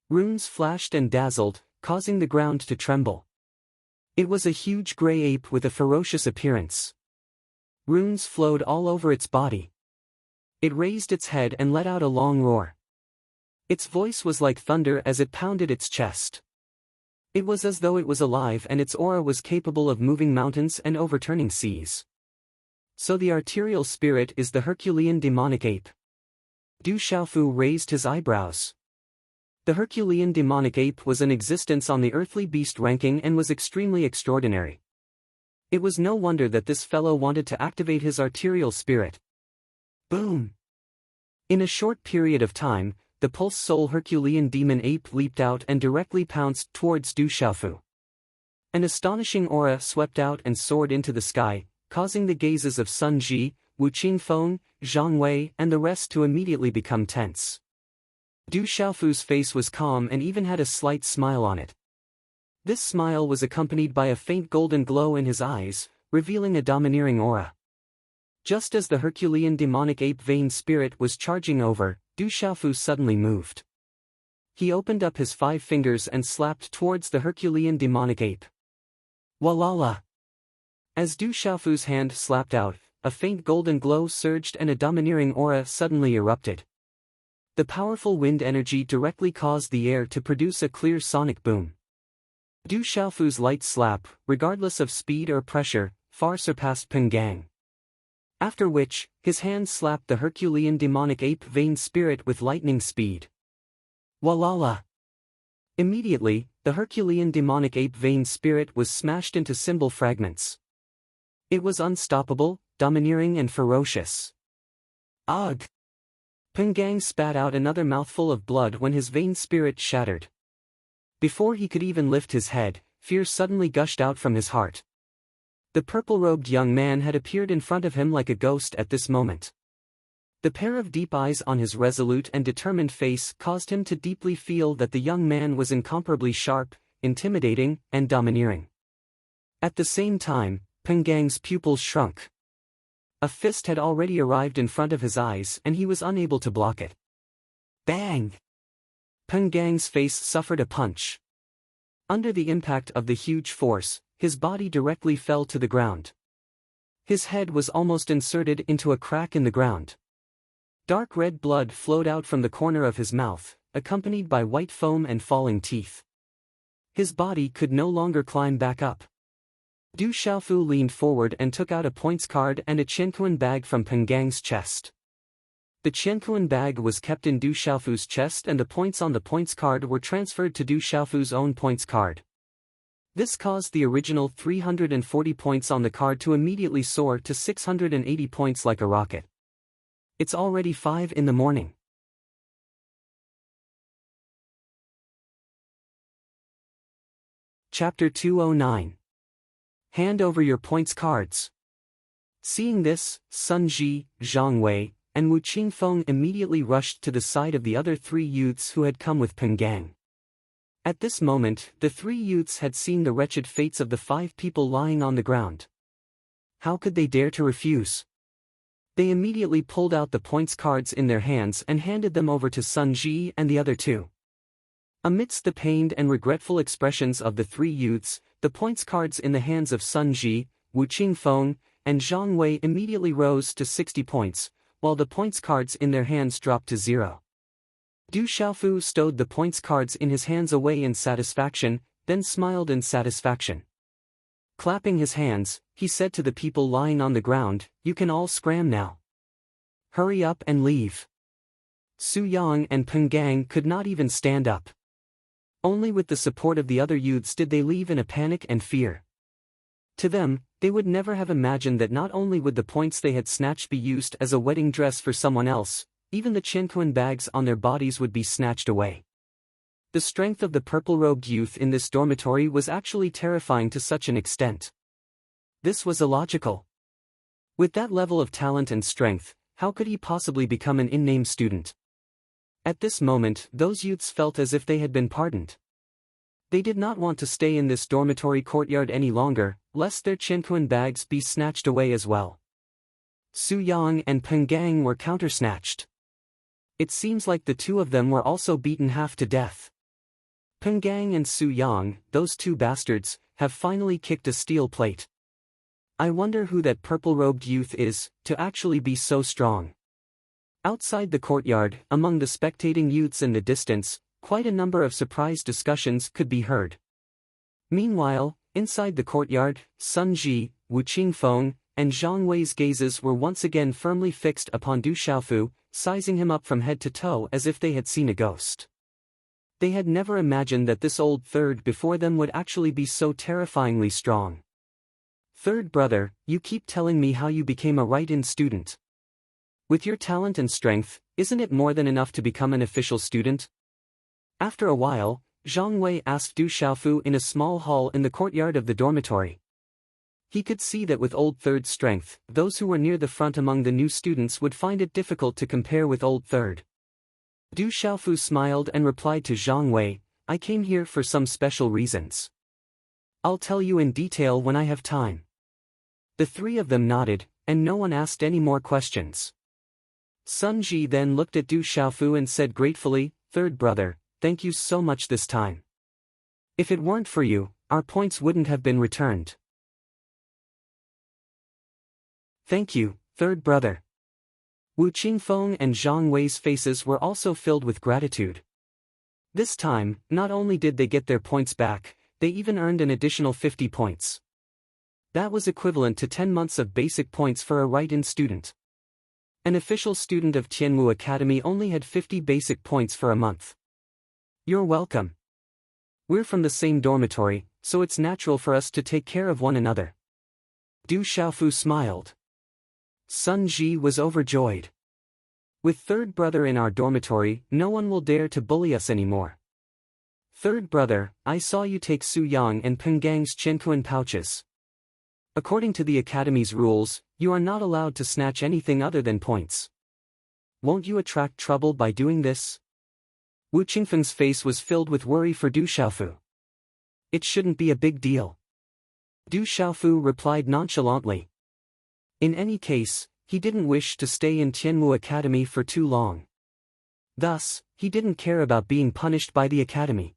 Runes flashed and dazzled, causing the ground to tremble. It was a huge gray ape with a ferocious appearance. Runes flowed all over its body. It raised its head and let out a long roar. Its voice was like thunder as it pounded its chest. It was as though it was alive and its aura was capable of moving mountains and overturning seas. So the arterial spirit is the Herculean demonic ape. Du Xiaofu raised his eyebrows. The Herculean demonic ape was in existence on the earthly beast ranking and was extremely extraordinary. It was no wonder that this fellow wanted to activate his arterial spirit. Boom! In a short period of time, the pulse soul Herculean demon ape leaped out and directly pounced towards Du Xiaofu. An astonishing aura swept out and soared into the sky, causing the gazes of Sun Ji, Wu Qingfeng, Zhang Wei and the rest to immediately become tense. Du Xiaofu's face was calm and even had a slight smile on it. This smile was accompanied by a faint golden glow in his eyes, revealing a domineering aura. Just as the Herculean demonic ape vein spirit was charging over, Du Xiaofu suddenly moved. He opened up his 5 fingers and slapped towards the Herculean demonic ape. Walala! As Du Xiaofu's hand slapped out, a faint golden glow surged and a domineering aura suddenly erupted. The powerful wind energy directly caused the air to produce a clear sonic boom. Du Xiaofu's light slap, regardless of speed or pressure, far surpassed Peng Gang. After which, his hand slapped the Herculean demonic ape vein spirit with lightning speed. Walala! Immediately, the Herculean demonic ape vein spirit was smashed into symbol fragments. It was unstoppable, domineering and ferocious. Ugh! Peng Gang spat out another mouthful of blood when his vein spirit shattered. Before he could even lift his head, fear suddenly gushed out from his heart. The purple-robed young man had appeared in front of him like a ghost at this moment. The pair of deep eyes on his resolute and determined face caused him to deeply feel that the young man was incomparably sharp, intimidating, and domineering. At the same time, Peng Gang's pupils shrunk. A fist had already arrived in front of his eyes and he was unable to block it. Bang! Peng Gang's face suffered a punch. Under the impact of the huge force, his body directly fell to the ground. His head was almost inserted into a crack in the ground. Dark red blood flowed out from the corner of his mouth, accompanied by white foam and falling teeth. His body could no longer climb back up. Du Xiaofu leaned forward and took out a points card and a Qianquan bag from Peng Gang's chest. The Qianquan bag was kept in Du Xiaofu's chest and the points on the points card were transferred to Du Xiaofu's own points card. This caused the original 340 points on the card to immediately soar to 680 points like a rocket. It's already 5 in the morning. Chapter 209. Hand over your points cards. Seeing this, Sun Ji, Zhang Wei, and Wu Qingfeng immediately rushed to the side of the other 3 youths who had come with Peng Gang. At this moment, the 3 youths had seen the wretched fates of the 5 people lying on the ground. How could they dare to refuse? They immediately pulled out the points cards in their hands and handed them over to Sun Ji and the other 2. Amidst the pained and regretful expressions of the 3 youths, the points cards in the hands of Sun Ji, Wu Qingfeng, and Zhang Wei immediately rose to 60 points, while the points cards in their hands dropped to 0. Du Xiaofu stowed the points cards in his hands away in satisfaction, then smiled in satisfaction. Clapping his hands, he said to the people lying on the ground, "You can all scram now. Hurry up and leave." Su Yang and Peng Gang could not even stand up. Only with the support of the other youths did they leave in a panic and fear. To them, they would never have imagined that not only would the points they had snatched be used as a wedding dress for someone else, even the Qianquan bags on their bodies would be snatched away. The strength of the purple-robed youth in this dormitory was actually terrifying to such an extent. This was illogical. With that level of talent and strength, how could he possibly become an in-name student? At this moment, those youths felt as if they had been pardoned. They did not want to stay in this dormitory courtyard any longer, lest their Qianquan bags be snatched away as well. Su Yang and Peng Gang were counter-snatched. It seems like the 2 of them were also beaten half to death. Peng Gang and Su Yang, those 2 bastards, have finally kicked a steel plate. I wonder who that purple-robed youth is, to actually be so strong. Outside the courtyard, among the spectating youths in the distance, quite a number of surprised discussions could be heard. Meanwhile, inside the courtyard, Sun Ji, Wu Qingfeng, and Zhang Wei's gazes were once again firmly fixed upon Du Xiaofu, sizing him up from head to toe as if they had seen a ghost. They had never imagined that this old third before them would actually be so terrifyingly strong. Third brother, you keep telling me how you became a write-in student. With your talent and strength, isn't it more than enough to become an official student? After a while, Zhang Wei asked Du Xiaofu in a small hall in the courtyard of the dormitory. He could see that with Old Third's strength, those who were near the front among the new students would find it difficult to compare with Old Third. Du Xiaofu smiled and replied to Zhang Wei, I came here for some special reasons. I'll tell you in detail when I have time. The three of them nodded, and no one asked any more questions. Sun Ji then looked at Du Xiaofu and said gratefully, Third brother, thank you so much this time. If it weren't for you, our points wouldn't have been returned. Thank you, third brother. Wu Qingfeng and Zhang Wei's faces were also filled with gratitude. This time, not only did they get their points back, they even earned an additional 50 points. That was equivalent to 10 months of basic points for a write-in student. An official student of Tianmu Academy only had 50 basic points for a month. You're welcome. We're from the same dormitory, so it's natural for us to take care of one another. Du Xiaofu smiled. Sun Ji was overjoyed. With third brother in our dormitory, no one will dare to bully us anymore. Third brother, I saw you take Su Yang and Peng Gang's Qiankuan pouches. According to the academy's rules, you are not allowed to snatch anything other than points. Won't you attract trouble by doing this? Wu Qingfeng's face was filled with worry for Du Xiaofu. It shouldn't be a big deal. Du Xiaofu replied nonchalantly. In any case, he didn't wish to stay in Tianmu Academy for too long. Thus, he didn't care about being punished by the academy.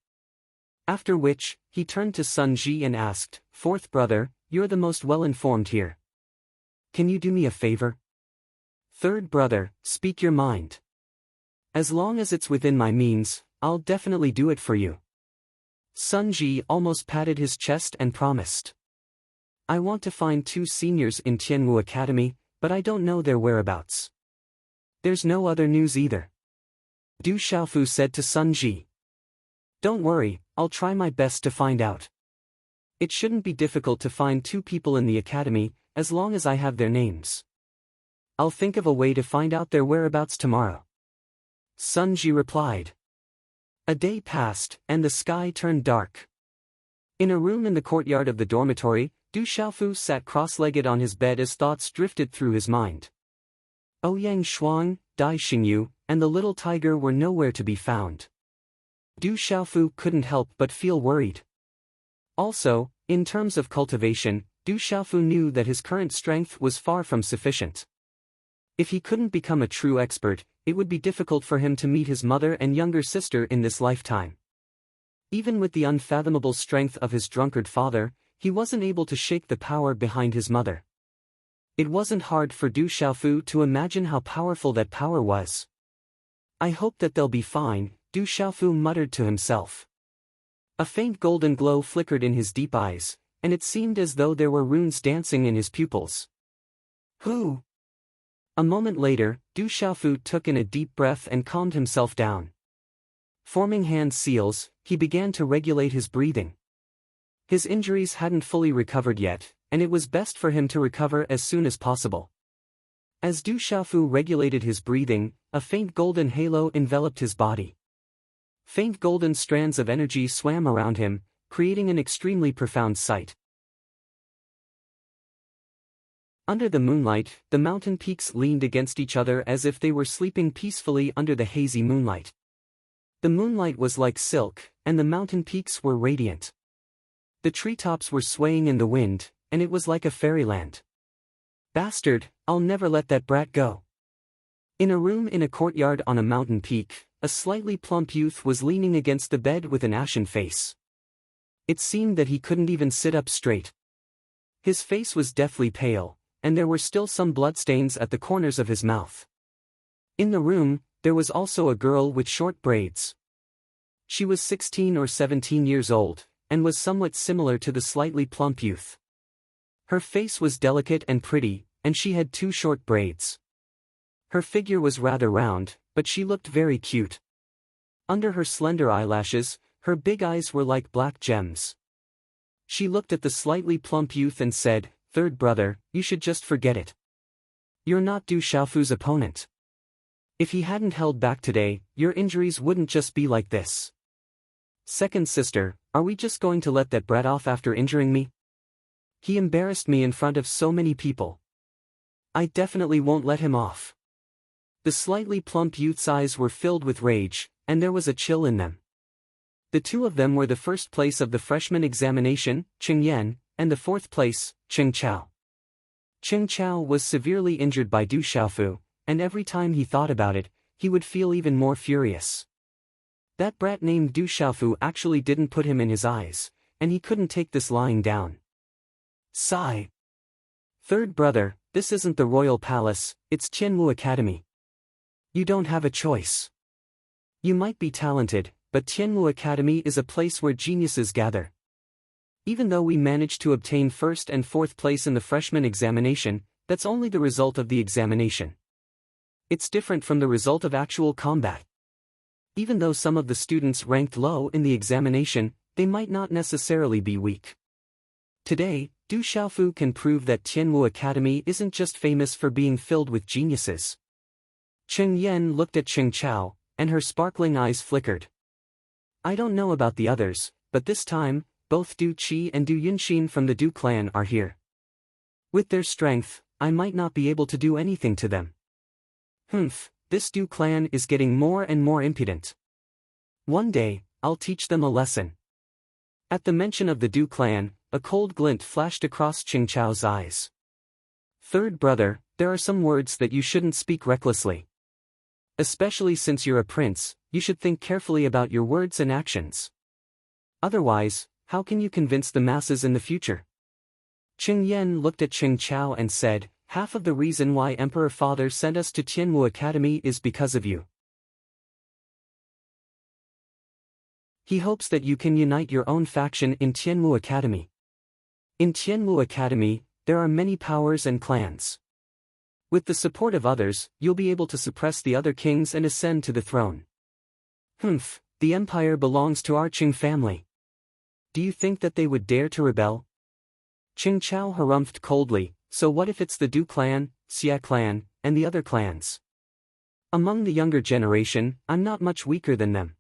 After which, he turned to Sun Ji and asked, Fourth brother, you're the most well-informed here. Can you do me a favor? Third brother, speak your mind. As long as it's within my means, I'll definitely do it for you. Sun Ji almost patted his chest and promised. I want to find 2 seniors in Tianmu Academy, but I don't know their whereabouts. There's no other news either. Du Xiaofu said to Sun Ji. Don't worry, I'll try my best to find out. It shouldn't be difficult to find 2 people in the academy, as long as I have their names. I'll think of a way to find out their whereabouts tomorrow. Sun Ji replied. A day passed, and the sky turned dark. In a room in the courtyard of the dormitory, Du Xiaofu sat cross-legged on his bed as thoughts drifted through his mind. Ouyang Shuang, Dai Xingyu, and the little tiger were nowhere to be found. Du Xiaofu couldn't help but feel worried. Also, in terms of cultivation, Du Xiaofu knew that his current strength was far from sufficient. If he couldn't become a true expert, it would be difficult for him to meet his mother and younger sister in this lifetime. Even with the unfathomable strength of his drunkard father, he wasn't able to shake the power behind his mother. It wasn't hard for Du Xiaofu to imagine how powerful that power was. I hope that they'll be fine, Du Xiaofu muttered to himself. A faint golden glow flickered in his deep eyes, and it seemed as though there were runes dancing in his pupils. Who? A moment later, Du Xiaofu took in a deep breath and calmed himself down. Forming hand seals, he began to regulate his breathing. His injuries hadn't fully recovered yet, and it was best for him to recover as soon as possible. As Du Xiaofu regulated his breathing, a faint golden halo enveloped his body. Faint golden strands of energy swam around him, creating an extremely profound sight. Under the moonlight, the mountain peaks leaned against each other as if they were sleeping peacefully under the hazy moonlight. The moonlight was like silk, and the mountain peaks were radiant. The treetops were swaying in the wind, and it was like a fairyland. Bastard, I'll never let that brat go. In a room in a courtyard on a mountain peak, a slightly plump youth was leaning against the bed with an ashen face. It seemed that he couldn't even sit up straight. His face was deathly pale, and there were still some bloodstains at the corners of his mouth. In the room, there was also a girl with short braids. She was 16 or 17 years old, and was somewhat similar to the slightly plump youth. Her face was delicate and pretty, and she had 2 short braids. Her figure was rather round, but she looked very cute. Under her slender eyelashes, her big eyes were like black gems. She looked at the slightly plump youth and said, "Third brother, you should just forget it. You're not Du Xiaofu's opponent. If he hadn't held back today, your injuries wouldn't just be like this. Second sister, are we just going to let that brat off after injuring me? He embarrassed me in front of so many people. I definitely won't let him off." The slightly plump youth's eyes were filled with rage, and there was a chill in them. The 2 of them were the first place of the freshman examination, Qing Yan, and the 4th place, Qing Chao. Qing Chao was severely injured by Du Xiaofu, and every time he thought about it, he would feel even more furious. That brat named Du Xiaofu actually didn't put him in his eyes, and he couldn't take this lying down. Sigh. Third brother, this isn't the royal palace, it's Tianwu Academy. You don't have a choice. You might be talented, but Tianwu Academy is a place where geniuses gather. Even though we managed to obtain 1st and 4th place in the freshman examination, that's only the result of the examination. It's different from the result of actual combat. Even though some of the students ranked low in the examination, they might not necessarily be weak. Today, Du Xiaofu can prove that Tianwu Academy isn't just famous for being filled with geniuses. Qing Yan looked at Qing Chao, and her sparkling eyes flickered. I don't know about the others, but this time, both Du Qi and Du Yunxin from the Du clan are here. With their strength, I might not be able to do anything to them. This Du clan is getting more and more impudent. One day, I'll teach them a lesson. At the mention of the Du clan, a cold glint flashed across Qing Chao's eyes. Third brother, there are some words that you shouldn't speak recklessly. Especially since you're a prince, you should think carefully about your words and actions. Otherwise, how can you convince the masses in the future? Qing Yan looked at Qing Chao and said, half of the reason why Emperor Father sent us to Tianwu Academy is because of you. He hopes that you can unite your own faction in Tianwu Academy. In Tianwu Academy, there are many powers and clans. With the support of others, you'll be able to suppress the other kings and ascend to the throne. The empire belongs to our Qing family. Do you think that they would dare to rebel? Qing Chao harumphed coldly, so what if it's the Du clan, Xia clan, and the other clans? Among the younger generation, I'm not much weaker than them.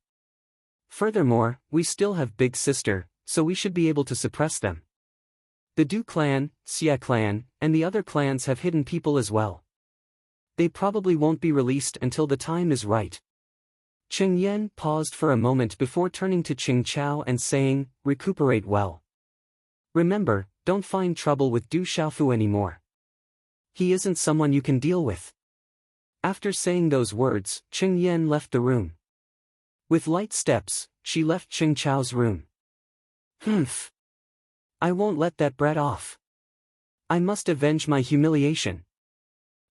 Furthermore, we still have Big Sister, so we should be able to suppress them. The Du clan, Xia clan, and the other clans have hidden people as well. They probably won't be released until the time is right. Qing Yan paused for a moment before turning to Qing Chao and saying, recuperate well. Remember, don't find trouble with Du Xiaofu anymore. He isn't someone you can deal with. After saying those words, Qing Yan left the room. With light steps, she left Qing Chao's room. I won't let that brat off. I must avenge my humiliation.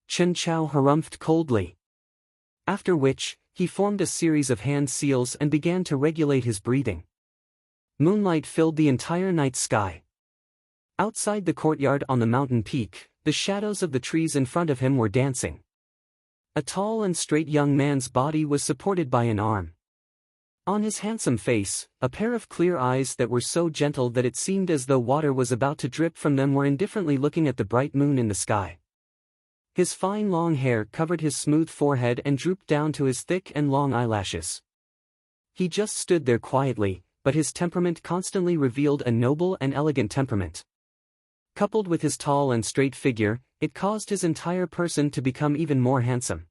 Qing Chao harumphed coldly. After which, he formed a series of hand seals and began to regulate his breathing. Moonlight filled the entire night sky. Outside the courtyard on the mountain peak, the shadows of the trees in front of him were dancing. A tall and straight young man's body was supported by an arm. On his handsome face, a pair of clear eyes that were so gentle that it seemed as though water was about to drip from them were indifferently looking at the bright moon in the sky. His fine long hair covered his smooth forehead and drooped down to his thick and long eyelashes. He just stood there quietly, but his temperament constantly revealed a noble and elegant temperament. Coupled with his tall and straight figure, it caused his entire person to become even more handsome.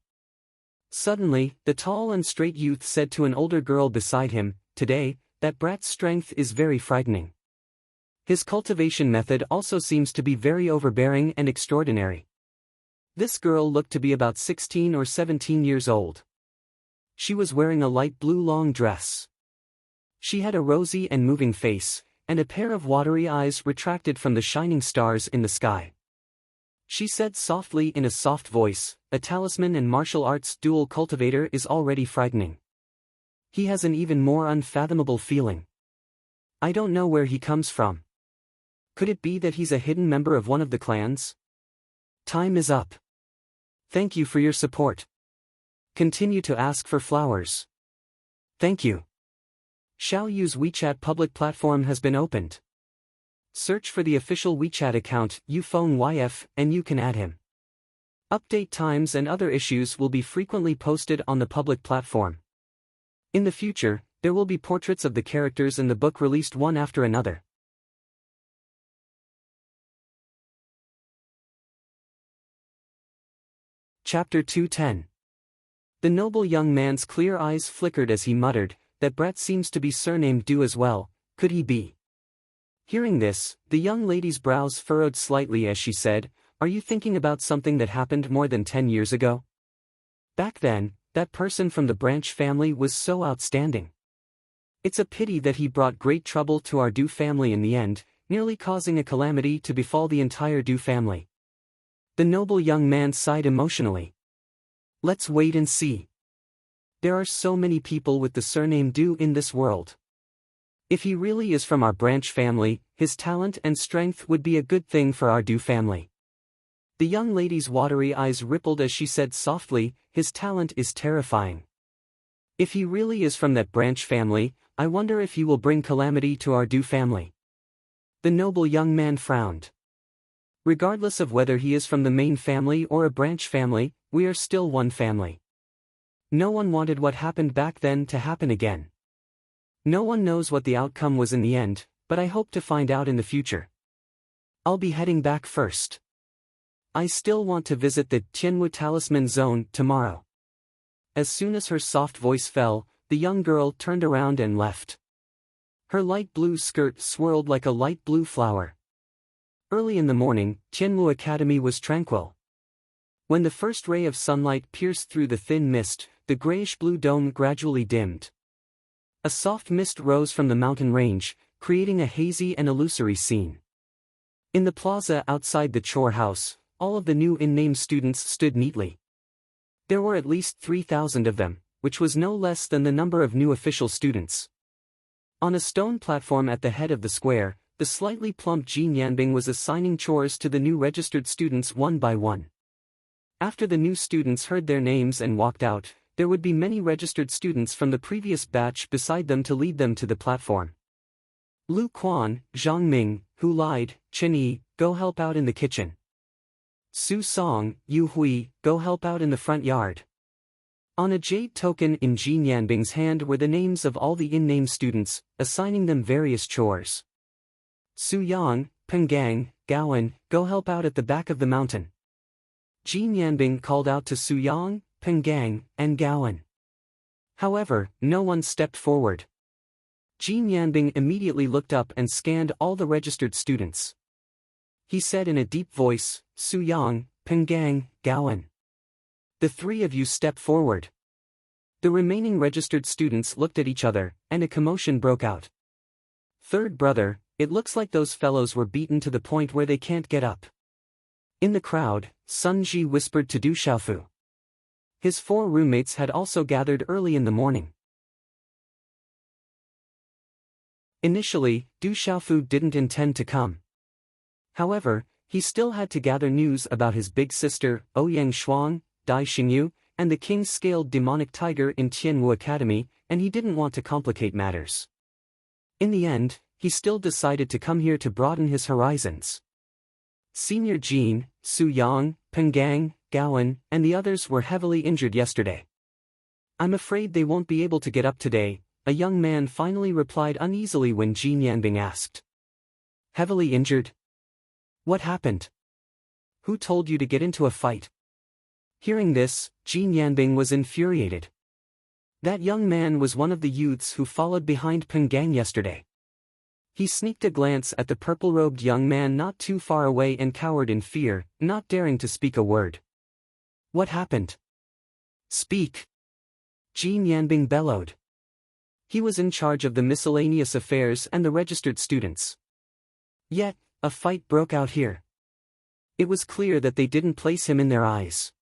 Suddenly, the tall and straight youth said to an older girl beside him, "Today, that brat's strength is very frightening. His cultivation method also seems to be very overbearing and extraordinary." This girl looked to be about 16 or 17 years old. She was wearing a light blue long dress. She had a rosy and moving face, and a pair of watery eyes retracted from the shining stars in the sky. She said softly in a soft voice, a talisman and martial arts dual cultivator is already frightening. He has an even more unfathomable feeling. I don't know where he comes from. Could it be that he's a hidden member of one of the clans? Time is up. Thank you for your support. Continue to ask for flowers. Thank you. Xiao Yu's WeChat public platform has been opened. Search for the official WeChat account uphoneyf and you can add him. Update times and other issues will be frequently posted on the public platform. In the future, there will be portraits of the characters in the book released one after another. Chapter 210. The noble young man's clear eyes flickered as he muttered, that brat seems to be surnamed Du as well, could he be? Hearing this, the young lady's brows furrowed slightly as she said, are you thinking about something that happened more than 10 years ago? Back then, that person from the branch family was so outstanding. It's a pity that he brought great trouble to our Du family in the end, nearly causing a calamity to befall the entire Du family. The noble young man sighed emotionally. Let's wait and see. There are so many people with the surname Du in this world. If he really is from our branch family, his talent and strength would be a good thing for our Du family. The young lady's watery eyes rippled as she said softly, his talent is terrifying. If he really is from that branch family, I wonder if he will bring calamity to our Du family. The noble young man frowned. Regardless of whether he is from the main family or a branch family, we are still one family. No one wanted what happened back then to happen again. No one knows what the outcome was in the end, but I hope to find out in the future. I'll be heading back first. I still want to visit the Tianwu Talisman Zone tomorrow. As soon as her soft voice fell, the young girl turned around and left. Her light blue skirt swirled like a light blue flower. Early in the morning, Tianwu Academy was tranquil. When the first ray of sunlight pierced through the thin mist, the grayish-blue dome gradually dimmed. A soft mist rose from the mountain range, creating a hazy and illusory scene. In the plaza outside the chore house, all of the new in-name students stood neatly. There were at least 3,000 of them, which was no less than the number of new official students. On a stone platform at the head of the square, the slightly plump Jin Yanbing was assigning chores to the new registered students one by one. After the new students heard their names and walked out, there would be many registered students from the previous batch beside them to lead them to the platform. Lu Quan, Zhang Ming, Hu lied, Chen Yi, go help out in the kitchen. Su Song, Yu Hui, go help out in the front yard. On a jade token in Jin Yanbing's hand were the names of all the in-name students, assigning them various chores. Su Yang, Pengang, Gowan, go help out at the back of the mountain. Jin Yanbing called out to Su Yang, Pengang, and Gowan. However, no one stepped forward. Jin Yanbing immediately looked up and scanned all the registered students. He said in a deep voice, Su Yang, Pengang, Gowan. The three of you step forward. The remaining registered students looked at each other, and a commotion broke out. Third brother, it looks like those fellows were beaten to the point where they can't get up. In the crowd, Sun Ji whispered to Du Xiaofu. His 4 roommates had also gathered early in the morning. Initially, Du Xiaofu didn't intend to come. However, he still had to gather news about his big sister, Ouyang Shuang, Dai Xingyu, and the king-scaled demonic tiger in Tianwu Academy, and he didn't want to complicate matters. In the end, he still decided to come here to broaden his horizons. Senior Jin, Su Yang, Pengang, Gowan, and the others were heavily injured yesterday. I'm afraid they won't be able to get up today, a young man finally replied uneasily when Jin Yanbing asked. Heavily injured? What happened? Who told you to get into a fight? Hearing this, Jin Yanbing was infuriated. That young man was one of the youths who followed behind Pengang yesterday. He sneaked a glance at the purple-robed young man not too far away and cowered in fear, not daring to speak a word. What happened? Speak! Jin Yanbing bellowed. He was in charge of the miscellaneous affairs and the registered students. Yet, a fight broke out here. It was clear that they didn't place him in their eyes.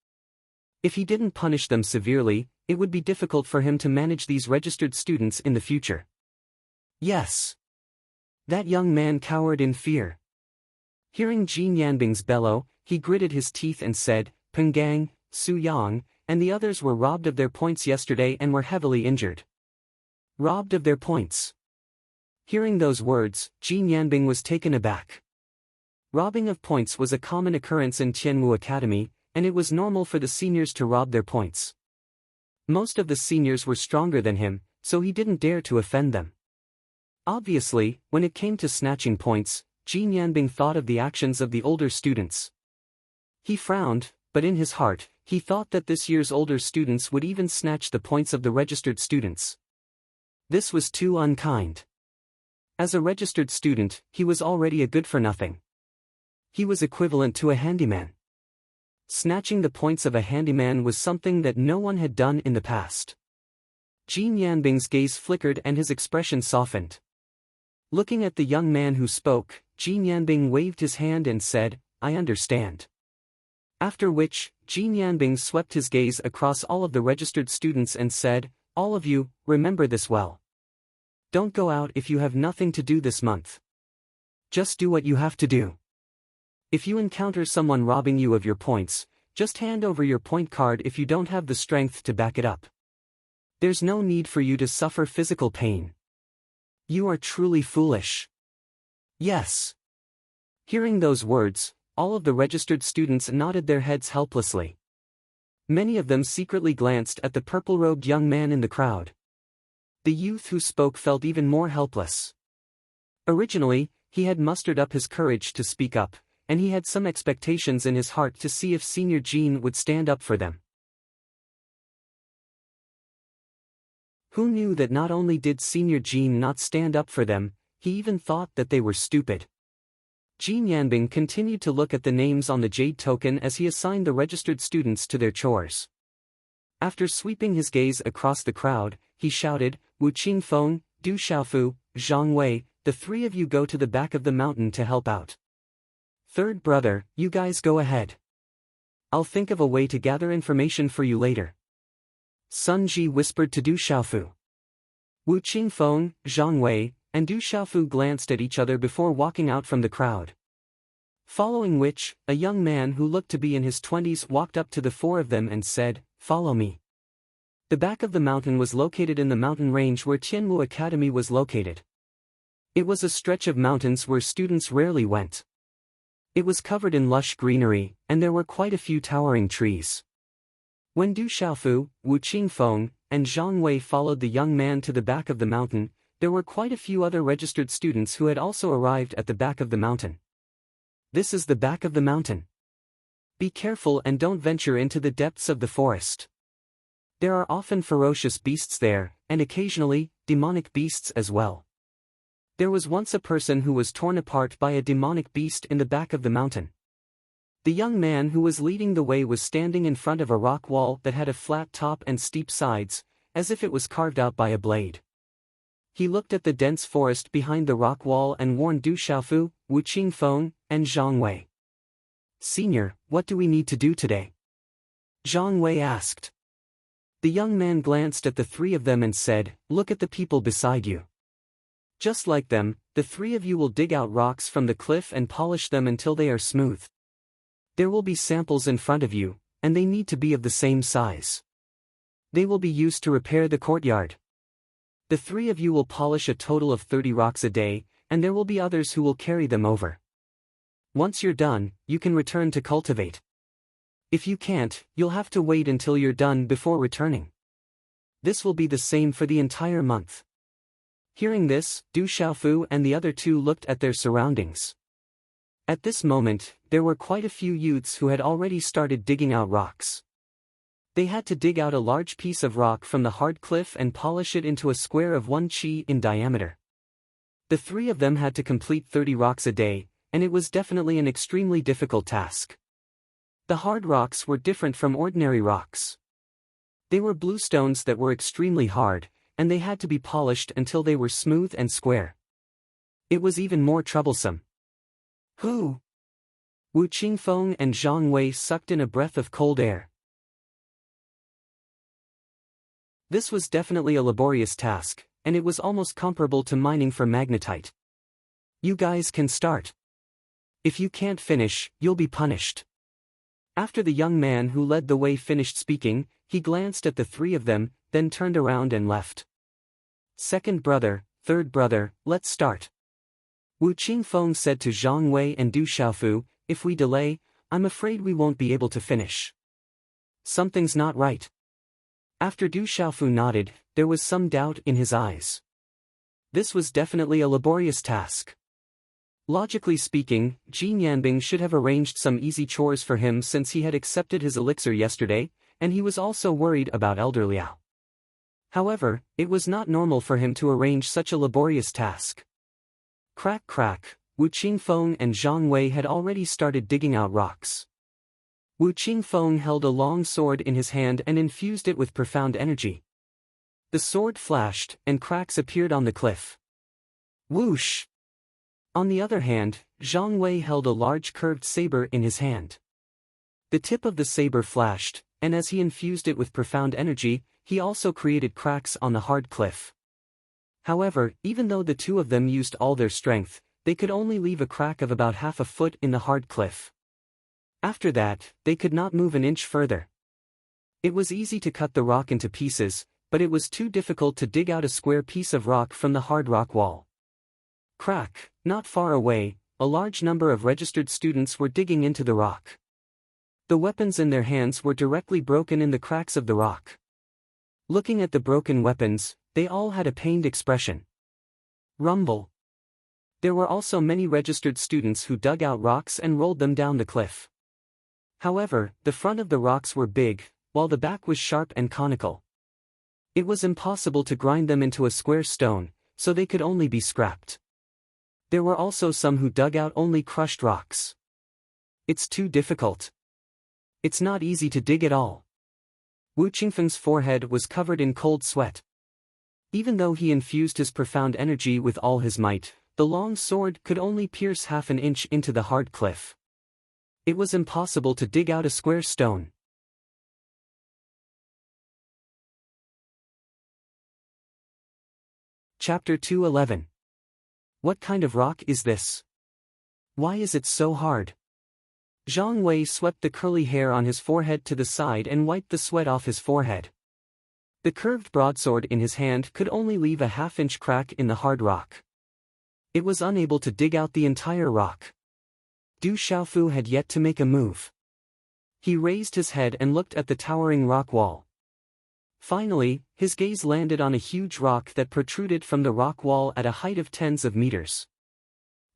If he didn't punish them severely, it would be difficult for him to manage these registered students in the future. Yes. That young man cowered in fear. Hearing Jin Yanbing's bellow, he gritted his teeth and said, Pengang, Su Yang, and the others were robbed of their points yesterday and were heavily injured. Robbed of their points. Hearing those words, Jin Yanbing was taken aback. Robbing of points was a common occurrence in Tianmu Academy, and it was normal for the seniors to rob their points. Most of the seniors were stronger than him, so he didn't dare to offend them. Obviously, when it came to snatching points, Jin Yanbing thought of the actions of the older students. He frowned, but in his heart, he thought that this year's older students would even snatch the points of the registered students. This was too unkind. As a registered student, he was already a good-for-nothing. He was equivalent to a handyman. Snatching the points of a handyman was something that no one had done in the past. Jin Yanbing's gaze flickered and his expression softened. Looking at the young man who spoke, Jin Yanbing waved his hand and said, I understand. After which, Jin Yanbing swept his gaze across all of the registered students and said, all of you, remember this well. Don't go out if you have nothing to do this month. Just do what you have to do. If you encounter someone robbing you of your points, just hand over your point card if you don't have the strength to back it up. There's no need for you to suffer physical pain. You are truly foolish. Yes. Hearing those words, all of the registered students nodded their heads helplessly. Many of them secretly glanced at the purple-robed young man in the crowd. The youth who spoke felt even more helpless. Originally, he had mustered up his courage to speak up, and he had some expectations in his heart to see if Senior Jin would stand up for them. Who knew that not only did Senior Jin not stand up for them, he even thought that they were stupid. Jin Yanbing continued to look at the names on the jade token as he assigned the registered students to their chores. After sweeping his gaze across the crowd, he shouted, Wu Qingfeng, Du Xiaofu, Zhang Wei, the three of you go to the back of the mountain to help out. Third brother, you guys go ahead. I'll think of a way to gather information for you later. Sun Ji whispered to Du Xiaofu. Wu Qingfeng, Zhang Wei, and Du Xiaofu glanced at each other before walking out from the crowd. Following which, a young man who looked to be in his 20s walked up to the four of them and said, Follow me. The back of the mountain was located in the mountain range where Tianmu Academy was located. It was a stretch of mountains where students rarely went. It was covered in lush greenery, and there were quite a few towering trees. When Du Xiaofu, Wu Qingfeng, and Zhang Wei followed the young man to the back of the mountain, there were quite a few other registered students who had also arrived at the back of the mountain. This is the back of the mountain. Be careful and don't venture into the depths of the forest. There are often ferocious beasts there, and occasionally, demonic beasts as well. There was once a person who was torn apart by a demonic beast in the back of the mountain. The young man who was leading the way was standing in front of a rock wall that had a flat top and steep sides, as if it was carved out by a blade. He looked at the dense forest behind the rock wall and warned Du Xiaofu, Wu Qingfeng, and Zhang Wei. Senior, what do we need to do today? Zhang Wei asked. The young man glanced at the three of them and said, Look at the people beside you. Just like them, the three of you will dig out rocks from the cliff and polish them until they are smooth. There will be samples in front of you, and they need to be of the same size. They will be used to repair the courtyard. The three of you will polish a total of 30 rocks a day, and there will be others who will carry them over. Once you're done, you can return to cultivate. If you can't, you'll have to wait until you're done before returning. This will be the same for the entire month. Hearing this, Du Xiaofu and the other two looked at their surroundings. At this moment, there were quite a few youths who had already started digging out rocks. They had to dig out a large piece of rock from the hard cliff and polish it into a square of 1 chi in diameter. The three of them had to complete 30 rocks a day, and it was definitely an extremely difficult task. The hard rocks were different from ordinary rocks. They were blue stones that were extremely hard, and they had to be polished until they were smooth and square. It was even more troublesome. Who? Wu Qingfeng and Zhang Wei sucked in a breath of cold air. This was definitely a laborious task, and it was almost comparable to mining for magnetite. You guys can start. If you can't finish, you'll be punished. After the young man who led the way finished speaking, he glanced at the three of them, then turned around and left. Second brother, third brother, let's start. Wu Qingfeng said to Zhang Wei and Du Xiaofu, if we delay, I'm afraid we won't be able to finish. Something's not right. After Du Xiaofu nodded, there was some doubt in his eyes. This was definitely a laborious task. Logically speaking, Jin Yanbing should have arranged some easy chores for him since he had accepted his elixir yesterday, and he was also worried about Elder Liao. However, it was not normal for him to arrange such a laborious task. Crack crack, Wu Qingfeng and Zhang Wei had already started digging out rocks. Wu Qingfeng held a long sword in his hand and infused it with profound energy. The sword flashed, and cracks appeared on the cliff. Whoosh! On the other hand, Zhang Wei held a large curved saber in his hand. The tip of the saber flashed, and as he infused it with profound energy, he also created cracks on the hard cliff. However, even though the two of them used all their strength, they could only leave a crack of about half a foot in the hard cliff. After that, they could not move an inch further. It was easy to cut the rock into pieces, but it was too difficult to dig out a square piece of rock from the hard rock wall. Crack, not far away, a large number of registered students were digging into the rock. The weapons in their hands were directly broken in the cracks of the rock. Looking at the broken weapons, they all had a pained expression. Rumble. There were also many registered students who dug out rocks and rolled them down the cliff. However, the front of the rocks were big, while the back was sharp and conical. It was impossible to grind them into a square stone, so they could only be scrapped. There were also some who dug out only crushed rocks. It's too difficult. It's not easy to dig at all. Wu Qingfeng's forehead was covered in cold sweat. Even though he infused his profound energy with all his might, the long sword could only pierce half an inch into the hard cliff. It was impossible to dig out a square stone. Chapter 211. What kind of rock is this? Why is it so hard? Zhang Wei swept the curly hair on his forehead to the side and wiped the sweat off his forehead. The curved broadsword in his hand could only leave a half-inch crack in the hard rock. It was unable to dig out the entire rock. Du Xiaofu had yet to make a move. He raised his head and looked at the towering rock wall. Finally, his gaze landed on a huge rock that protruded from the rock wall at a height of tens of meters.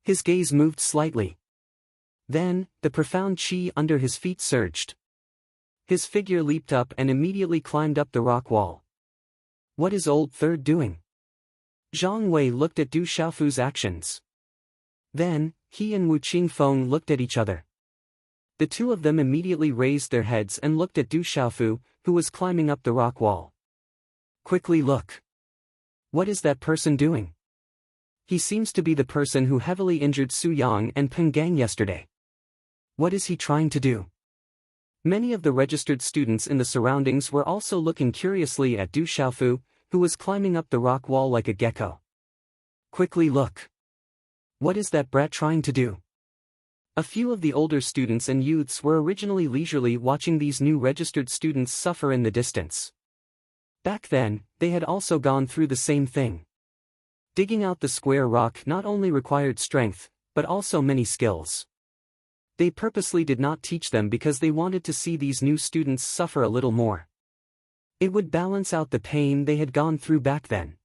His gaze moved slightly. Then, the profound qi under his feet surged. His figure leaped up and immediately climbed up the rock wall. What is Old Third doing? Zhang Wei looked at Du Xiaofu's actions. Then, he and Wu Qingfeng looked at each other. The two of them immediately raised their heads and looked at Du Xiaofu, who was climbing up the rock wall. Quickly look. What is that person doing? He seems to be the person who heavily injured Su Yang and Peng Gang yesterday. What is he trying to do? Many of the registered students in the surroundings were also looking curiously at Du Xiaofu, who was climbing up the rock wall like a gecko. Quickly look. What is that brat trying to do? A few of the older students and youths were originally leisurely watching these new registered students suffer in the distance. Back then, they had also gone through the same thing. Digging out the square rock not only required strength, but also many skills. They purposely did not teach them because they wanted to see these new students suffer a little more. It would balance out the pain they had gone through back then.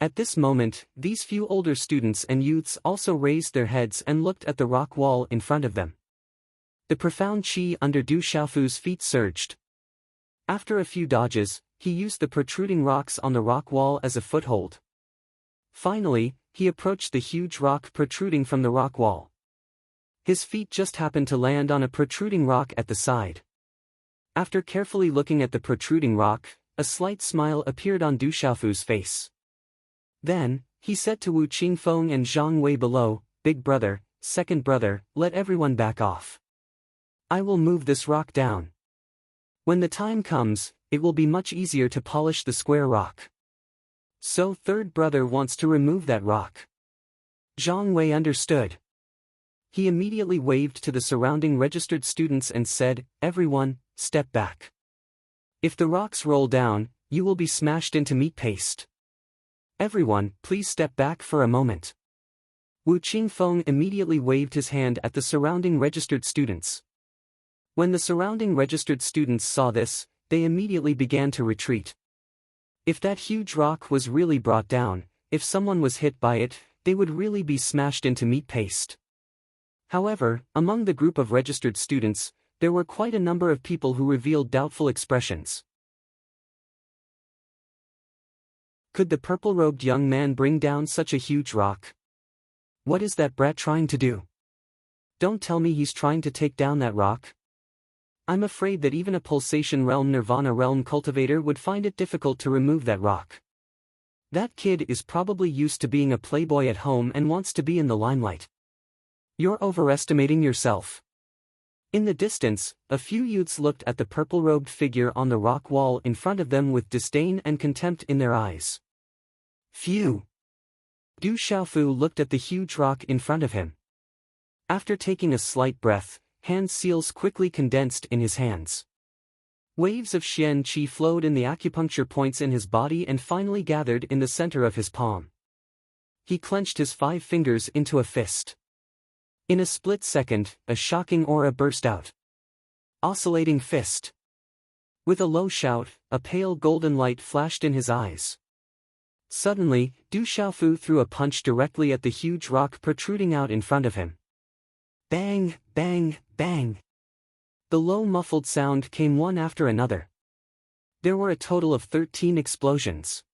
At this moment, these few older students and youths also raised their heads and looked at the rock wall in front of them. The profound qi under Du Xiaofu's feet surged. After a few dodges, he used the protruding rocks on the rock wall as a foothold. Finally, he approached the huge rock protruding from the rock wall. His feet just happened to land on a protruding rock at the side. After carefully looking at the protruding rock, a slight smile appeared on Du Xiaofu's face. Then, he said to Wu Qingfeng and Zhang Wei below, "Big brother, second brother, let everyone back off. I will move this rock down. When the time comes, it will be much easier to polish the square rock. So third brother wants to remove that rock. Zhang Wei understood. He immediately waved to the surrounding registered students and said, "Everyone, step back. If the rocks roll down, you will be smashed into meat paste. Everyone, please step back for a moment." Wu Qingfeng immediately waved his hand at the surrounding registered students. When the surrounding registered students saw this, they immediately began to retreat. If that huge rock was really brought down, if someone was hit by it, they would really be smashed into meat paste. However, among the group of registered students, there were quite a number of people who revealed doubtful expressions. Could the purple-robed young man bring down such a huge rock? What is that brat trying to do? Don't tell me he's trying to take down that rock. I'm afraid that even a pulsation realm nirvana realm cultivator would find it difficult to remove that rock. That kid is probably used to being a playboy at home and wants to be in the limelight. You're overestimating yourself. In the distance, a few youths looked at the purple-robed figure on the rock wall in front of them with disdain and contempt in their eyes. Phew! Du Xiaofu looked at the huge rock in front of him. After taking a slight breath, hand seals quickly condensed in his hands. Waves of Xian Qi flowed in the acupuncture points in his body and finally gathered in the center of his palm. He clenched his 5 fingers into a fist. In a split second, a shocking aura burst out. Oscillating fist. With a low shout, a pale golden light flashed in his eyes. Suddenly, Du Xiaofu threw a punch directly at the huge rock protruding out in front of him. Bang, bang, bang. The low muffled sound came one after another. There were a total of 13 explosions.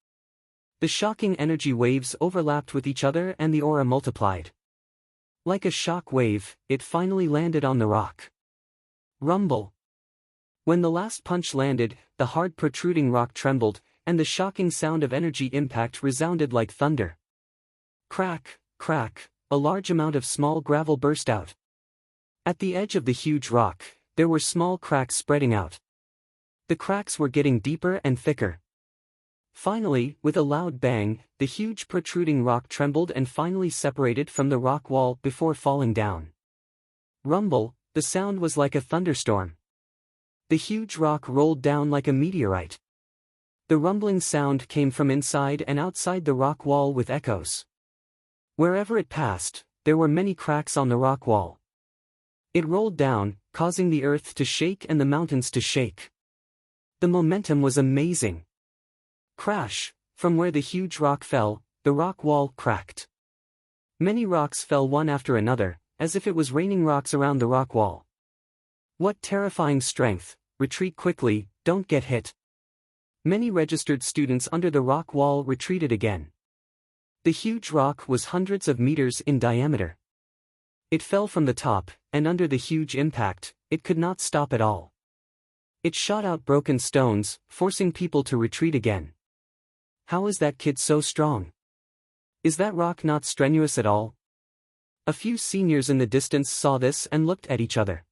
The shocking energy waves overlapped with each other and the aura multiplied. Like a shock wave, it finally landed on the rock. Rumble. When the last punch landed, the hard protruding rock trembled, and the shocking sound of energy impact resounded like thunder. Crack, crack, a large amount of small gravel burst out. At the edge of the huge rock, there were small cracks spreading out. The cracks were getting deeper and thicker. Finally, with a loud bang, the huge protruding rock trembled and finally separated from the rock wall before falling down. Rumble, the sound was like a thunderstorm. The huge rock rolled down like a meteorite. The rumbling sound came from inside and outside the rock wall with echoes. Wherever it passed, there were many cracks on the rock wall. It rolled down, causing the earth to shake and the mountains to shake. The momentum was amazing. Crash! From where the huge rock fell, the rock wall cracked. Many rocks fell one after another, as if it was raining rocks around the rock wall. What terrifying strength! Retreat quickly, don't get hit. Many registered students under the rock wall retreated again. The huge rock was hundreds of meters in diameter. It fell from the top, and under the huge impact, it could not stop at all. It shot out broken stones, forcing people to retreat again. How is that kid so strong? Is that rock not strenuous at all? A few seniors in the distance saw this and looked at each other.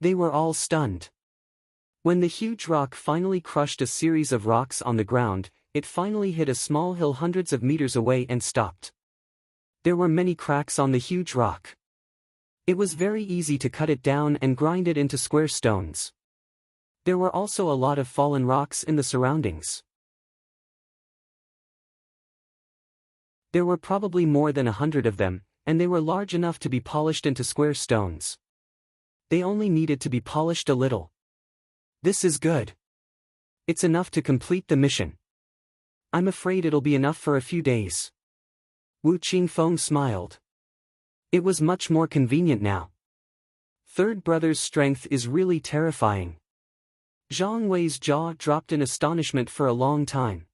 They were all stunned. When the huge rock finally crushed a series of rocks on the ground, it finally hit a small hill hundreds of meters away and stopped. There were many cracks on the huge rock. It was very easy to cut it down and grind it into square stones. There were also a lot of fallen rocks in the surroundings. There were probably more than 100 of them, and they were large enough to be polished into square stones. They only needed to be polished a little. This is good. It's enough to complete the mission. I'm afraid it'll be enough for a few days. Wu Qingfeng smiled. It was much more convenient now. Third brother's strength is really terrifying. Zhang Wei's jaw dropped in astonishment for a long time.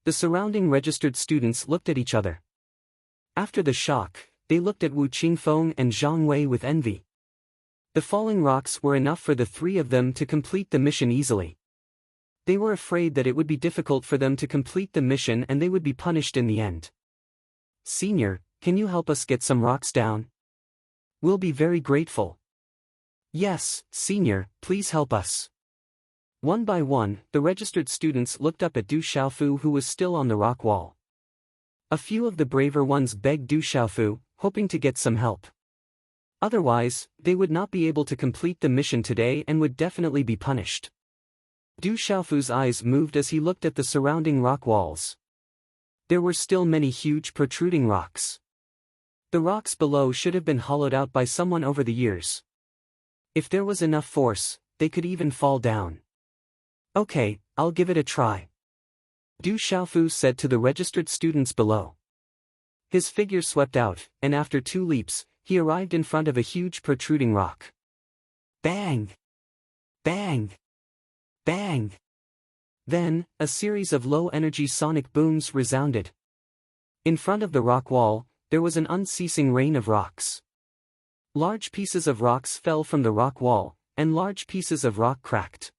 The surrounding registered students looked at each other. After the shock, they looked at Wu Qingfeng and Zhang Wei with envy. The falling rocks were enough for the 3 of them to complete the mission easily. They were afraid that it would be difficult for them to complete the mission and they would be punished in the end. Senior, can you help us get some rocks down? We'll be very grateful. Yes, senior, please help us. One by one, the registered students looked up at Du Xiaofu, who was still on the rock wall. A few of the braver ones begged Du Xiaofu, hoping to get some help. Otherwise, they would not be able to complete the mission today and would definitely be punished. Du Xiaofu's eyes moved as he looked at the surrounding rock walls. There were still many huge protruding rocks. The rocks below should have been hollowed out by someone over the years. If there was enough force, they could even fall down. Okay, I'll give it a try. Du Xiaofu said to the registered students below. His figure swept out, and after 2 leaps, he arrived in front of a huge protruding rock. Bang! Bang! Bang! Then, a series of low-energy sonic booms resounded. In front of the rock wall, there was an unceasing rain of rocks. Large pieces of rocks fell from the rock wall, and large pieces of rock cracked.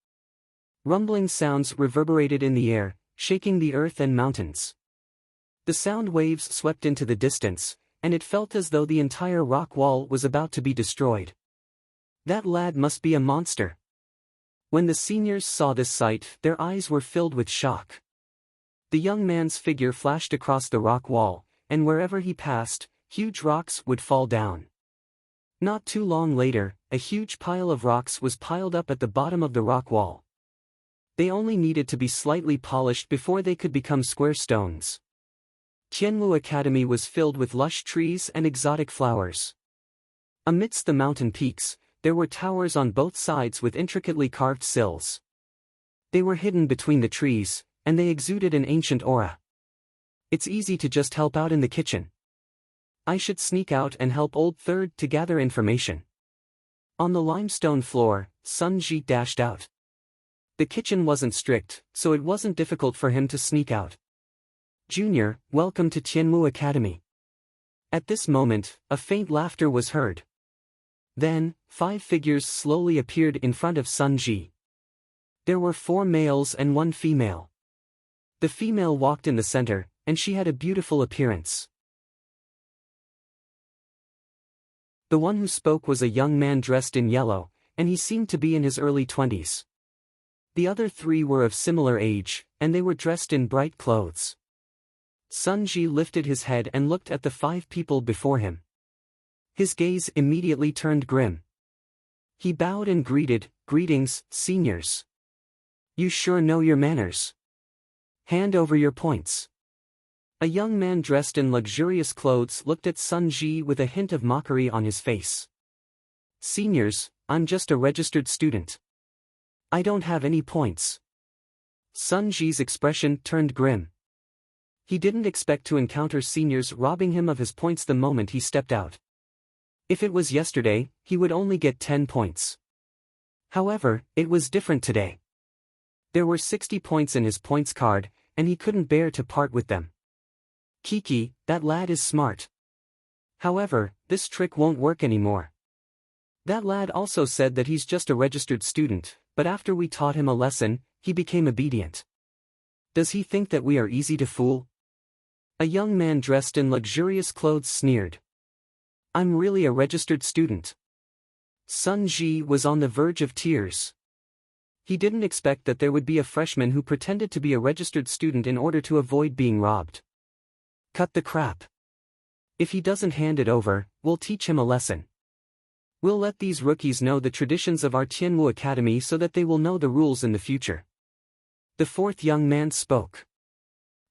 Rumbling sounds reverberated in the air, shaking the earth and mountains. The sound waves swept into the distance, and it felt as though the entire rock wall was about to be destroyed. That lad must be a monster. When the seniors saw this sight, their eyes were filled with shock. The young man's figure flashed across the rock wall, and wherever he passed, huge rocks would fall down. Not too long later, a huge pile of rocks was piled up at the bottom of the rock wall. They only needed to be slightly polished before they could become square stones. Tianmu Academy was filled with lush trees and exotic flowers. Amidst the mountain peaks, there were towers on both sides with intricately carved sills. They were hidden between the trees, and they exuded an ancient aura. It's easy to just help out in the kitchen. I should sneak out and help Old Third to gather information. On the limestone floor, Sun Ji dashed out. The kitchen wasn't strict, so it wasn't difficult for him to sneak out. Junior, welcome to Tianmu Academy. At this moment, a faint laughter was heard. Then, 5 figures slowly appeared in front of Sun Ji. There were 4 males and 1 female. The female walked in the center, and she had a beautiful appearance. The one who spoke was a young man dressed in yellow, and he seemed to be in his early 20s. The other 3 were of similar age, and they were dressed in bright clothes. Sun Ji lifted his head and looked at the 5 people before him. His gaze immediately turned grim. He bowed and greeted, "Greetings, seniors. You sure know your manners. Hand over your points." A young man dressed in luxurious clothes looked at Sun Ji with a hint of mockery on his face. "Seniors, I'm just a registered student. I don't have any points." Sun Ji's expression turned grim. He didn't expect to encounter seniors robbing him of his points the moment he stepped out. If it was yesterday, he would only get 10 points. However, it was different today. There were 60 points in his points card, and he couldn't bear to part with them. "Kiki, that lad is smart. However, this trick won't work anymore. That lad also said that he's just a registered student, but after we taught him a lesson, he became obedient. Does he think that we are easy to fool?" A young man dressed in luxurious clothes sneered. "I'm really a registered student." Sun Ji was on the verge of tears. He didn't expect that there would be a freshman who pretended to be a registered student in order to avoid being robbed. Cut the crap. If he doesn't hand it over, we'll teach him a lesson. We'll let these rookies know the traditions of our Tianmu Academy so that they will know the rules in the future. The 4th young man spoke.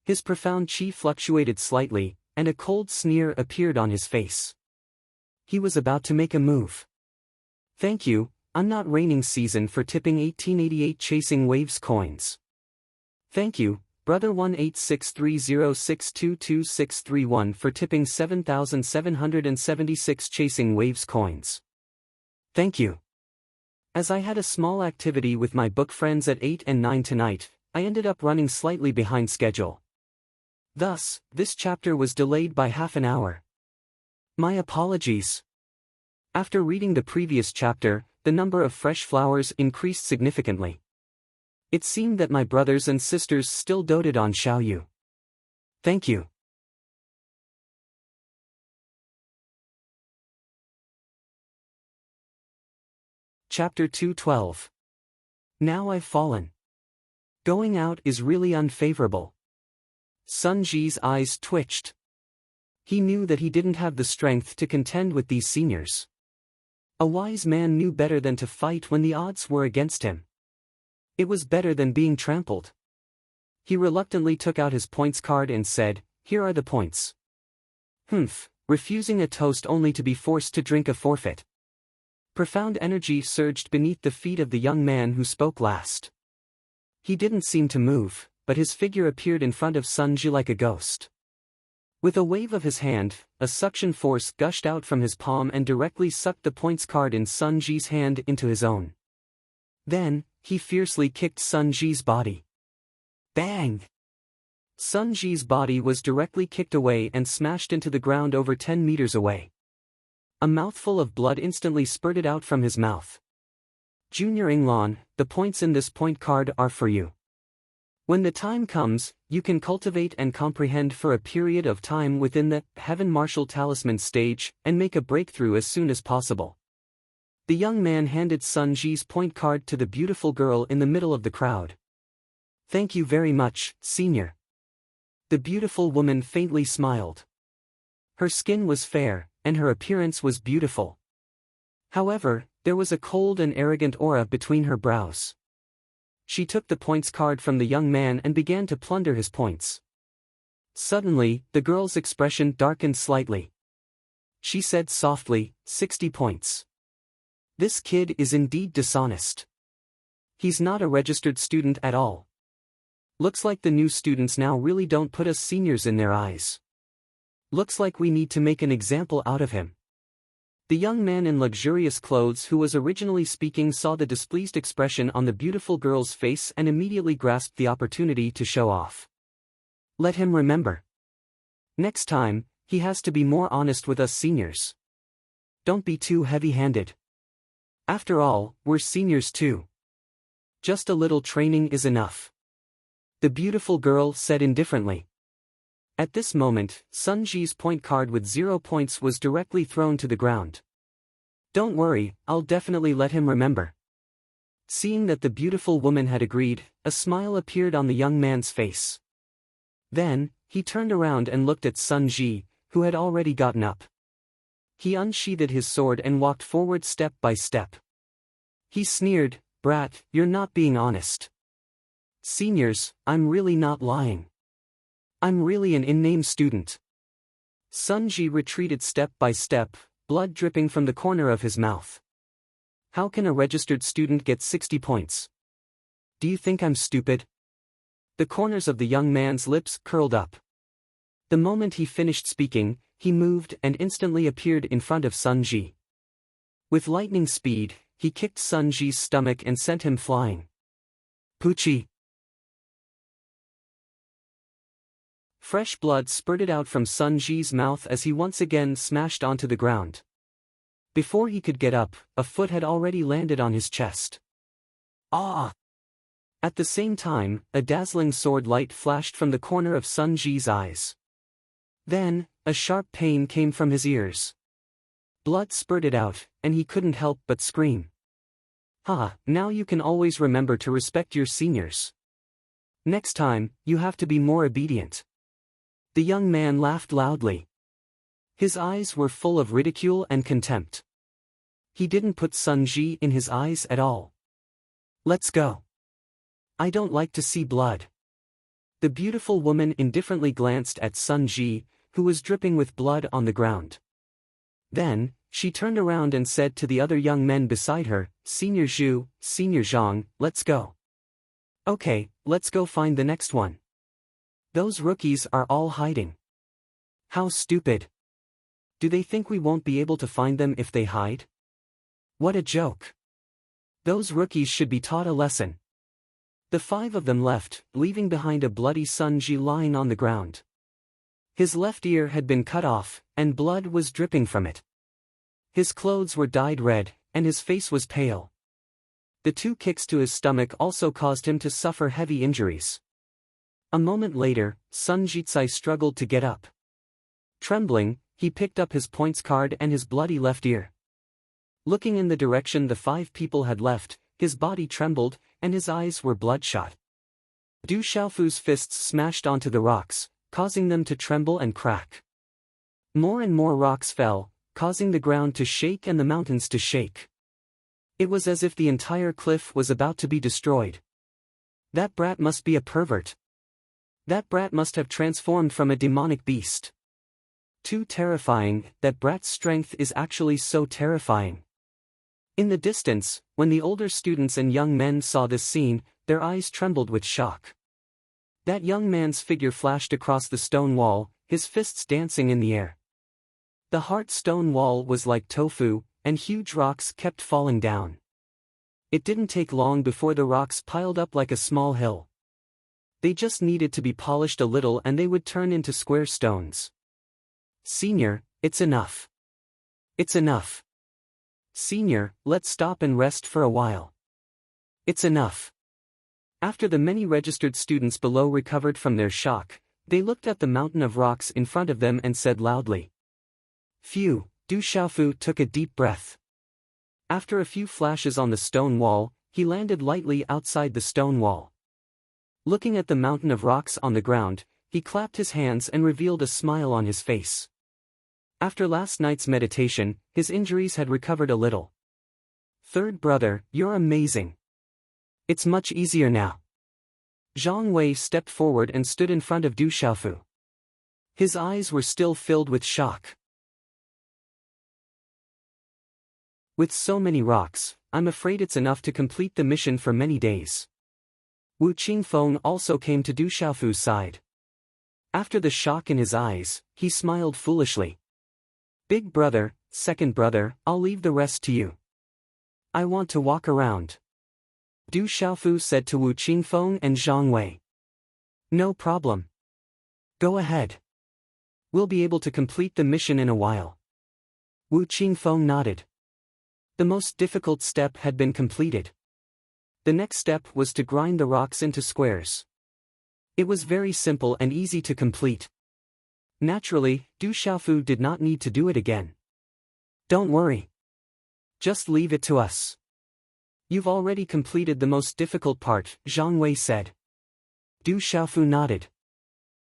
His profound chi fluctuated slightly, and a cold sneer appeared on his face. He was about to make a move. "Thank you, I'm not raining season for tipping 1888 Chasing Waves coins. Thank you, brother 18630622631 for tipping 7,776 Chasing Waves coins. Thank you. As I had a small activity with my book friends at 8 and 9 tonight, I ended up running slightly behind schedule. Thus, this chapter was delayed by half an hour. My apologies. After reading the previous chapter, the number of fresh flowers increased significantly. It seemed that my brothers and sisters still doted on Xiaoyu. Thank you. Chapter 212. Now I've fallen. Going out is really unfavorable. Sun Ji's eyes twitched. He knew that he didn't have the strength to contend with these seniors. A wise man knew better than to fight when the odds were against him. It was better than being trampled. He reluctantly took out his points card and said, "Here are the points." Humph, refusing a toast only to be forced to drink a forfeit. Profound energy surged beneath the feet of the young man who spoke last. He didn't seem to move, but his figure appeared in front of Sun Ji like a ghost. With a wave of his hand, a suction force gushed out from his palm and directly sucked the points card in Sun Ji's hand into his own. Then, he fiercely kicked Sun Ji's body. Bang! Sun Ji's body was directly kicked away and smashed into the ground over 10 meters away. A mouthful of blood instantly spurted out from his mouth. Junior Inglan, the points in this point card are for you. When the time comes, you can cultivate and comprehend for a period of time within the Heaven Martial Talisman stage and make a breakthrough as soon as possible. The young man handed Sun Ji's point card to the beautiful girl in the middle of the crowd. Thank you very much, senior. The beautiful woman faintly smiled. Her skin was fair, and her appearance was beautiful. However, there was a cold and arrogant aura between her brows. She took the points card from the young man and began to plunder his points. Suddenly, the girl's expression darkened slightly. She said softly, 60 points. This kid is indeed dishonest. He's not a registered student at all. Looks like the new students now really don't put us seniors in their eyes. Looks like we need to make an example out of him. The young man in luxurious clothes who was originally speaking saw the displeased expression on the beautiful girl's face and immediately grasped the opportunity to show off. Let him remember. Next time, he has to be more honest with us seniors. Don't be too heavy-handed. After all, we're seniors too. Just a little training is enough. The beautiful girl said indifferently. At this moment, Sun Ji's point card with 0 points was directly thrown to the ground. Don't worry, I'll definitely let him remember. Seeing that the beautiful woman had agreed, a smile appeared on the young man's face. Then, he turned around and looked at Sun Ji, who had already gotten up. He unsheathed his sword and walked forward step by step. He sneered, "Brat, you're not being honest." "Seniors, I'm really not lying. I'm really an in-name student." Sun Ji retreated step by step, blood dripping from the corner of his mouth. How can a registered student get 60 points? Do you think I'm stupid? The corners of the young man's lips curled up. The moment he finished speaking, he moved and instantly appeared in front of Sun Ji. With lightning speed, he kicked Sun Ji's stomach and sent him flying. Poochie! Fresh blood spurted out from Sun Ji's mouth as he once again smashed onto the ground. Before he could get up, a foot had already landed on his chest. Ah! At the same time, a dazzling sword light flashed from the corner of Sun Ji's eyes. Then, a sharp pain came from his ears. Blood spurted out, and he couldn't help but scream. Now you can always remember to respect your seniors. Next time, you have to be more obedient. The young man laughed loudly. His eyes were full of ridicule and contempt. He didn't put Sun Ji in his eyes at all. Let's go. I don't like to see blood. The beautiful woman indifferently glanced at Sun Ji, who was dripping with blood on the ground. Then, she turned around and said to the other young men beside her, "Senior Zhu, Senior Zhang, let's go." "Okay, let's go find the next one. Those rookies are all hiding." "How stupid. Do they think we won't be able to find them if they hide? What a joke. Those rookies should be taught a lesson." The 5 of them left, leaving behind a bloody Sun Ji lying on the ground. His left ear had been cut off, and blood was dripping from it. His clothes were dyed red, and his face was pale. The 2 kicks to his stomach also caused him to suffer heavy injuries. A moment later, Sun Jitsai struggled to get up. Trembling, he picked up his points card and his bloody left ear. Looking in the direction the 5 people had left, his body trembled, and his eyes were bloodshot. Du Xiaofu's fists smashed onto the rocks, causing them to tremble and crack. More and more rocks fell, causing the ground to shake and the mountains to shake. It was as if the entire cliff was about to be destroyed. That brat must be a pervert. That brat must have transformed from a demonic beast. Too terrifying, that brat's strength is actually so terrifying. In the distance, when the older students and young men saw this scene, their eyes trembled with shock. That young man's figure flashed across the stone wall, his fists dancing in the air. The hard stone wall was like tofu, and huge rocks kept falling down. It didn't take long before the rocks piled up like a small hill. They just needed to be polished a little and they would turn into square stones. Senior, it's enough. It's enough. Senior, let's stop and rest for a while. It's enough. After the many registered students below recovered from their shock, they looked at the mountain of rocks in front of them and said loudly. Phew, Du Xiaofu took a deep breath. After a few flashes on the stone wall, he landed lightly outside the stone wall. Looking at the mountain of rocks on the ground, he clapped his hands and revealed a smile on his face. After last night's meditation, his injuries had recovered a little. Third brother, you're amazing. It's much easier now. Zhang Wei stepped forward and stood in front of Du Xiaofu. His eyes were still filled with shock. With so many rocks, I'm afraid it's enough to complete the mission for many days. Wu Qingfeng also came to Du Xiaofu's side. After the shock in his eyes, he smiled foolishly. Big brother, second brother, I'll leave the rest to you. I want to walk around. Du Xiaofu said to Wu Qingfeng and Zhang Wei. No problem. Go ahead. We'll be able to complete the mission in a while. Wu Qingfeng nodded. The most difficult step had been completed. The next step was to grind the rocks into squares. It was very simple and easy to complete. Naturally, Du Xiaofu did not need to do it again. Don't worry. Just leave it to us. You've already completed the most difficult part, Zhang Wei said. Du Xiaofu nodded.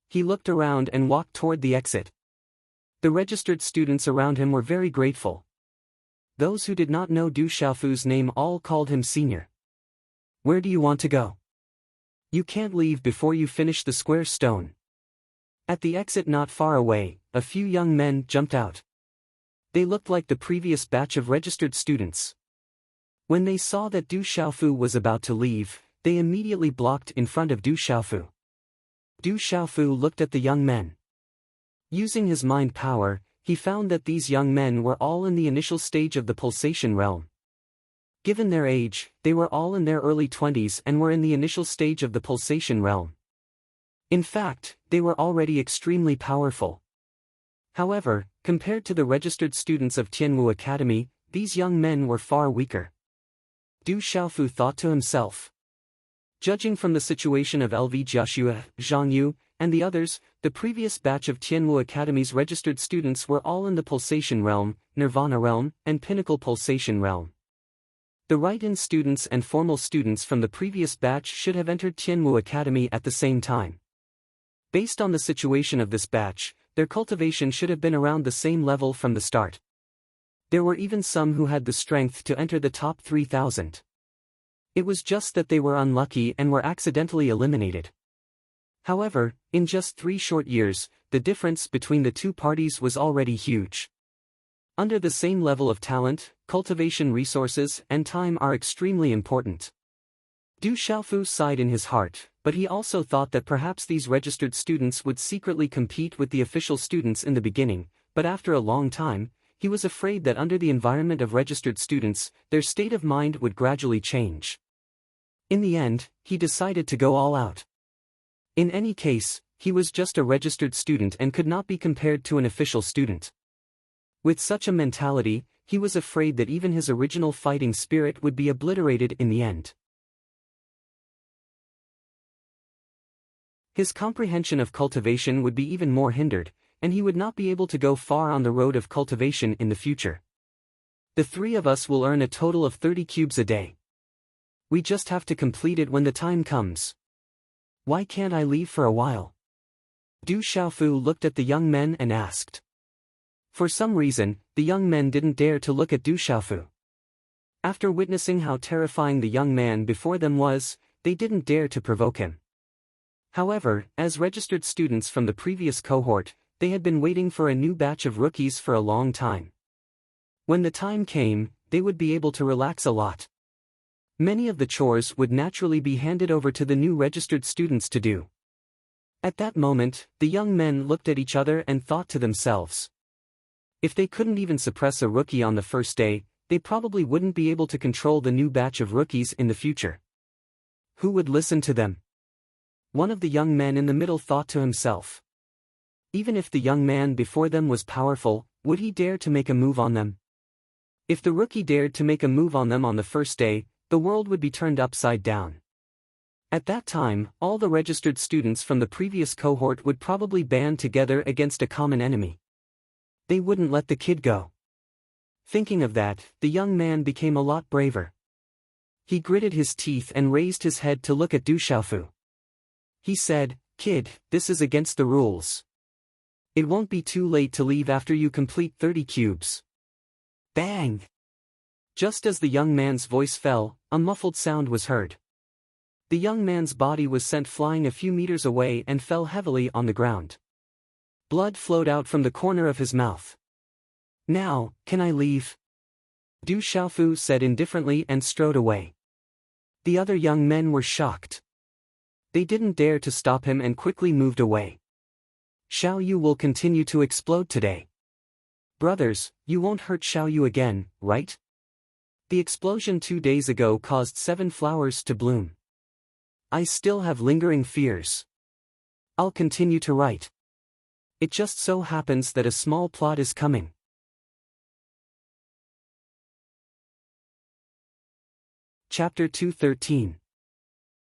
He looked around and walked toward the exit. The registered students around him were very grateful. Those who did not know Du Xiaofu's name all called him senior. Where do you want to go? You can't leave before you finish the square stone. At the exit not far away, a few young men jumped out. They looked like the previous batch of registered students. When they saw that Du Xiaofu was about to leave, they immediately blocked in front of Du Xiaofu. Du Xiaofu looked at the young men. Using his mind power, he found that these young men were all in the initial stage of the pulsation realm. Given their age, they were all in their early 20s and were in the initial stage of the pulsation realm. In fact, they were already extremely powerful. However, compared to the registered students of Tianwu Academy, these young men were far weaker. Du Xiaofu thought to himself. Judging from the situation of LV Jiaxue, Zhang Yu, and the others, the previous batch of Tianwu Academy's registered students were all in the pulsation realm, nirvana realm, and pinnacle pulsation realm. The write-in students and formal students from the previous batch should have entered Tianwu Academy at the same time. Based on the situation of this batch, their cultivation should have been around the same level from the start. There were even some who had the strength to enter the top 3,000. It was just that they were unlucky and were accidentally eliminated. However, in just 3 short years, the difference between the two parties was already huge. Under the same level of talent, cultivation resources and time are extremely important. Du Xiaofu sighed in his heart, but he also thought that perhaps these registered students would secretly compete with the official students in the beginning, but after a long time, he was afraid that under the environment of registered students, their state of mind would gradually change. In the end, he decided to go all out. In any case, he was just a registered student and could not be compared to an official student. With such a mentality, he was afraid that even his original fighting spirit would be obliterated in the end. His comprehension of cultivation would be even more hindered, and he would not be able to go far on the road of cultivation in the future. The three of us will earn a total of 30 cubes a day. We just have to complete it when the time comes. Why can't I leave for a while? Du Xiaofu looked at the young men and asked. For some reason, the young men didn't dare to look at Du Xiaofu. After witnessing how terrifying the young man before them was, they didn't dare to provoke him. However, as registered students from the previous cohort, they had been waiting for a new batch of rookies for a long time. When the time came, they would be able to relax a lot. Many of the chores would naturally be handed over to the new registered students to do. At that moment, the young men looked at each other and thought to themselves. If they couldn't even suppress a rookie on the first day, they probably wouldn't be able to control the new batch of rookies in the future. Who would listen to them? One of the young men in the middle thought to himself. Even if the young man before them was powerful, would he dare to make a move on them? If the rookie dared to make a move on them on the first day, the world would be turned upside down. At that time, all the registered students from the previous cohort would probably band together against a common enemy. They wouldn't let the kid go. Thinking of that, the young man became a lot braver. He gritted his teeth and raised his head to look at Du Xiaofu. He said, "Kid, this is against the rules. It won't be too late to leave after you complete 30 cubes." Bang! Just as the young man's voice fell, a muffled sound was heard. The young man's body was sent flying a few meters away and fell heavily on the ground. Blood flowed out from the corner of his mouth. "Now, can I leave?" Du Xiaofu said indifferently and strode away. The other young men were shocked. They didn't dare to stop him and quickly moved away. "Xiao Yu will continue to explode today. Brothers, you won't hurt Xiao Yu again, right? The explosion 2 days ago caused 7 flowers to bloom. I still have lingering fears. I'll continue to write. It just so happens that a small plot is coming." Chapter 213.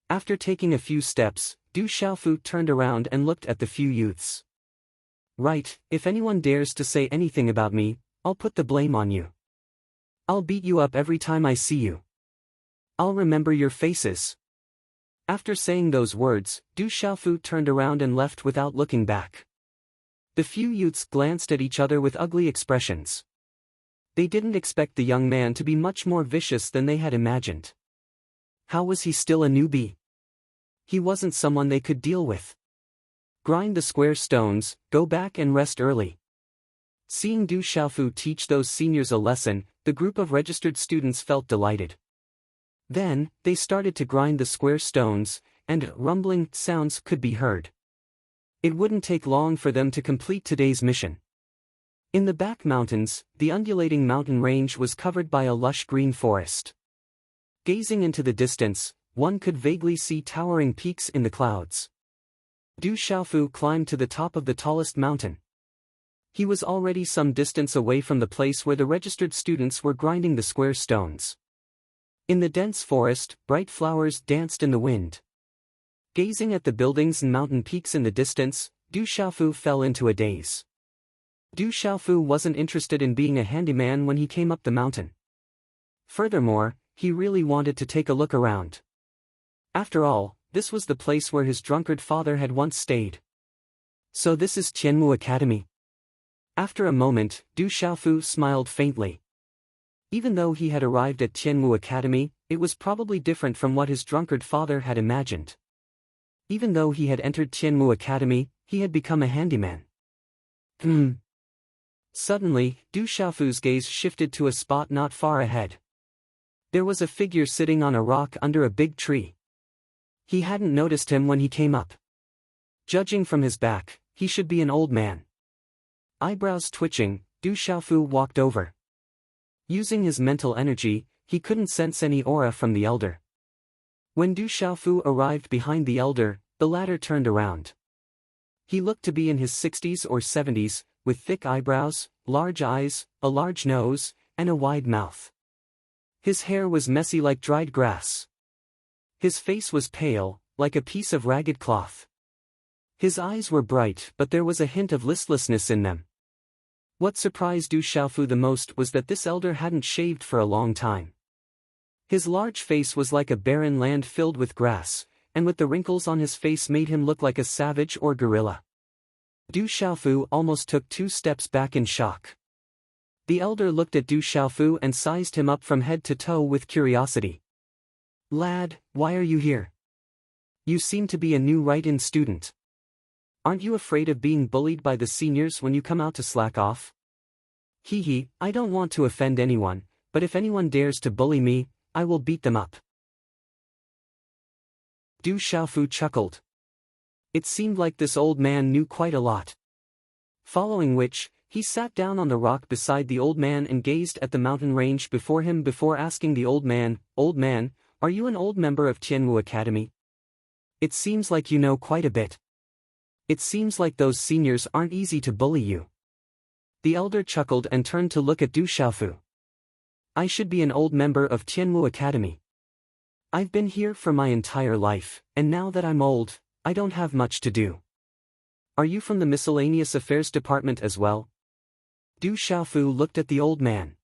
After taking a few steps, Du Xiaofu turned around and looked at the few youths. "Right, if anyone dares to say anything about me, I'll put the blame on you. I'll beat you up every time I see you. I'll remember your faces." After saying those words, Du Xiaofu turned around and left without looking back. The few youths glanced at each other with ugly expressions. They didn't expect the young man to be much more vicious than they had imagined. How was he still a newbie? He wasn't someone they could deal with. Grind the square stones, go back and rest early. Seeing Du Xiaofu teach those seniors a lesson, the group of registered students felt delighted. Then, they started to grind the square stones, and rumbling sounds could be heard. It wouldn't take long for them to complete today's mission. In the back mountains, the undulating mountain range was covered by a lush green forest. Gazing into the distance, one could vaguely see towering peaks in the clouds. Du Xiaofu climbed to the top of the tallest mountain. He was already some distance away from the place where the registered students were grinding the square stones. In the dense forest, bright flowers danced in the wind. Gazing at the buildings and mountain peaks in the distance, Du Xiaofu fell into a daze. Du Xiaofu wasn't interested in being a handyman when he came up the mountain. Furthermore, he really wanted to take a look around. After all, this was the place where his drunkard father had once stayed. So this is Tianmu Academy? After a moment, Du Xiaofu smiled faintly. Even though he had arrived at Tianmu Academy, it was probably different from what his drunkard father had imagined. Even though he had entered Tianmu Academy, he had become a handyman. Suddenly, Du Xiaofu's gaze shifted to a spot not far ahead. There was a figure sitting on a rock under a big tree. He hadn't noticed him when he came up. Judging from his back, he should be an old man. Eyebrows twitching, Du Xiaofu walked over. Using his mental energy, he couldn't sense any aura from the elder. When Du Xiaofu arrived behind the elder, the latter turned around. He looked to be in his 60s or 70s, with thick eyebrows, large eyes, a large nose, and a wide mouth. His hair was messy like dried grass. His face was pale, like a piece of ragged cloth. His eyes were bright, but there was a hint of listlessness in them. What surprised Du Xiaofu the most was that this elder hadn't shaved for a long time. His large face was like a barren land filled with grass, and with the wrinkles on his face made him look like a savage or gorilla. Du Xiaofu almost took 2 steps back in shock. The elder looked at Du Xiaofu and sized him up from head to toe with curiosity. "Lad, why are you here? You seem to be a new write-in student. Aren't you afraid of being bullied by the seniors when you come out to slack off?" "Hee, I don't want to offend anyone, but if anyone dares to bully me, I will beat them up." Du Xiaofu chuckled. It seemed like this old man knew quite a lot. Following which, he sat down on the rock beside the old man and gazed at the mountain range before him before asking the old man, "Old man, are you an old member of Tianwu Academy? It seems like you know quite a bit. It seems like those seniors aren't easy to bully you." The elder chuckled and turned to look at Du Xiaofu. "I should be an old member of Tianwu Academy. I've been here for my entire life, and now that I'm old, I don't have much to do. Are you from the Miscellaneous Affairs Department as well?" Du Xiaofu looked at the old man.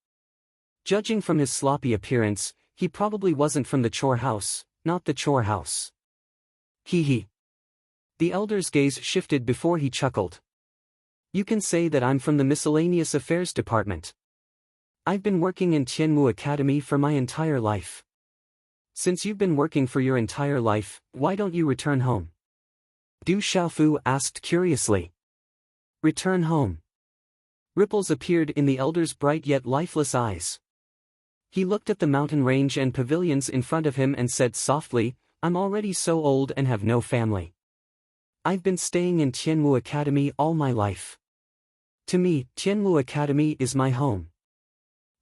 Judging from his sloppy appearance, he probably wasn't from the chore house, not the chore house. Hee. The elder's gaze shifted before he chuckled. "You can say that I'm from the Miscellaneous Affairs Department. I've been working in Tianwu Academy for my entire life. Since you've been working for your entire life, why don't you return home?" Du Xiaofu asked curiously. "Return home?" Ripples appeared in the elder's bright yet lifeless eyes. He looked at the mountain range and pavilions in front of him and said softly, "I'm already so old and have no family. I've been staying in Tianwu Academy all my life. To me, Tianwu Academy is my home.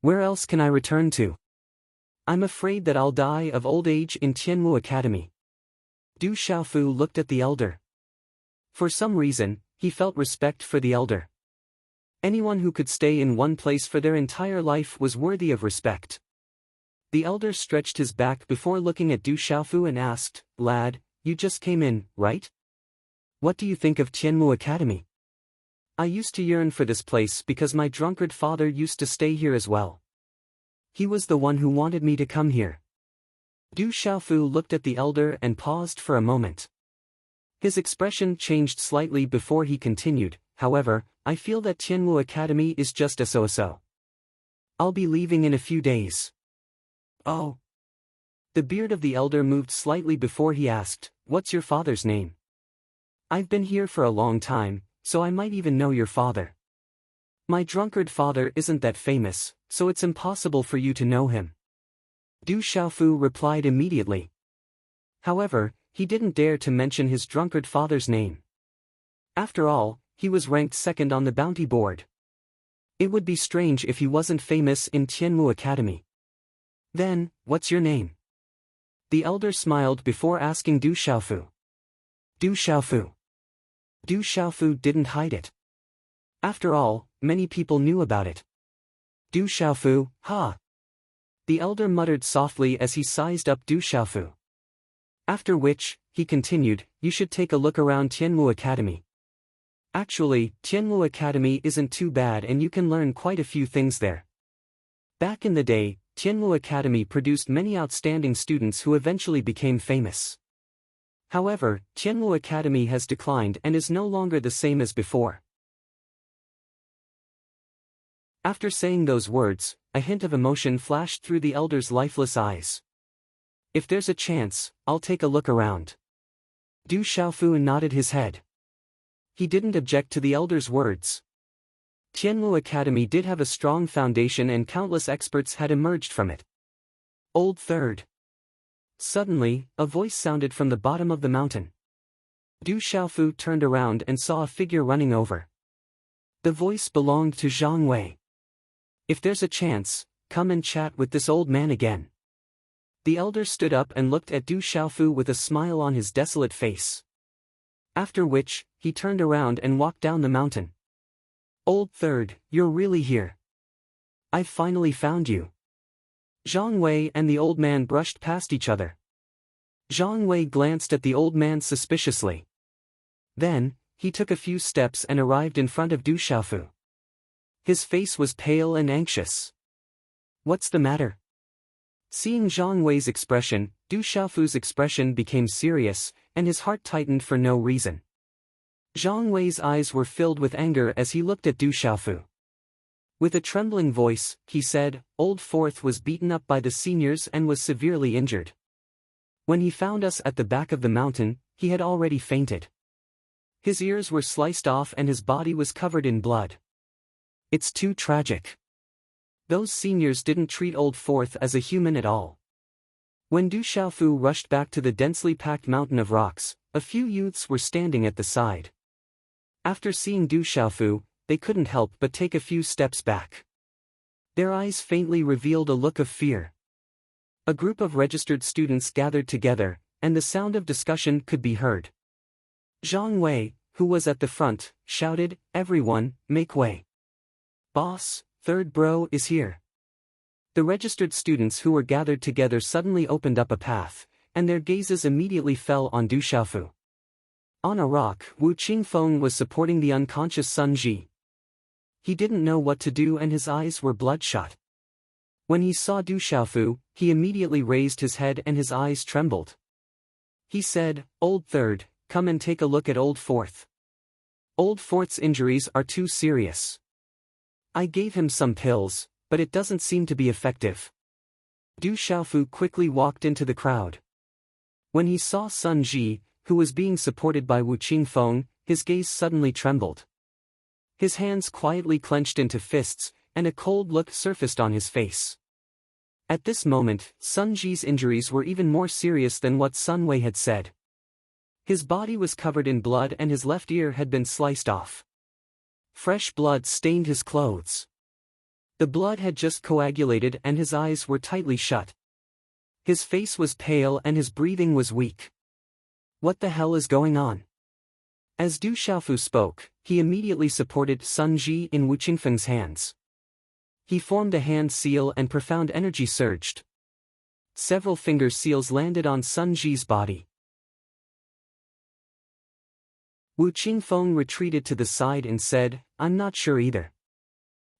Where else can I return to? I'm afraid that I'll die of old age in Tianwu Academy." Du Xiaofu looked at the elder. For some reason, he felt respect for the elder. Anyone who could stay in one place for their entire life was worthy of respect. The elder stretched his back before looking at Du Xiaofu and asked, "Lad, you just came in, right? What do you think of Tianwu Academy? I used to yearn for this place because my drunkard father used to stay here as well. He was the one who wanted me to come here." Du Xiaofu looked at the elder and paused for a moment. His expression changed slightly before he continued, "However, I feel that Tianwu Academy is just a so-so. I'll be leaving in a few days." "Oh." The beard of the elder moved slightly before he asked, "What's your father's name? I've been here for a long time, so I might even know your father. My drunkard father isn't that famous, so it's impossible for you to know him." Du Xiaofu replied immediately. However, he didn't dare to mention his drunkard father's name. After all, he was ranked second on the bounty board. It would be strange if he wasn't famous in Tianwu Academy. "Then, what's your name?" The elder smiled before asking Du Xiaofu. Du Xiaofu. Du Xiaofu didn't hide it. After all, many people knew about it. Du Xiaofu, ha! The elder muttered softly as he sized up Du Xiaofu. After which, he continued, "You should take a look around Tianwu Academy. Actually, Tianwu Academy isn't too bad and you can learn quite a few things there. Back in the day, Tianwu Academy produced many outstanding students who eventually became famous. However, Tianwu Academy has declined and is no longer the same as before." After saying those words, a hint of emotion flashed through the elder's lifeless eyes. "If there's a chance, I'll take a look around." Du Xiaofu nodded his head. He didn't object to the elder's words. Tianwu Academy did have a strong foundation and countless experts had emerged from it. Old Third. Suddenly, a voice sounded from the bottom of the mountain. Du Xiaofu turned around and saw a figure running over. The voice belonged to Zhang Wei. "If there's a chance, come and chat with this old man again." The elder stood up and looked at Du Xiaofu with a smile on his desolate face. After which, he turned around and walked down the mountain. "Old Third, you're really here. I've finally found you." Zhang Wei and the old man brushed past each other. Zhang Wei glanced at the old man suspiciously. Then, he took a few steps and arrived in front of Du Xiaofu. His face was pale and anxious. "What's the matter?" Seeing Zhang Wei's expression, Du Xiaofu's expression became serious, and his heart tightened for no reason. Zhang Wei's eyes were filled with anger as he looked at Du Xiaofu. With a trembling voice, he said, "Old Fourth was beaten up by the seniors and was severely injured. When he found us at the back of the mountain, he had already fainted. His ears were sliced off and his body was covered in blood. It's too tragic. Those seniors didn't treat Old Fourth as a human at all." When Du Xiaofu rushed back to the densely packed mountain of rocks, a few youths were standing at the side. After seeing Du Xiaofu, they couldn't help but take a few steps back. Their eyes faintly revealed a look of fear. A group of registered students gathered together, and the sound of discussion could be heard. Zhang Wei, who was at the front, shouted, "Everyone, make way. Boss, third bro is here." The registered students who were gathered together suddenly opened up a path, and their gazes immediately fell on Du Xiaofu. On a rock, Wu Qingfeng was supporting the unconscious Sun Ji. He didn't know what to do and his eyes were bloodshot. When he saw Du Xiaofu, he immediately raised his head and his eyes trembled. He said, "Old Third, come and take a look at Old Fourth. Old Fourth's injuries are too serious. I gave him some pills, but it doesn't seem to be effective." Du Xiaofu quickly walked into the crowd. When he saw Sun Ji, who was being supported by Wu Qingfeng, his gaze suddenly trembled. His hands quietly clenched into fists, and a cold look surfaced on his face. At this moment, Sun Ji's injuries were even more serious than what Sun Wei had said. His body was covered in blood and his left ear had been sliced off. Fresh blood stained his clothes. The blood had just coagulated and his eyes were tightly shut. His face was pale and his breathing was weak. What the hell is going on? As Du Xiaofu spoke, he immediately supported Sun Ji in Wu Qingfeng's hands. He formed a hand seal and profound energy surged. Several finger seals landed on Sun Ji's body. Wu Qingfeng retreated to the side and said, "I'm not sure either."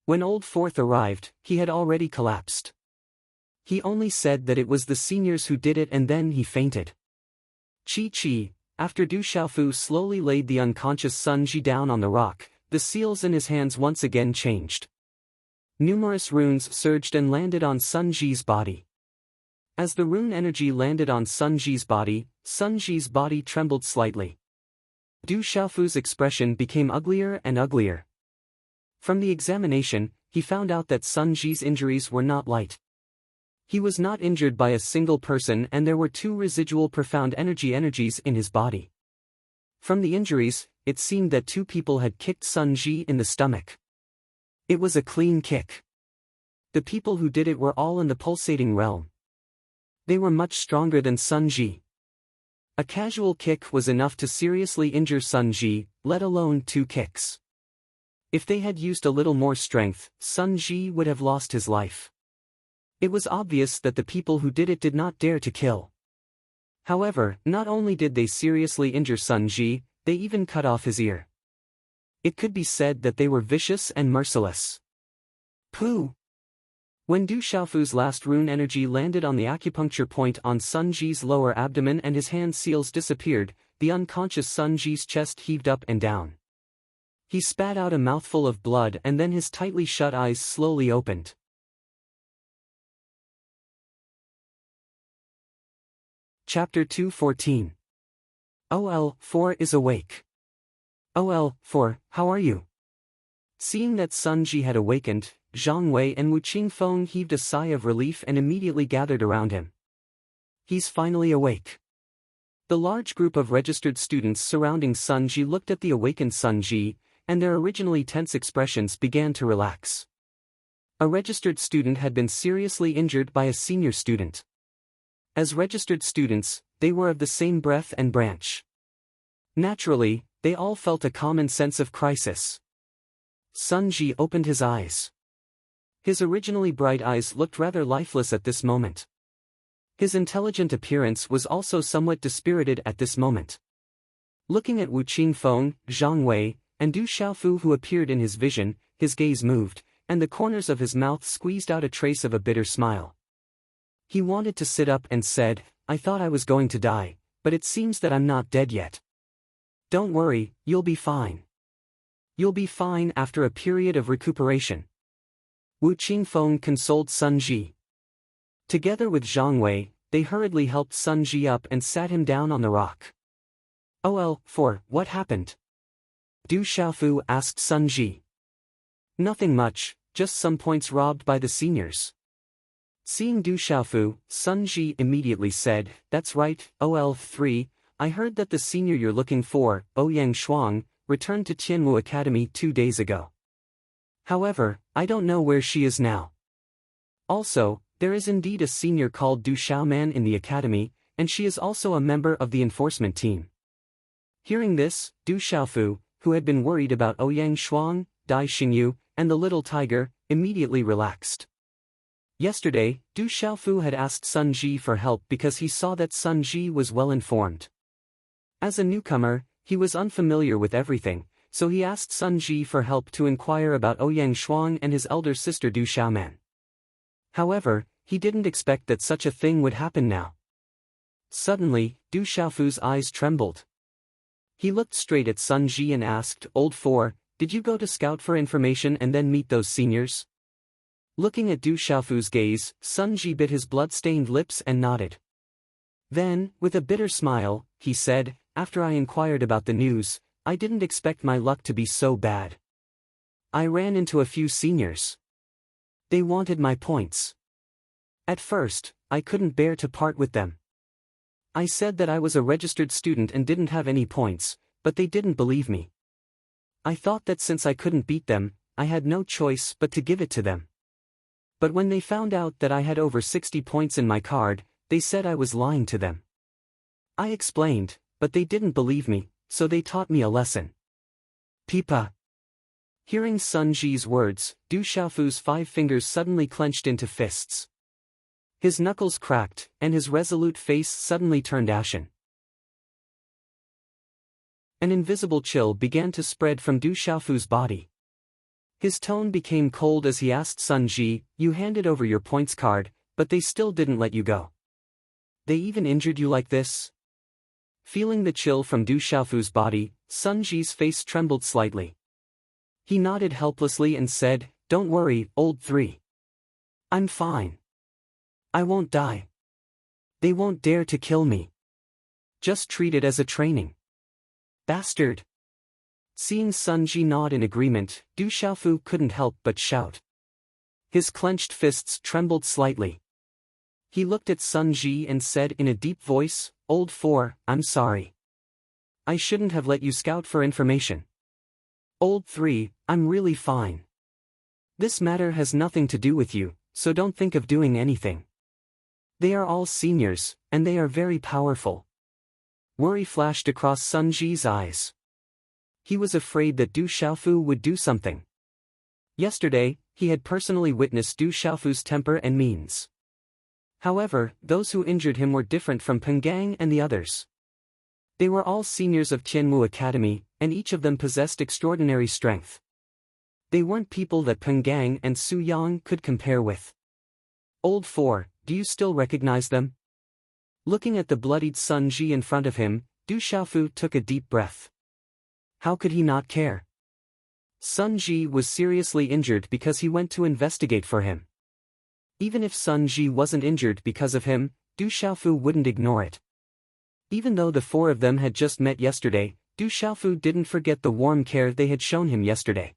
When Old Fourth arrived, he had already collapsed. He only said that it was the seniors who did it and then he fainted. Chi. After Du Xiaofu slowly laid the unconscious Sun Ji down on the rock, the seals in his hands once again changed. Numerous runes surged and landed on Sun Ji's body. As the rune energy landed on Sun Ji's body trembled slightly. Du Xiaofu's expression became uglier and uglier. From the examination, he found out that Sun Ji's injuries were not light. He was not injured by a single person and there were 2 residual profound energies in his body. From the injuries, it seemed that 2 people had kicked Sun Ji in the stomach. It was a clean kick. The people who did it were all in the pulsating realm. They were much stronger than Sun Ji. A casual kick was enough to seriously injure Sun Ji, let alone 2 kicks. If they had used a little more strength, Sun Ji would have lost his life. It was obvious that the people who did it did not dare to kill. However, not only did they seriously injure Sun Ji, they even cut off his ear. It could be said that they were vicious and merciless. Pooh! When Du Xiaofu's last rune energy landed on the acupuncture point on Sun Ji's lower abdomen and his hand seals disappeared, the unconscious Sun Ji's chest heaved up and down. He spat out a mouthful of blood and then his tightly shut eyes slowly opened. Chapter 214. OL4 is awake. OL4, how are you? Seeing that Sun Ji had awakened, Zhang Wei and Wu Qingfeng heaved a sigh of relief and immediately gathered around him. He's finally awake. The large group of registered students surrounding Sun Ji looked at the awakened Sun Ji, and their originally tense expressions began to relax. A registered student had been seriously injured by a senior student. As registered students, they were of the same breath and branch. Naturally, they all felt a common sense of crisis. Sun Ji opened his eyes. His originally bright eyes looked rather lifeless at this moment. His intelligent appearance was also somewhat dispirited at this moment. Looking at Wu Qingfeng, Zhang Wei, and Du Xiaofu who appeared in his vision, his gaze moved, and the corners of his mouth squeezed out a trace of a bitter smile. He wanted to sit up and said, "I thought I was going to die, but it seems that I'm not dead yet. Don't worry, you'll be fine. You'll be fine after a period of recuperation." Wu Qingfeng consoled Sun Ji. Together with Zhang Wei, they hurriedly helped Sun Ji up and sat him down on the rock. What happened? Du Xiaofu asked Sun Ji. Nothing much, just some points robbed by the seniors. Seeing Du Xiaofu, Sun Ji immediately said, "That's right, OL3, I heard that the senior you're looking for, Ouyang Shuang, returned to Tianmu Academy 2 days ago. However, I don't know where she is now. Also, there is indeed a senior called Du Xiaoman in the academy, and she is also a member of the enforcement team." Hearing this, Du Xiaofu, who had been worried about Ouyang Shuang, Dai Xingyu, and the little tiger, immediately relaxed. Yesterday, Du Xiaofu had asked Sun Ji for help because he saw that Sun Ji was well informed. As a newcomer, he was unfamiliar with everything, so he asked Sun Ji for help to inquire about Ouyang Shuang and his elder sister Du Xiaoman. However, he didn't expect that such a thing would happen now. Suddenly, Du Xiaofu's eyes trembled. He looked straight at Sun Ji and asked, "Old Four, did you go to scout for information and then meet those seniors?" Looking at Du Xiaofu's gaze, Sun Ji bit his blood-stained lips and nodded. Then, with a bitter smile, he said, "After I inquired about the news, I didn't expect my luck to be so bad. I ran into a few seniors. They wanted my points. At first, I couldn't bear to part with them. I said that I was a registered student and didn't have any points, but they didn't believe me. I thought that since I couldn't beat them, I had no choice but to give it to them. But when they found out that I had over 60 points in my card, they said I was lying to them. I explained, but they didn't believe me, so they taught me a lesson." Pipa. Hearing Sun Ji's words, Du Xiaofu's 5 fingers suddenly clenched into fists. His knuckles cracked, and his resolute face suddenly turned ashen. An invisible chill began to spread from Du Xiaofu's body. His tone became cold as he asked Sun Ji, "You handed over your points card, but they still didn't let you go. They even injured you like this?" Feeling the chill from Du Xiaofu's body, Sun Ji's face trembled slightly. He nodded helplessly and said, "Don't worry, Old Three. I'm fine. I won't die. They won't dare to kill me. Just treat it as a training." "Bastard!" Seeing Sun Ji nod in agreement, Du Xiaofu couldn't help but shout. His clenched fists trembled slightly. He looked at Sun Ji and said in a deep voice, "Old Four, I'm sorry. I shouldn't have let you scout for information. Old Three, I'm really fine. This matter has nothing to do with you, so don't think of doing anything. They are all seniors, and they are very powerful." Worry flashed across Sun Ji's eyes. He was afraid that Du Xiaofu would do something. Yesterday, he had personally witnessed Du Xiaofu's temper and means. However, those who injured him were different from Peng Gang and the others. They were all seniors of Tianmu Academy, and each of them possessed extraordinary strength. They weren't people that Peng Gang and Su Yang could compare with. "Old Four, do you still recognize them?" Looking at the bloodied Sun Ji in front of him, Du Xiaofu took a deep breath. How could he not care? Sun Ji was seriously injured because he went to investigate for him. Even if Sun Ji wasn't injured because of him, Du Xiaofu wouldn't ignore it. Even though the 4 of them had just met yesterday, Du Xiaofu didn't forget the warm care they had shown him yesterday.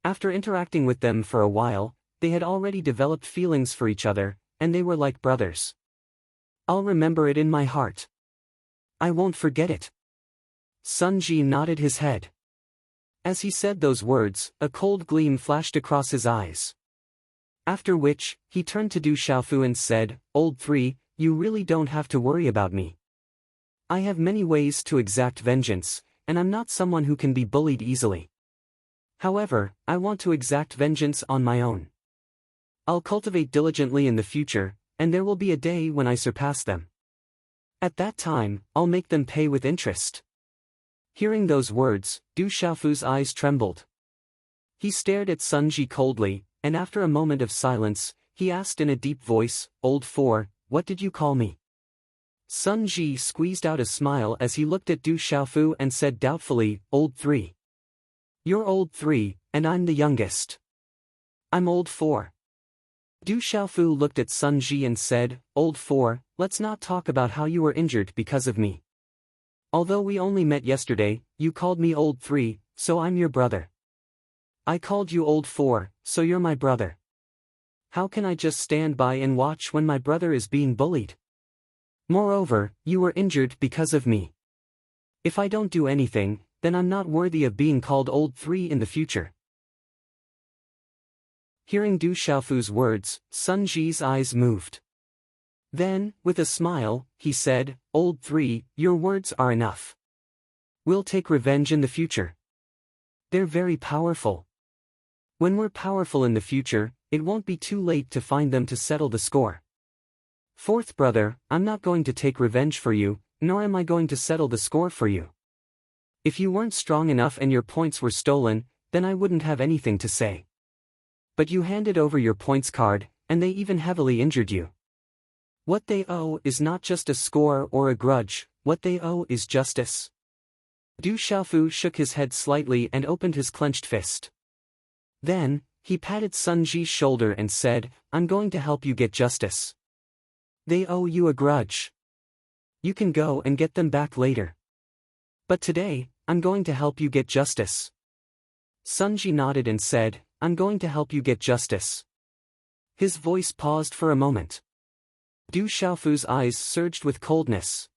After interacting with them for a while, they had already developed feelings for each other, and they were like brothers. "I'll remember it in my heart. I won't forget it." Sun Ji nodded his head. As he said those words, a cold gleam flashed across his eyes. After which, he turned to Du Xiaofu and said, "Old Three, you really don't have to worry about me. I have many ways to exact vengeance, and I'm not someone who can be bullied easily. However, I want to exact vengeance on my own. I'll cultivate diligently in the future, and there will be a day when I surpass them. At that time, I'll make them pay with interest." Hearing those words, Du Xiaofu's eyes trembled. He stared at Sun Ji coldly, and after a moment of silence, he asked in a deep voice, "Old 4, what did you call me?" Sun Ji squeezed out a smile as he looked at Du Xiaofu and said doubtfully, "Old 3. You're old 3, and I'm the youngest. I'm old 4. Du Xiaofu looked at Sun Ji and said, "Old 4, let's not talk about how you were injured because of me. Although we only met yesterday, you called me old 3, so I'm your brother. I called you old 4, so you're my brother. How can I just stand by and watch when my brother is being bullied? Moreover, you were injured because of me. If I don't do anything, then I'm not worthy of being called old 3 in the future." Hearing Du Xiaofu's words, Sun Ji's eyes moved. Then, with a smile, he said, "Old 3, your words are enough. We'll take revenge in the future. They're very powerful. When we're powerful in the future, it won't be too late to find them to settle the score. Fourth brother, I'm not going to take revenge for you, nor am I going to settle the score for you. If you weren't strong enough and your points were stolen, then I wouldn't have anything to say. But you handed over your points card, and they even heavily injured you. What they owe is not just a score or a grudge, what they owe is justice." Du Xiaofu shook his head slightly and opened his clenched fist. Then, he patted Sun Ji's shoulder and said, "I'm going to help you get justice. They owe you a grudge. You can go and get them back later. But today, I'm going to help you get justice." Sun Ji nodded and said, "I'm going to help you get justice." His voice paused for a moment. Du Xiaofu's eyes surged with coldness.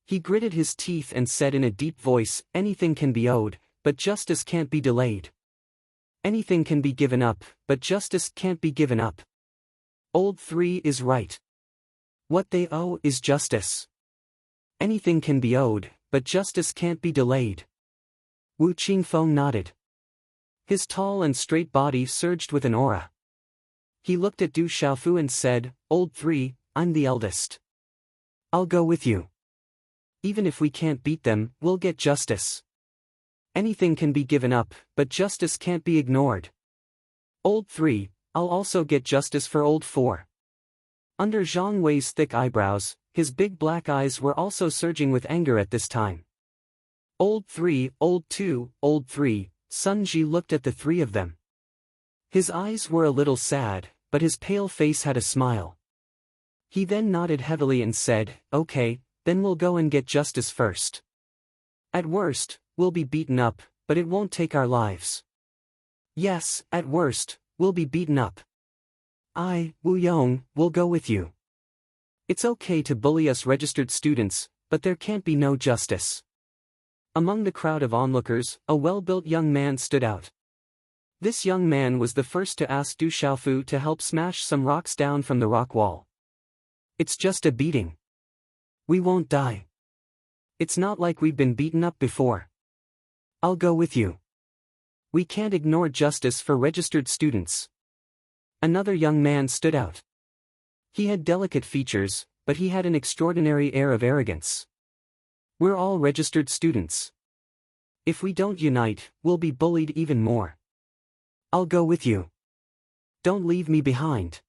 He gritted his teeth and said in a deep voice, "Anything can be owed, but justice can't be delayed. Anything can be given up, but justice can't be given up. Old 3 is right. What they owe is justice. Anything can be owed, but justice can't be delayed." Wu Qingfeng nodded. His tall and straight body surged with an aura. He looked at Du Xiaofu and said, "Old 3, I'm the eldest. I'll go with you. Even if we can't beat them, we'll get justice. Anything can be given up, but justice can't be ignored. Old 3, I'll also get justice for old 4. Under Zhang Wei's thick eyebrows, his big black eyes were also surging with anger at this time. Old 3, old 2, old 3, Sun Ji looked at the three of them. His eyes were a little sad, but his pale face had a smile. He then nodded heavily and said, "Okay, then we'll go and get justice first. At worst, we'll be beaten up, but it won't take our lives. Yes, at worst, we'll be beaten up. I, Wu Yong, will go with you. It's okay to bully us registered students, but there can't be no justice." Among the crowd of onlookers, a well-built young man stood out. This young man was the first to ask Du Xiaofu to help smash some rocks down from the rock wall. "It's just a beating. We won't die. It's not like we've been beaten up before. I'll go with you. We can't ignore justice for registered students." Another young man stood out. He had delicate features, but he had an extraordinary air of arrogance. "We're all registered students. If we don't unite, we'll be bullied even more. I'll go with you. Don't leave me behind.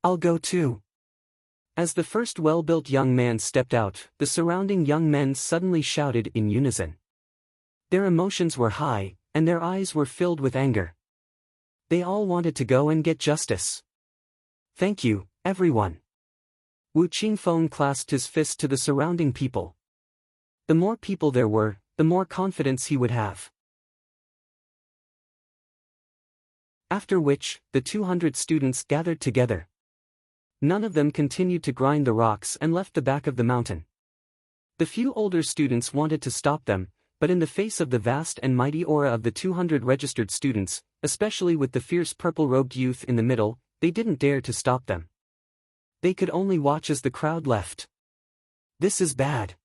I'll go too." As the first well-built young man stepped out, the surrounding young men suddenly shouted in unison. Their emotions were high, and their eyes were filled with anger. They all wanted to go and get justice. "Thank you, everyone." Wu Qingfeng clasped his fist to the surrounding people. The more people there were, the more confidence he would have. After which, the 200 students gathered together. None of them continued to grind the rocks and left the back of the mountain. The few older students wanted to stop them, but in the face of the vast and mighty aura of the 200 registered students, especially with the fierce purple-robed youth in the middle, they didn't dare to stop them. They could only watch as the crowd left. "This is bad.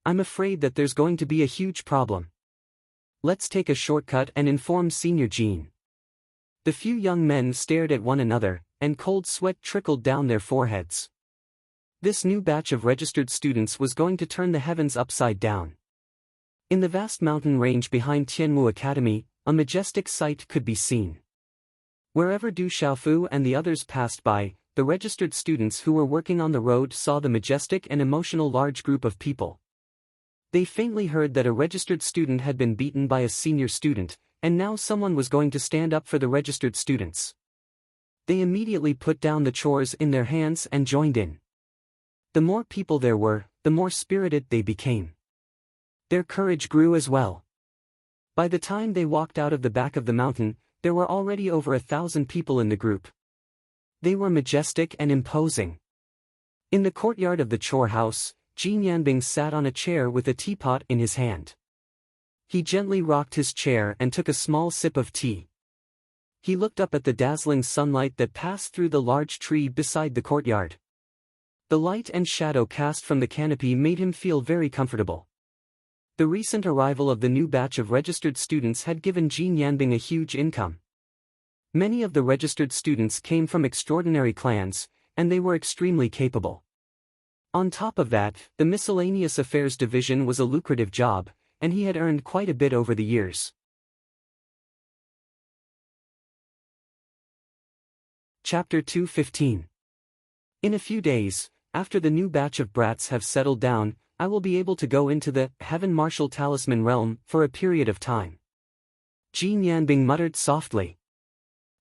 I'm afraid that there's going to be a huge problem. Let's take a shortcut and inform Senior Jean." The few young men stared at one another, and cold sweat trickled down their foreheads. This new batch of registered students was going to turn the heavens upside down. In the vast mountain range behind Tianmu Academy, a majestic sight could be seen. Wherever Du Xiaofu and the others passed by, the registered students who were working on the road saw the majestic and emotional large group of people. They faintly heard that a registered student had been beaten by a senior student, and now someone was going to stand up for the registered students. They immediately put down the chores in their hands and joined in. The more people there were, the more spirited they became. Their courage grew as well. By the time they walked out of the back of the mountain, there were already over 1,000 people in the group. They were majestic and imposing. In the courtyard of the chore house, Jin Yanbing sat on a chair with a teapot in his hand. He gently rocked his chair and took a small sip of tea. He looked up at the dazzling sunlight that passed through the large tree beside the courtyard. The light and shadow cast from the canopy made him feel very comfortable. The recent arrival of the new batch of registered students had given Jin Yanbing a huge income. Many of the registered students came from extraordinary clans, and they were extremely capable. On top of that, the miscellaneous affairs division was a lucrative job, and he had earned quite a bit over the years. Chapter 2:15. In a few days, after the new batch of brats have settled down, I will be able to go into the Heaven Martial Talisman realm for a period of time. Jin Yanbing muttered softly.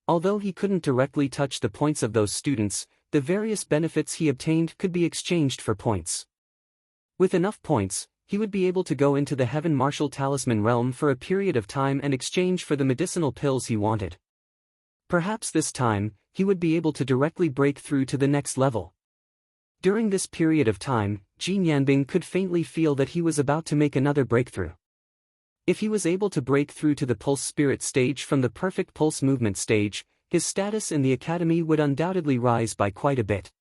Although he couldn't directly touch the points of those students, the various benefits he obtained could be exchanged for points. With enough points, he would be able to go into the Heaven Martial Talisman realm for a period of time and exchange for the medicinal pills he wanted. Perhaps this time, he would be able to directly break through to the next level. During this period of time, Jin Yanbing could faintly feel that he was about to make another breakthrough. If he was able to break through to the pulse spirit stage from the perfect pulse movement stage, his status in the academy would undoubtedly rise by quite a bit.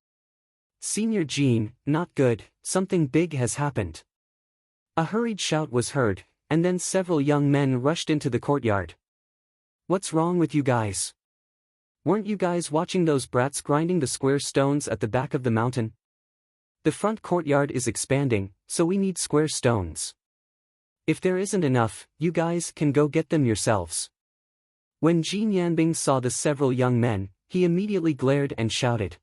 Senior Jin, not good, something big has happened. A hurried shout was heard, and then several young men rushed into the courtyard. What's wrong with you guys? Weren't you guys watching those brats grinding the square stones at the back of the mountain? The front courtyard is expanding, so we need square stones. If there isn't enough, you guys can go get them yourselves. When Jin Yanbing saw the several young men, he immediately glared and shouted.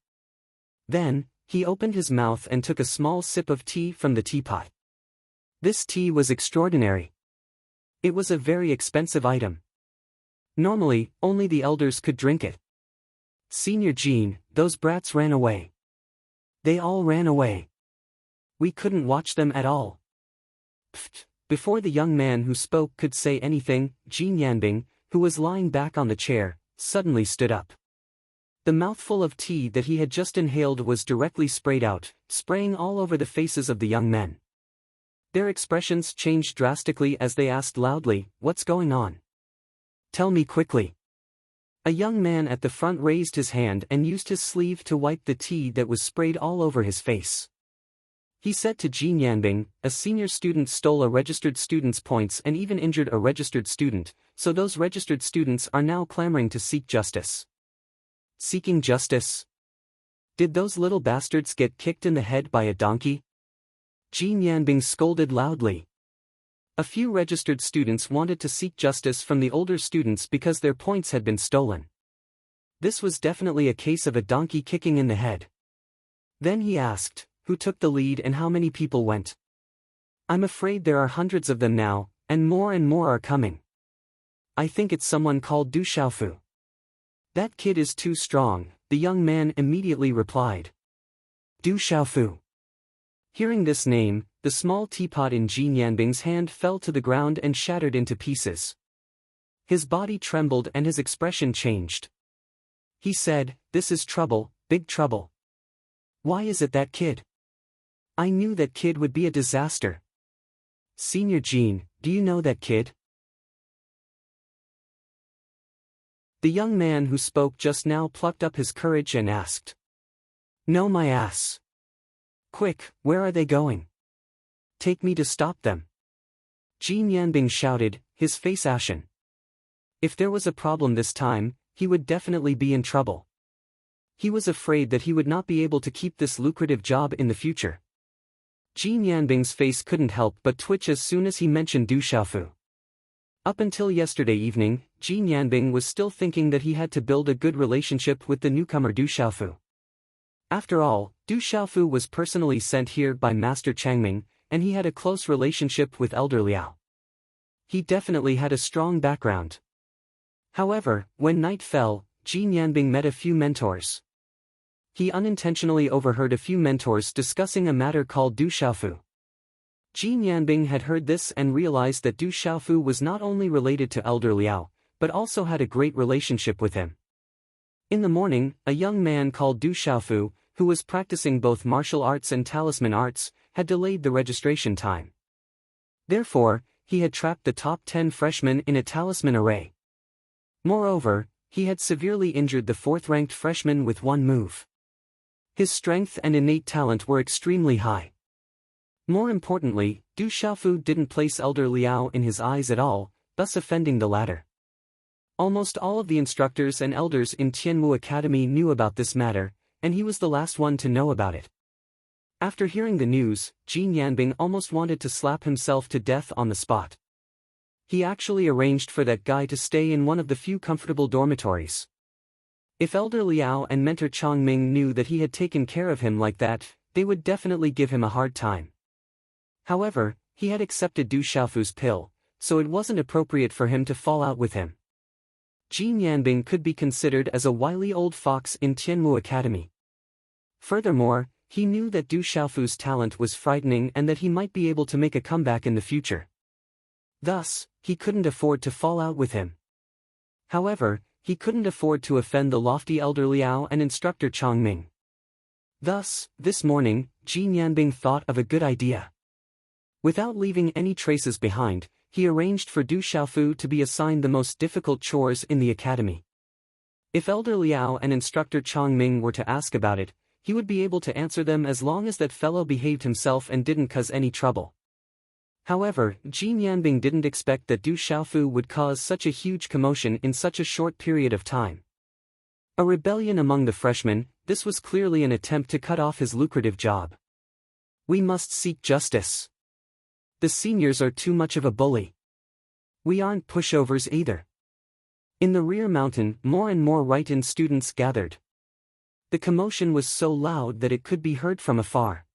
Then, he opened his mouth and took a small sip of tea from the teapot. This tea was extraordinary. It was a very expensive item. Normally, only the elders could drink it. Senior Jin, those brats ran away. They all ran away. We couldn't watch them at all. Pfft. Before the young man who spoke could say anything, Jin Yanbing, who was lying back on the chair, suddenly stood up. The mouthful of tea that he had just inhaled was directly sprayed out, spraying all over the faces of the young men. Their expressions changed drastically as they asked loudly, "What's going on? Tell me quickly." A young man at the front raised his hand and used his sleeve to wipe the tea that was sprayed all over his face. He said to Jin Yanbing, "A senior student stole a registered student's points and even injured a registered student, so those registered students are now clamoring to seek justice." Seeking justice? Did those little bastards get kicked in the head by a donkey? Jin Yanbing scolded loudly. A few registered students wanted to seek justice from the older students because their points had been stolen. This was definitely a case of a donkey kicking in the head. Then he asked, who took the lead and how many people went? I'm afraid there are hundreds of them now, and more are coming. I think it's someone called Du Xiaofu. That kid is too strong, the young man immediately replied. Du Xiaofu. Hearing this name, the small teapot in Jin Yanbing's hand fell to the ground and shattered into pieces. His body trembled and his expression changed. He said, "This is trouble, big trouble. Why is it that kid? I knew that kid would be a disaster." Senior Jin, do you know that kid? The young man who spoke just now plucked up his courage and asked. No, my ass. Quick, where are they going? Take me to stop them. Jin Yanbing shouted, his face ashen. If there was a problem this time, he would definitely be in trouble. He was afraid that he would not be able to keep this lucrative job in the future. Jin Yanbing's face couldn't help but twitch as soon as he mentioned Du Xiaofu. Up until yesterday evening, Jin Yanbing was still thinking that he had to build a good relationship with the newcomer Du Xiaofu. After all, Du Xiaofu was personally sent here by Master Changming, and he had a close relationship with Elder Liao. He definitely had a strong background. However, when night fell, Jin Yanbing met a few mentors. He unintentionally overheard a few mentors discussing a matter called Du Xiaofu. Jin Yanbing had heard this and realized that Du Xiaofu was not only related to Elder Liao, but also had a great relationship with him. In the morning, a young man called Du Xiaofu, who was practicing both martial arts and talisman arts, had delayed the registration time. Therefore, he had trapped the top 10 freshmen in a talisman array. Moreover, he had severely injured the 4th-ranked freshman with one move. His strength and innate talent were extremely high. More importantly, Du Xiaofu didn't place Elder Liao in his eyes at all, thus offending the latter. Almost all of the instructors and elders in Tianmu Academy knew about this matter, and he was the last one to know about it. After hearing the news, Jin Yanbing almost wanted to slap himself to death on the spot. He actually arranged for that guy to stay in one of the few comfortable dormitories. If Elder Liao and Mentor Changming knew that he had taken care of him like that, they would definitely give him a hard time. However, he had accepted Du Xiaofu's pill, so it wasn't appropriate for him to fall out with him. Jin Yanbing could be considered as a wily old fox in Tianmu Academy. Furthermore, he knew that Du Xiaofu's talent was frightening and that he might be able to make a comeback in the future. Thus, he couldn't afford to fall out with him. However, he couldn't afford to offend the lofty Elder Liao and instructor Changming. Thus, this morning, Jin Yanbing thought of a good idea. Without leaving any traces behind, he arranged for Du Xiaofu to be assigned the most difficult chores in the academy. If Elder Liao and instructor Changming were to ask about it, he would be able to answer them as long as that fellow behaved himself and didn't cause any trouble. However, Jin Yanbing didn't expect that Du Xiaofu would cause such a huge commotion in such a short period of time. A rebellion among the freshmen, this was clearly an attempt to cut off his lucrative job. We must seek justice. The seniors are too much of a bully. We aren't pushovers either. In the rear mountain, more and more right-in students gathered. The commotion was so loud that it could be heard from afar.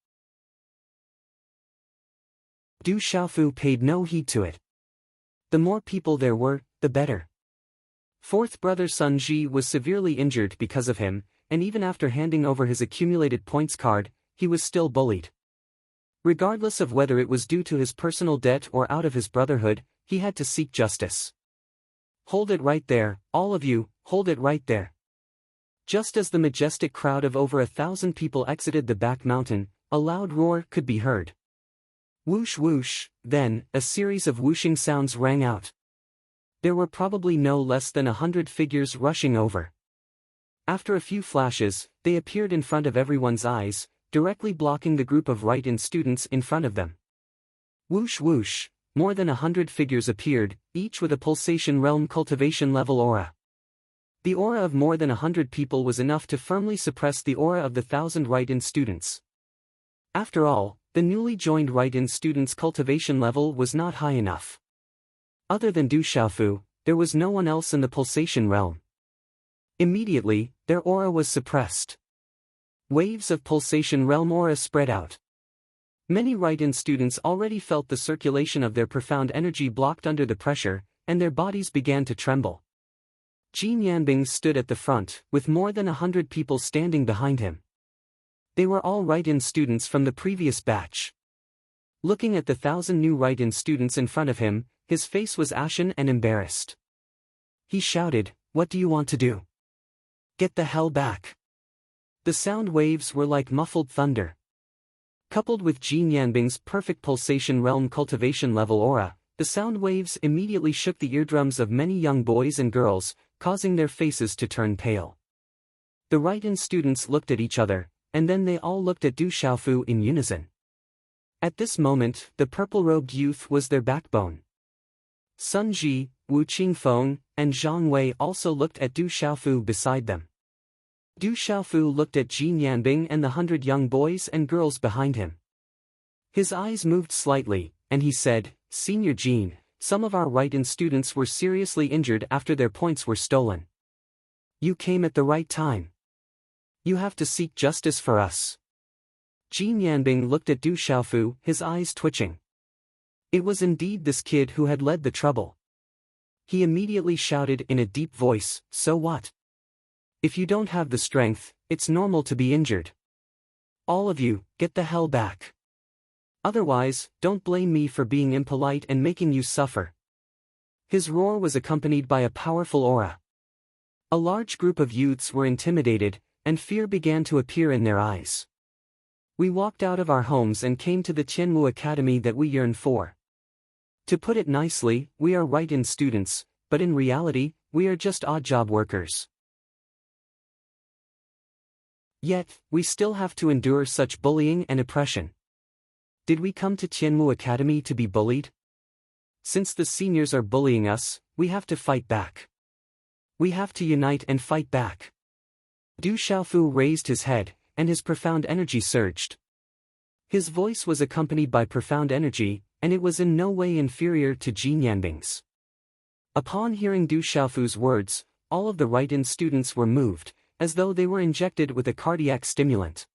Du Xiaofu paid no heed to it. The more people there were, the better. 4th brother Sun Ji was severely injured because of him, and even after handing over his accumulated points card, he was still bullied. Regardless of whether it was due to his personal debt or out of his brotherhood, he had to seek justice. Hold it right there, all of you, hold it right there. Just as the majestic crowd of over 1,000 people exited the back mountain, a loud roar could be heard. Whoosh whoosh, then, a series of whooshing sounds rang out. There were probably no less than 100 figures rushing over. After a few flashes, they appeared in front of everyone's eyes, directly blocking the group of right-in students in front of them. Whoosh whoosh, more than 100 figures appeared, each with a pulsation realm cultivation level aura. The aura of more than 100 people was enough to firmly suppress the aura of the 1,000 right-in students. After all, the newly joined right-in students' cultivation level was not high enough. Other than Du Xiaofu, there was no one else in the pulsation realm. Immediately, their aura was suppressed. Waves of pulsation realm aura spread out. Many right-in students already felt the circulation of their profound energy blocked under the pressure, and their bodies began to tremble. Jin Yanbing stood at the front, with more than 100 people standing behind him. They were all right-in students from the previous batch. Looking at the 1,000 new right-in students in front of him, his face was ashen and embarrassed. He shouted, "What do you want to do? Get the hell back!" The sound waves were like muffled thunder. Coupled with Jin Yanbing's perfect pulsation realm cultivation level aura, the sound waves immediately shook the eardrums of many young boys and girls, causing their faces to turn pale. The right-in students looked at each other, and then they all looked at Du Xiaofu in unison. At this moment, the purple-robed youth was their backbone. Sun Ji, Wu Qingfeng, and Zhang Wei also looked at Du Xiaofu beside them. Du Xiaofu looked at Jin Yanbing and the 100 young boys and girls behind him. His eyes moved slightly, and he said, "Senior Jin, some of our right-in students were seriously injured after their points were stolen. You came at the right time. You have to seek justice for us. Jin Yanbing looked at Du Xiaofu, his eyes twitching. It was indeed this kid who had led the trouble. He immediately shouted in a deep voice, "So what? If you don't have the strength, it's normal to be injured. All of you, get the hell back. Otherwise, don't blame me for being impolite and making you suffer." His roar was accompanied by a powerful aura. A large group of youths were intimidated, and fear began to appear in their eyes. We walked out of our homes and came to the Tianmu Academy that we yearn for. To put it nicely, we are right-in students, but in reality, we are just odd job workers. Yet, we still have to endure such bullying and oppression. Did we come to Tianmu Academy to be bullied? Since the seniors are bullying us, we have to fight back. We have to unite and fight back. Du Xiaofu raised his head, and his profound energy surged. His voice was accompanied by profound energy, and it was in no way inferior to Jin Yanbing's. Upon hearing Du Xiaofu's words, all of the right-in students were moved, as though they were injected with a cardiac stimulant.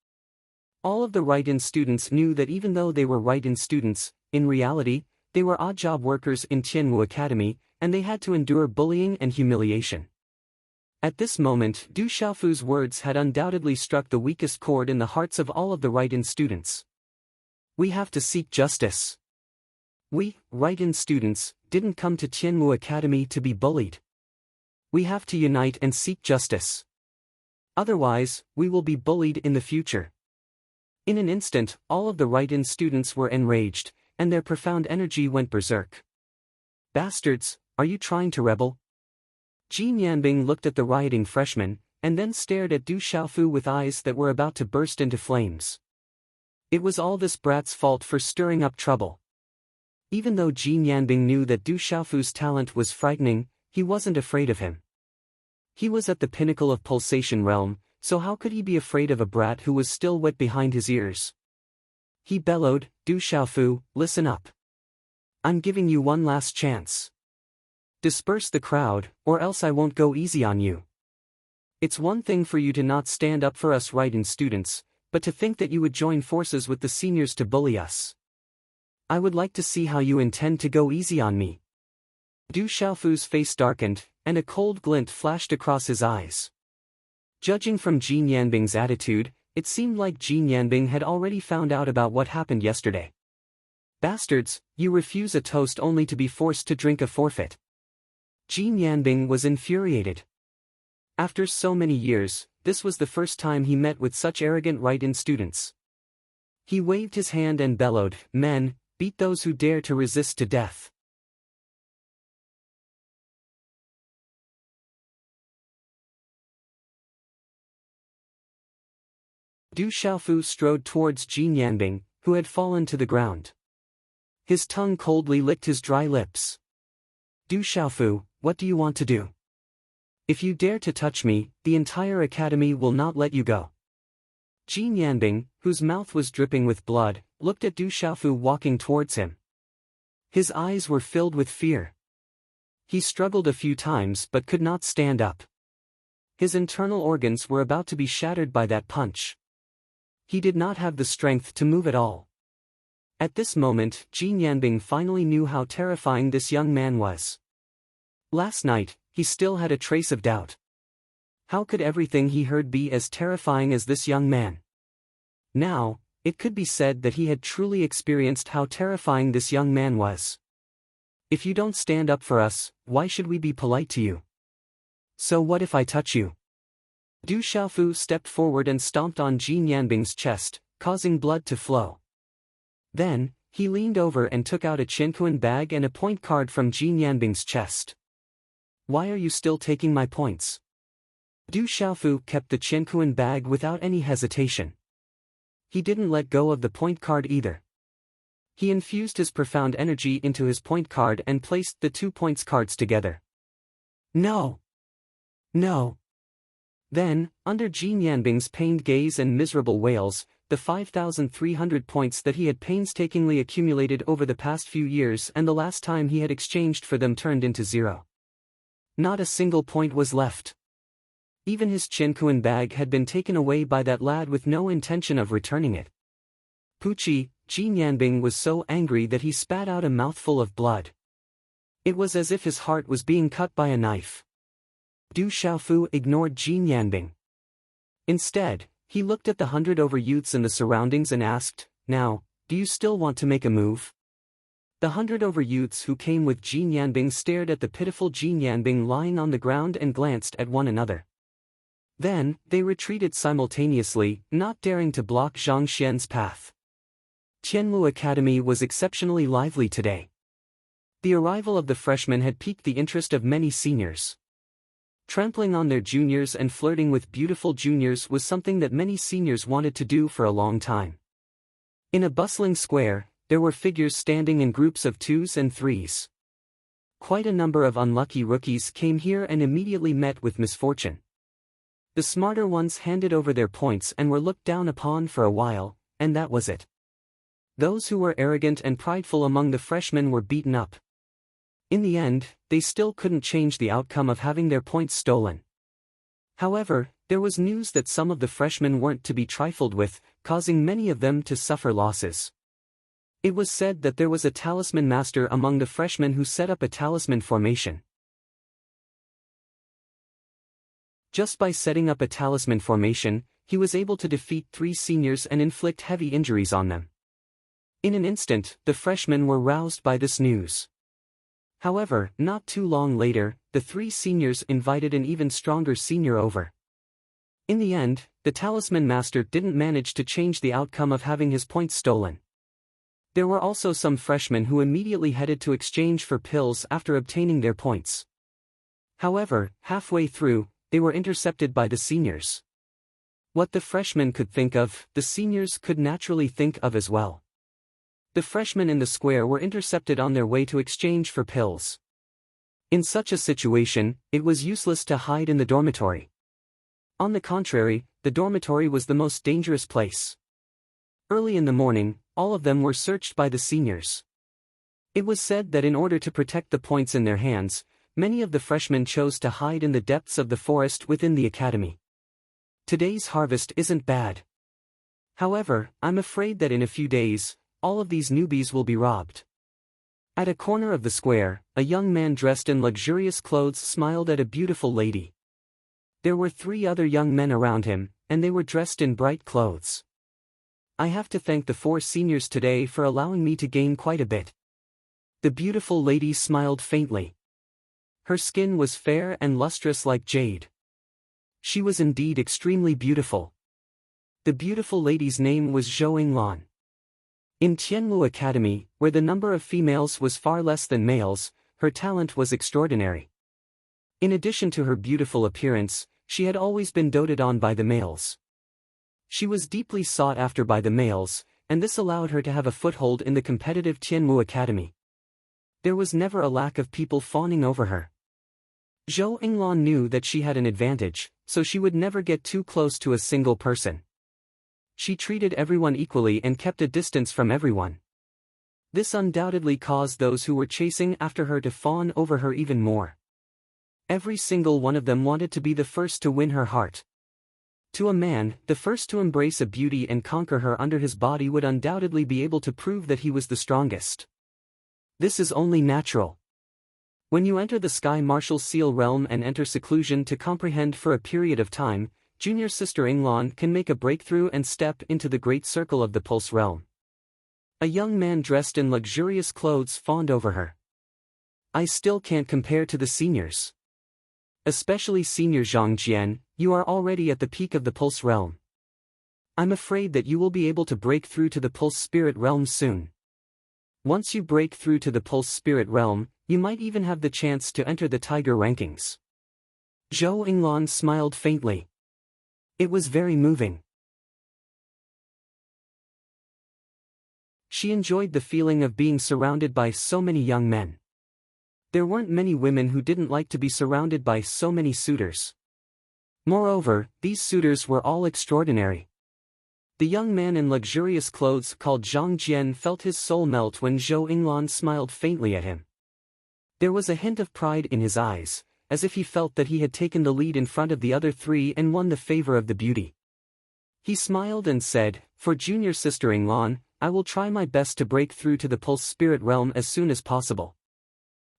All of the right-in students knew that even though they were right-in students, in reality, they were odd job workers in Tianmu Academy, and they had to endure bullying and humiliation. At this moment, Du Xiaofu's words had undoubtedly struck the weakest chord in the hearts of all of the right-in students. We have to seek justice. We, right-in students, didn't come to Tianmu Academy to be bullied. We have to unite and seek justice. Otherwise, we will be bullied in the future. In an instant, all of the right-in students were enraged, and their profound energy went berserk. Bastards, are you trying to rebel? Jin Yanbing looked at the rioting freshmen, and then stared at Du Xiaofu with eyes that were about to burst into flames. It was all this brat's fault for stirring up trouble. Even though Jin Yanbing knew that Du Xiaofu's talent was frightening, he wasn't afraid of him. He was at the pinnacle of pulsation realm, so how could he be afraid of a brat who was still wet behind his ears? He bellowed, "Du Xiaofu, listen up. I'm giving you one last chance. Disperse the crowd, or else I won't go easy on you. It's one thing for you to not stand up for us right-in students, but to think that you would join forces with the seniors to bully us. I would like to see how you intend to go easy on me." Du Xiaofu's face darkened, and a cold glint flashed across his eyes. Judging from Jin Yanbing's attitude, it seemed like Jin Yanbing had already found out about what happened yesterday. Bastards, you refuse a toast only to be forced to drink a forfeit. Jin Yanbing was infuriated. After so many years, this was the first time he met with such arrogant right-in students. He waved his hand and bellowed, "Men, beat those who dare to resist to death." Du Xiaofu strode towards Jin Yanbing, who had fallen to the ground. His tongue coldly licked his dry lips. "Du Xiaofu, what do you want to do? If you dare to touch me, the entire academy will not let you go." Jin Yanbing, whose mouth was dripping with blood, looked at Du Xiaofu walking towards him. His eyes were filled with fear. He struggled a few times but could not stand up. His internal organs were about to be shattered by that punch. He did not have the strength to move at all. At this moment, Jin Yanbing finally knew how terrifying this young man was. Last night, he still had a trace of doubt. How could everything he heard be as terrifying as this young man? Now, it could be said that he had truly experienced how terrifying this young man was. If you don't stand up for us, why should we be polite to you? So what if I touch you? Du Xiaofu stepped forward and stomped on Jin Yanbing's chest, causing blood to flow. Then, he leaned over and took out a Qianquan bag and a point card from Jin Yanbing's chest. "Why are you still taking my points?" Du Xiaofu kept the Qianquan bag without any hesitation. He didn't let go of the point card either. He infused his profound energy into his point card and placed the 2 points cards together. "No! No!" Then, under Jin Yanbing's pained gaze and miserable wails, the 5,300 points that he had painstakingly accumulated over the past few years and the last time he had exchanged for them turned into 0. Not a single point was left. Even his Qianquan bag had been taken away by that lad with no intention of returning it. Puqi, Ji Nianbing was so angry that he spat out a mouthful of blood. It was as if his heart was being cut by a knife. Du Xiaofu ignored Ji Nianbing. Instead, he looked at the 100 over youths in the surroundings and asked, "Now, do you still want to make a move?" The 100 over youths who came with Ji Nianbing stared at the pitiful Ji Nianbing lying on the ground and glanced at one another. Then, they retreated simultaneously, not daring to block Zhang Xian's path. Tianmu Academy was exceptionally lively today. The arrival of the freshmen had piqued the interest of many seniors. Trampling on their juniors and flirting with beautiful juniors was something that many seniors wanted to do for a long time. In a bustling square, there were figures standing in groups of 2s and 3s. Quite a number of unlucky rookies came here and immediately met with misfortune. The smarter ones handed over their points and were looked down upon for a while, and that was it. Those who were arrogant and prideful among the freshmen were beaten up. In the end, they still couldn't change the outcome of having their points stolen. However, there was news that some of the freshmen weren't to be trifled with, causing many of them to suffer losses. It was said that there was a talisman master among the freshmen who set up a talisman formation. Just by setting up a talisman formation, he was able to defeat 3 seniors and inflict heavy injuries on them. In an instant, the freshmen were roused by this news. However, not too long later, the 3 seniors invited an even stronger senior over. In the end, the talisman master didn't manage to change the outcome of having his points stolen. There were also some freshmen who immediately headed to exchange for pills after obtaining their points. However, halfway through, they were intercepted by the seniors. What the freshmen could think of, the seniors could naturally think of as well. The freshmen in the square were intercepted on their way to exchange for pills. In such a situation, it was useless to hide in the dormitory. On the contrary, the dormitory was the most dangerous place. Early in the morning, all of them were searched by the seniors. It was said that in order to protect the points in their hands, many of the freshmen chose to hide in the depths of the forest within the academy. Today's harvest isn't bad. However, I'm afraid that in a few days, all of these newbies will be robbed. At a corner of the square, a young man dressed in luxurious clothes smiled at a beautiful lady. There were 3 other young men around him, and they were dressed in bright clothes. I have to thank the 4 seniors today for allowing me to gain quite a bit. The beautiful lady smiled faintly. Her skin was fair and lustrous like jade. She was indeed extremely beautiful. The beautiful lady's name was Zhou Yinglan. In Tianmu Academy, where the number of females was far less than males, her talent was extraordinary. In addition to her beautiful appearance, she had always been doted on by the males. She was deeply sought after by the males, and this allowed her to have a foothold in the competitive Tianmu Academy. There was never a lack of people fawning over her. Zhou Yinglan knew that she had an advantage, so she would never get too close to a single person. She treated everyone equally and kept a distance from everyone. This undoubtedly caused those who were chasing after her to fawn over her even more. Every single one of them wanted to be the first to win her heart. To a man, the first to embrace a beauty and conquer her under his body would undoubtedly be able to prove that he was the strongest. This is only natural. When you enter the Sky Martial Seal realm and enter seclusion to comprehend for a period of time, junior sister Yinglan can make a breakthrough and step into the great circle of the Pulse realm. A young man dressed in luxurious clothes fawned over her. I still can't compare to the seniors. Especially senior Zhang Jian, you are already at the peak of the Pulse realm. I'm afraid that you will be able to break through to the Pulse Spirit realm soon. Once you break through to the Pulse Spirit realm, you might even have the chance to enter the Tiger rankings. Zhou Yinglan smiled faintly. It was very moving. She enjoyed the feeling of being surrounded by so many young men. There weren't many women who didn't like to be surrounded by so many suitors. Moreover, these suitors were all extraordinary. The young man in luxurious clothes called Zhang Jian felt his soul melt when Zhou Yinglan smiled faintly at him. There was a hint of pride in his eyes, as if he felt that he had taken the lead in front of the other three and won the favor of the beauty. He smiled and said, "For junior sister Yinglan, I will try my best to break through to the pulse spirit realm as soon as possible.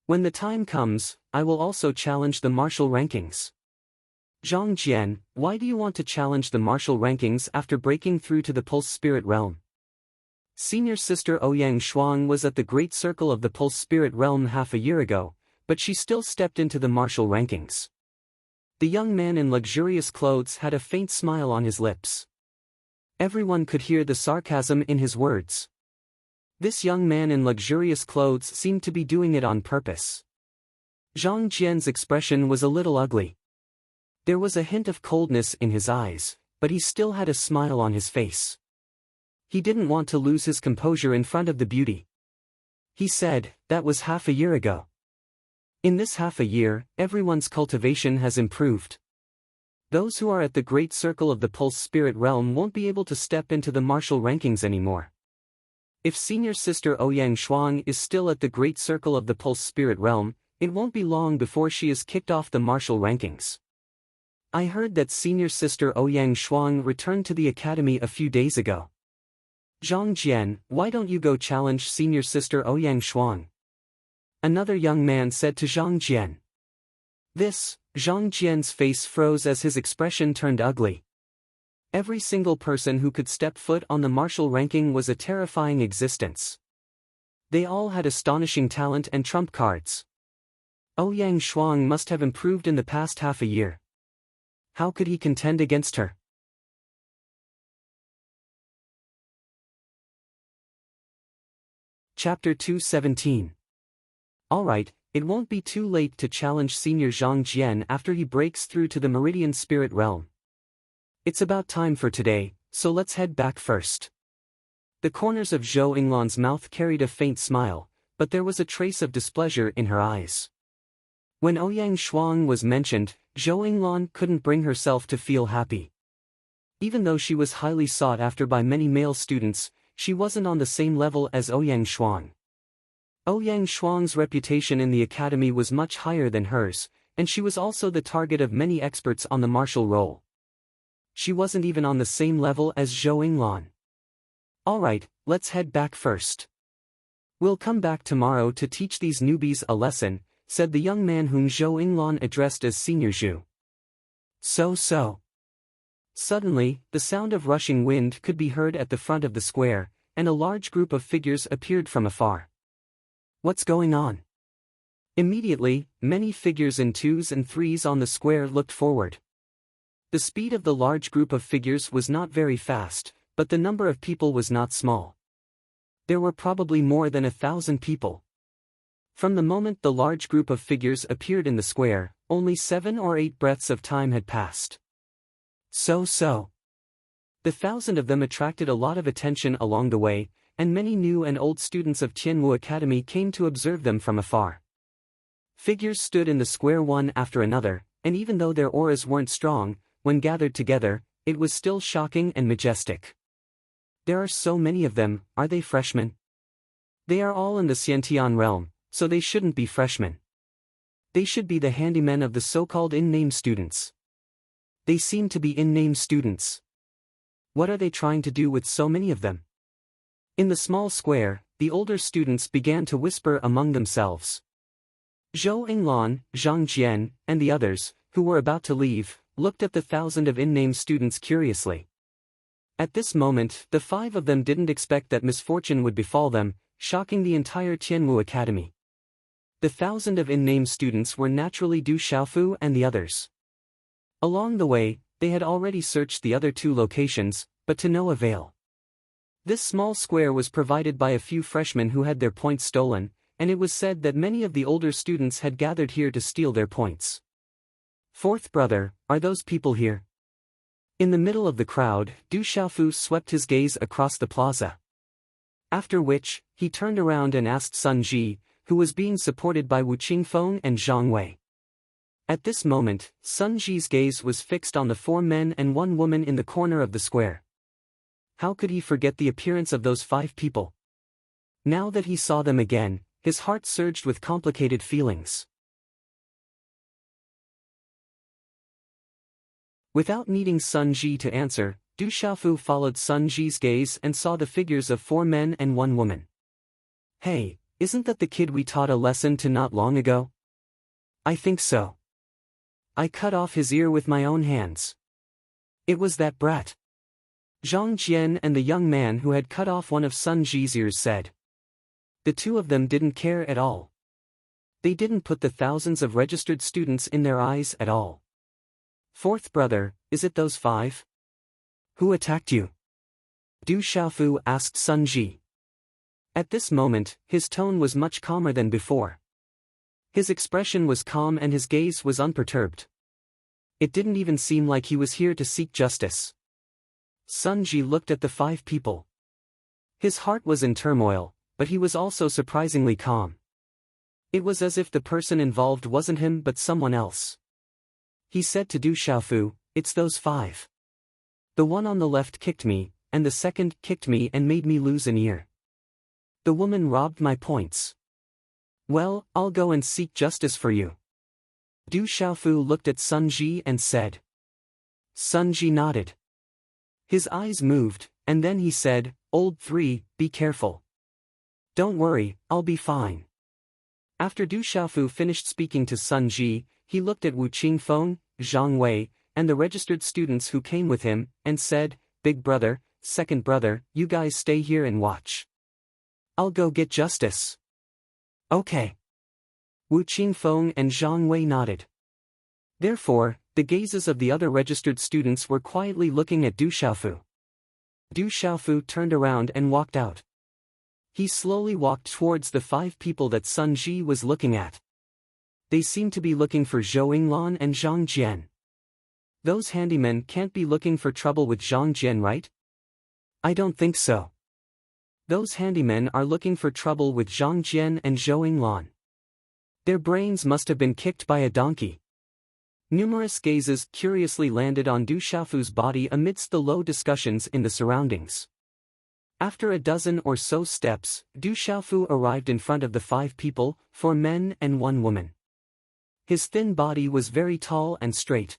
When the time comes, I will also challenge the martial rankings." Zhang Jian, why do you want to challenge the martial rankings after breaking through to the pulse spirit realm? Senior sister Ouyang Shuang was at the great circle of the pulse spirit realm half a year ago, but she still stepped into the martial rankings. The young man in luxurious clothes had a faint smile on his lips. Everyone could hear the sarcasm in his words. This young man in luxurious clothes seemed to be doing it on purpose. Zhang Jian's expression was a little ugly. There was a hint of coldness in his eyes, but he still had a smile on his face. He didn't want to lose his composure in front of the beauty. He said, "That was half a year ago. In this half a year, everyone's cultivation has improved. Those who are at the great circle of the pulse spirit realm won't be able to step into the martial rankings anymore. If senior sister Ouyang Shuang is still at the great circle of the pulse spirit realm, it won't be long before she is kicked off the martial rankings. I heard that senior sister Ouyang Shuang returned to the academy a few days ago. Zhang Jian, why don't you go challenge senior sister Ouyang Shuang?" Another young man said to Zhang Jian. Zhang Jian's face froze as his expression turned ugly. Every single person who could step foot on the martial ranking was a terrifying existence. They all had astonishing talent and trump cards. Ouyang Shuang must have improved in the past half a year. How could he contend against her? Chapter 217. Alright, it won't be too late to challenge senior Zhang Jian after he breaks through to the Meridian Spirit Realm. It's about time for today, so let's head back first. The corners of Zhou Yinglan's mouth carried a faint smile, but there was a trace of displeasure in her eyes. When Ouyang Shuang was mentioned, Zhou Yinglan couldn't bring herself to feel happy. Even though she was highly sought after by many male students, she wasn't on the same level as Ouyang Shuang. Ouyang Shuang's reputation in the academy was much higher than hers, and she was also the target of many experts on the martial role. She wasn't even on the same level as Zhou Yinglan. Alright, let's head back first. We'll come back tomorrow to teach these newbies a lesson, said the young man whom Zhou Yinglan addressed as Senior Zhu. So. Suddenly, the sound of rushing wind could be heard at the front of the square, and a large group of figures appeared from afar. What's going on? Immediately, many figures in 2s and 3s on the square looked forward. The speed of the large group of figures was not very fast, but the number of people was not small. There were probably more than 1,000 people. From the moment the large group of figures appeared in the square, only 7 or 8 breaths of time had passed. So. The 1,000 of them attracted a lot of attention along the way, and many new and old students of Tianwu Academy came to observe them from afar. Figures stood in the square one after another, and even though their auras weren't strong, when gathered together, it was still shocking and majestic. There are so many of them, are they freshmen? They are all in the Xiantian realm, so they shouldn't be freshmen. They should be the handymen of the so-called in-name students. They seem to be in-name students. What are they trying to do with so many of them? In the small square, the older students began to whisper among themselves. Zhou Yinglan, Zhang Jian, and the others, who were about to leave, looked at the 1,000 of in-name students curiously. At this moment, the 5 of them didn't expect that misfortune would befall them, shocking the entire Tianwu Academy. The 1,000 of in-name students were naturally Du Xiaofu and the others. Along the way, they had already searched the other 2 locations, but to no avail. This small square was provided by a few freshmen who had their points stolen, and it was said that many of the older students had gathered here to steal their points. Fourth brother, are those people here? In the middle of the crowd, Du Xiaofu swept his gaze across the plaza. After which, he turned around and asked Sun Ji, who was being supported by Wu Qingfeng and Zhang Wei. At this moment, Sun Ji's gaze was fixed on the 4 men and 1 woman in the corner of the square. How could he forget the appearance of those 5 people? Now that he saw them again, his heart surged with complicated feelings. Without needing Sun Ji to answer, Du Xiaofu followed Sun Ji's gaze and saw the figures of 4 men and 1 woman. Hey, isn't that the kid we taught a lesson to not long ago? I think so. I cut off his ear with my own hands. It was that brat. Zhang Jian and the young man who had cut off one of Sun Ji's ears said. The 2 of them didn't care at all. They didn't put the thousands of registered students in their eyes at all. 4th brother, is it those 5? Who attacked you? Du Xiaofu asked Sun Ji. At this moment, his tone was much calmer than before. His expression was calm and his gaze was unperturbed. It didn't even seem like he was here to seek justice. Sun Ji looked at the 5 people. His heart was in turmoil, but he was also surprisingly calm. It was as if the person involved wasn't him but someone else. He said to Du Xiaofu, it's those 5. The one on the left kicked me, and the second kicked me and made me lose an ear. The woman robbed my points. Well, I'll go and seek justice for you. Du Xiaofu looked at Sun Ji and said. Sun Ji nodded. His eyes moved, and then he said, Old 3, be careful. Don't worry, I'll be fine. After Du Xiaofu finished speaking to Sun Ji, he looked at Wu Qingfeng, Zhang Wei, and the registered students who came with him, and said, Big brother, second brother, you guys stay here and watch. I'll go get justice. Okay. Wu Qingfeng and Zhang Wei nodded. Therefore, the gazes of the other registered students were quietly looking at Du Xiaofu. Du Xiaofu turned around and walked out. He slowly walked towards the 5 people that Sun Ji was looking at. They seemed to be looking for Zhou Yinglan and Zhang Jian. Those handymen can't be looking for trouble with Zhang Jian, right? I don't think so. Those handymen are looking for trouble with Zhang Jian and Zhou Yinglan. Their brains must have been kicked by a donkey. Numerous gazes curiously landed on Du Xiaofu's body amidst the low discussions in the surroundings. After a dozen or so steps, Du Xiaofu arrived in front of the 5 people, 4 men and 1 woman. His thin body was very tall and straight.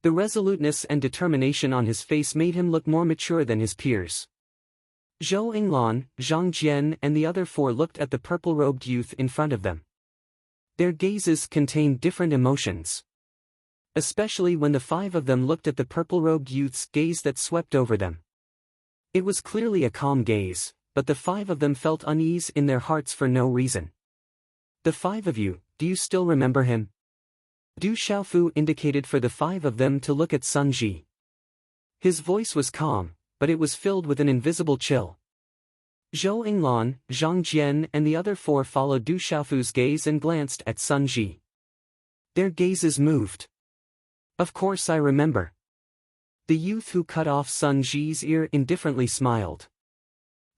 The resoluteness and determination on his face made him look more mature than his peers. Zhou Yinglan, Zhang Jian and the other 4 looked at the purple-robed youth in front of them. Their gazes contained different emotions. Especially when the 5 of them looked at the purple-robed youth's gaze that swept over them. It was clearly a calm gaze, but the 5 of them felt unease in their hearts for no reason. The 5 of you, do you still remember him? Du Xiaofu indicated for the 5 of them to look at Sun Ji. His voice was calm, but it was filled with an invisible chill. Zhou Yinglan, Zhang Jian and the other 4 followed Du Xiaofu's gaze and glanced at Sun Ji. Their gazes moved. Of course I remember. The youth who cut off Sun Ji's ear indifferently smiled.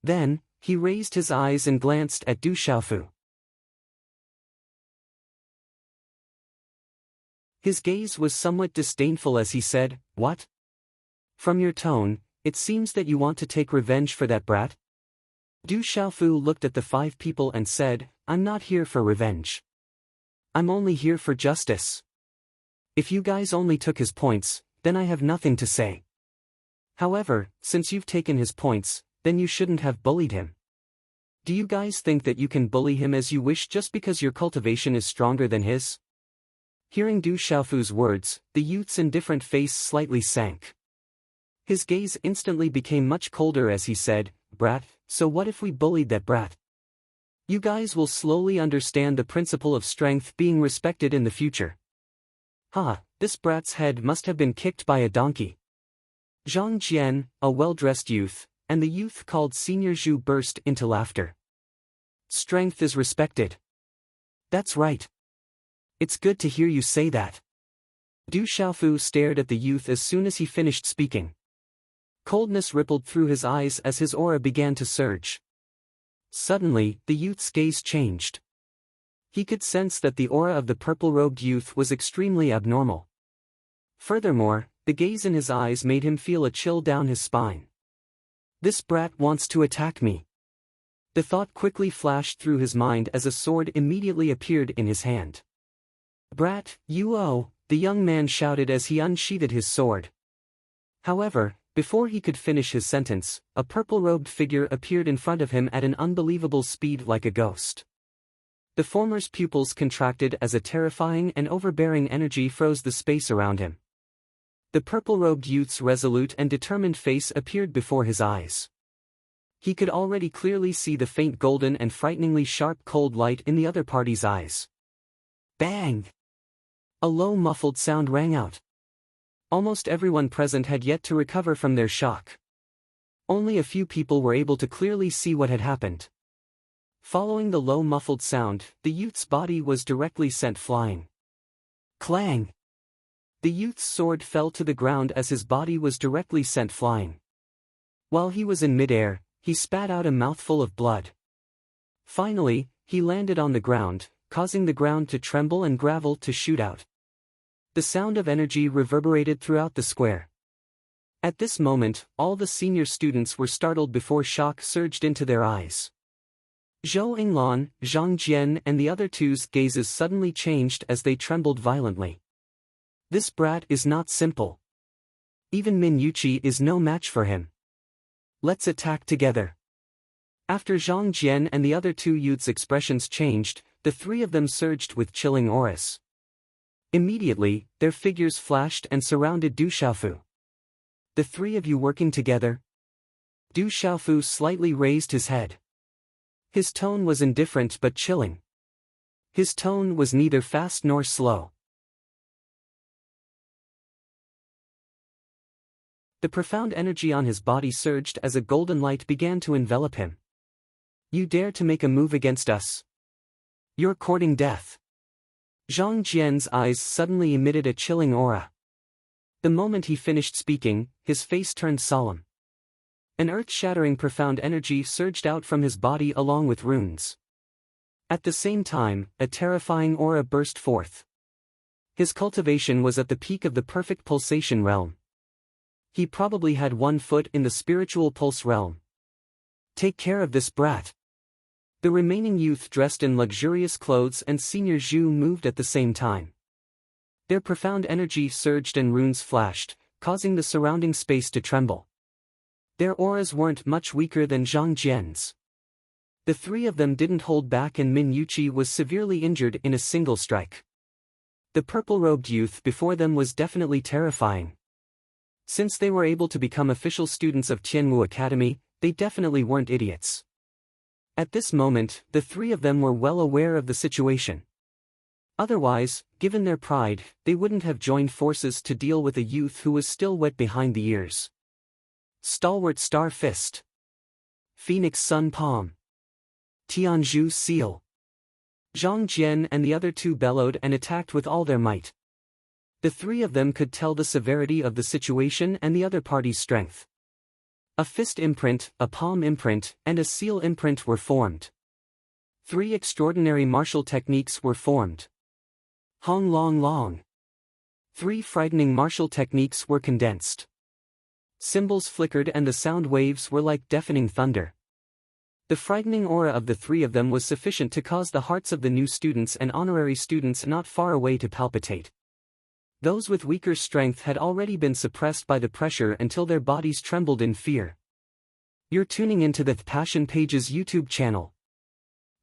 Then, he raised his eyes and glanced at Du Xiaofu. His gaze was somewhat disdainful as he said, What? From your tone, it seems that you want to take revenge for that brat? Du Xiaofu looked at the 5 people and said, I'm not here for revenge. I'm only here for justice. If you guys only took his points, then I have nothing to say. However, since you've taken his points, then you shouldn't have bullied him. Do you guys think that you can bully him as you wish just because your cultivation is stronger than his? Hearing Du Xiaofu's words, the youth's indifferent face slightly sank. His gaze instantly became much colder as he said, Brat, so what if we bullied that brat? You guys will slowly understand the principle of strength being respected in the future. This brat's head must have been kicked by a donkey. Zhang Jian, a well-dressed youth, and the youth called Senior Zhu burst into laughter. Strength is respected. That's right. It's good to hear you say that. Du Xiaofu stared at the youth as soon as he finished speaking. Coldness rippled through his eyes as his aura began to surge. Suddenly, the youth's gaze changed. He could sense that the aura of the purple-robed youth was extremely abnormal. Furthermore, the gaze in his eyes made him feel a chill down his spine. This brat wants to attack me. The thought quickly flashed through his mind as a sword immediately appeared in his hand. Brat, the young man shouted as he unsheathed his sword. However, before he could finish his sentence, a purple-robed figure appeared in front of him at an unbelievable speed like a ghost. The former's pupils contracted as a terrifying and overbearing energy froze the space around him. The purple-robed youth's resolute and determined face appeared before his eyes. He could already clearly see the faint golden and frighteningly sharp cold light in the other party's eyes. Bang! A low muffled sound rang out. Almost everyone present had yet to recover from their shock. Only a few people were able to clearly see what had happened. Following the low muffled sound, the youth's body was directly sent flying. Clang! The youth's sword fell to the ground as his body was directly sent flying. While he was in midair, he spat out a mouthful of blood. Finally, he landed on the ground, causing the ground to tremble and gravel to shoot out. The sound of energy reverberated throughout the square. At this moment, all the senior students were startled before shock surged into their eyes. Zhou Yinglan, Zhang Jian and the other two's gazes suddenly changed as they trembled violently. This brat is not simple. Even Min Yuqi is no match for him. Let's attack together. After Zhang Jian and the other two youths' expressions changed, the three of them surged with chilling auras. Immediately, their figures flashed and surrounded Du Xiaofu. The three of you working together? Du Xiaofu slightly raised his head. His tone was indifferent but chilling. His tone was neither fast nor slow. The profound energy on his body surged as a golden light began to envelop him. You dare to make a move against us? You're courting death. Zhang Jian's eyes suddenly emitted a chilling aura. The moment he finished speaking, his face turned solemn. An earth-shattering profound energy surged out from his body along with runes. At the same time, a terrifying aura burst forth. His cultivation was at the peak of the perfect pulsation realm. He probably had 1 foot in the spiritual pulse realm. Take care of this brat. The remaining youth dressed in luxurious clothes and Senior Zhu moved at the same time. Their profound energy surged and runes flashed, causing the surrounding space to tremble. Their auras weren't much weaker than Zhang Jian's. The three of them didn't hold back and Min Yuqi was severely injured in a single strike. The purple-robed youth before them was definitely terrifying. Since they were able to become official students of Tianwu Academy, they definitely weren't idiots. At this moment, the three of them were well aware of the situation. Otherwise, given their pride, they wouldn't have joined forces to deal with a youth who was still wet behind the ears. Stalwart Star Fist. Phoenix Sun Palm. Tianzhu Seal. Zhang Jian and the other two bellowed and attacked with all their might. The three of them could tell the severity of the situation and the other party's strength. A fist imprint, a palm imprint, and a seal imprint were formed. 3 extraordinary martial techniques were formed. Hong Long Long. 3 frightening martial techniques were condensed. Symbols flickered and the sound waves were like deafening thunder. The frightening aura of the three of them was sufficient to cause the hearts of the new students and honorary students not far away to palpitate. Those with weaker strength had already been suppressed by the pressure until their bodies trembled in fear. You're tuning into the Passion Pages YouTube channel.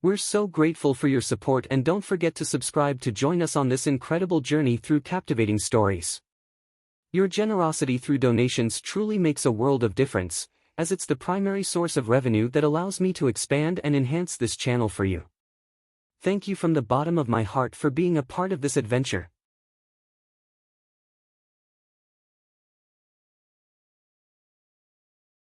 We're so grateful for your support and don't forget to subscribe to join us on this incredible journey through captivating stories. Your generosity through donations truly makes a world of difference, as it's the primary source of revenue that allows me to expand and enhance this channel for you. Thank you from the bottom of my heart for being a part of this adventure.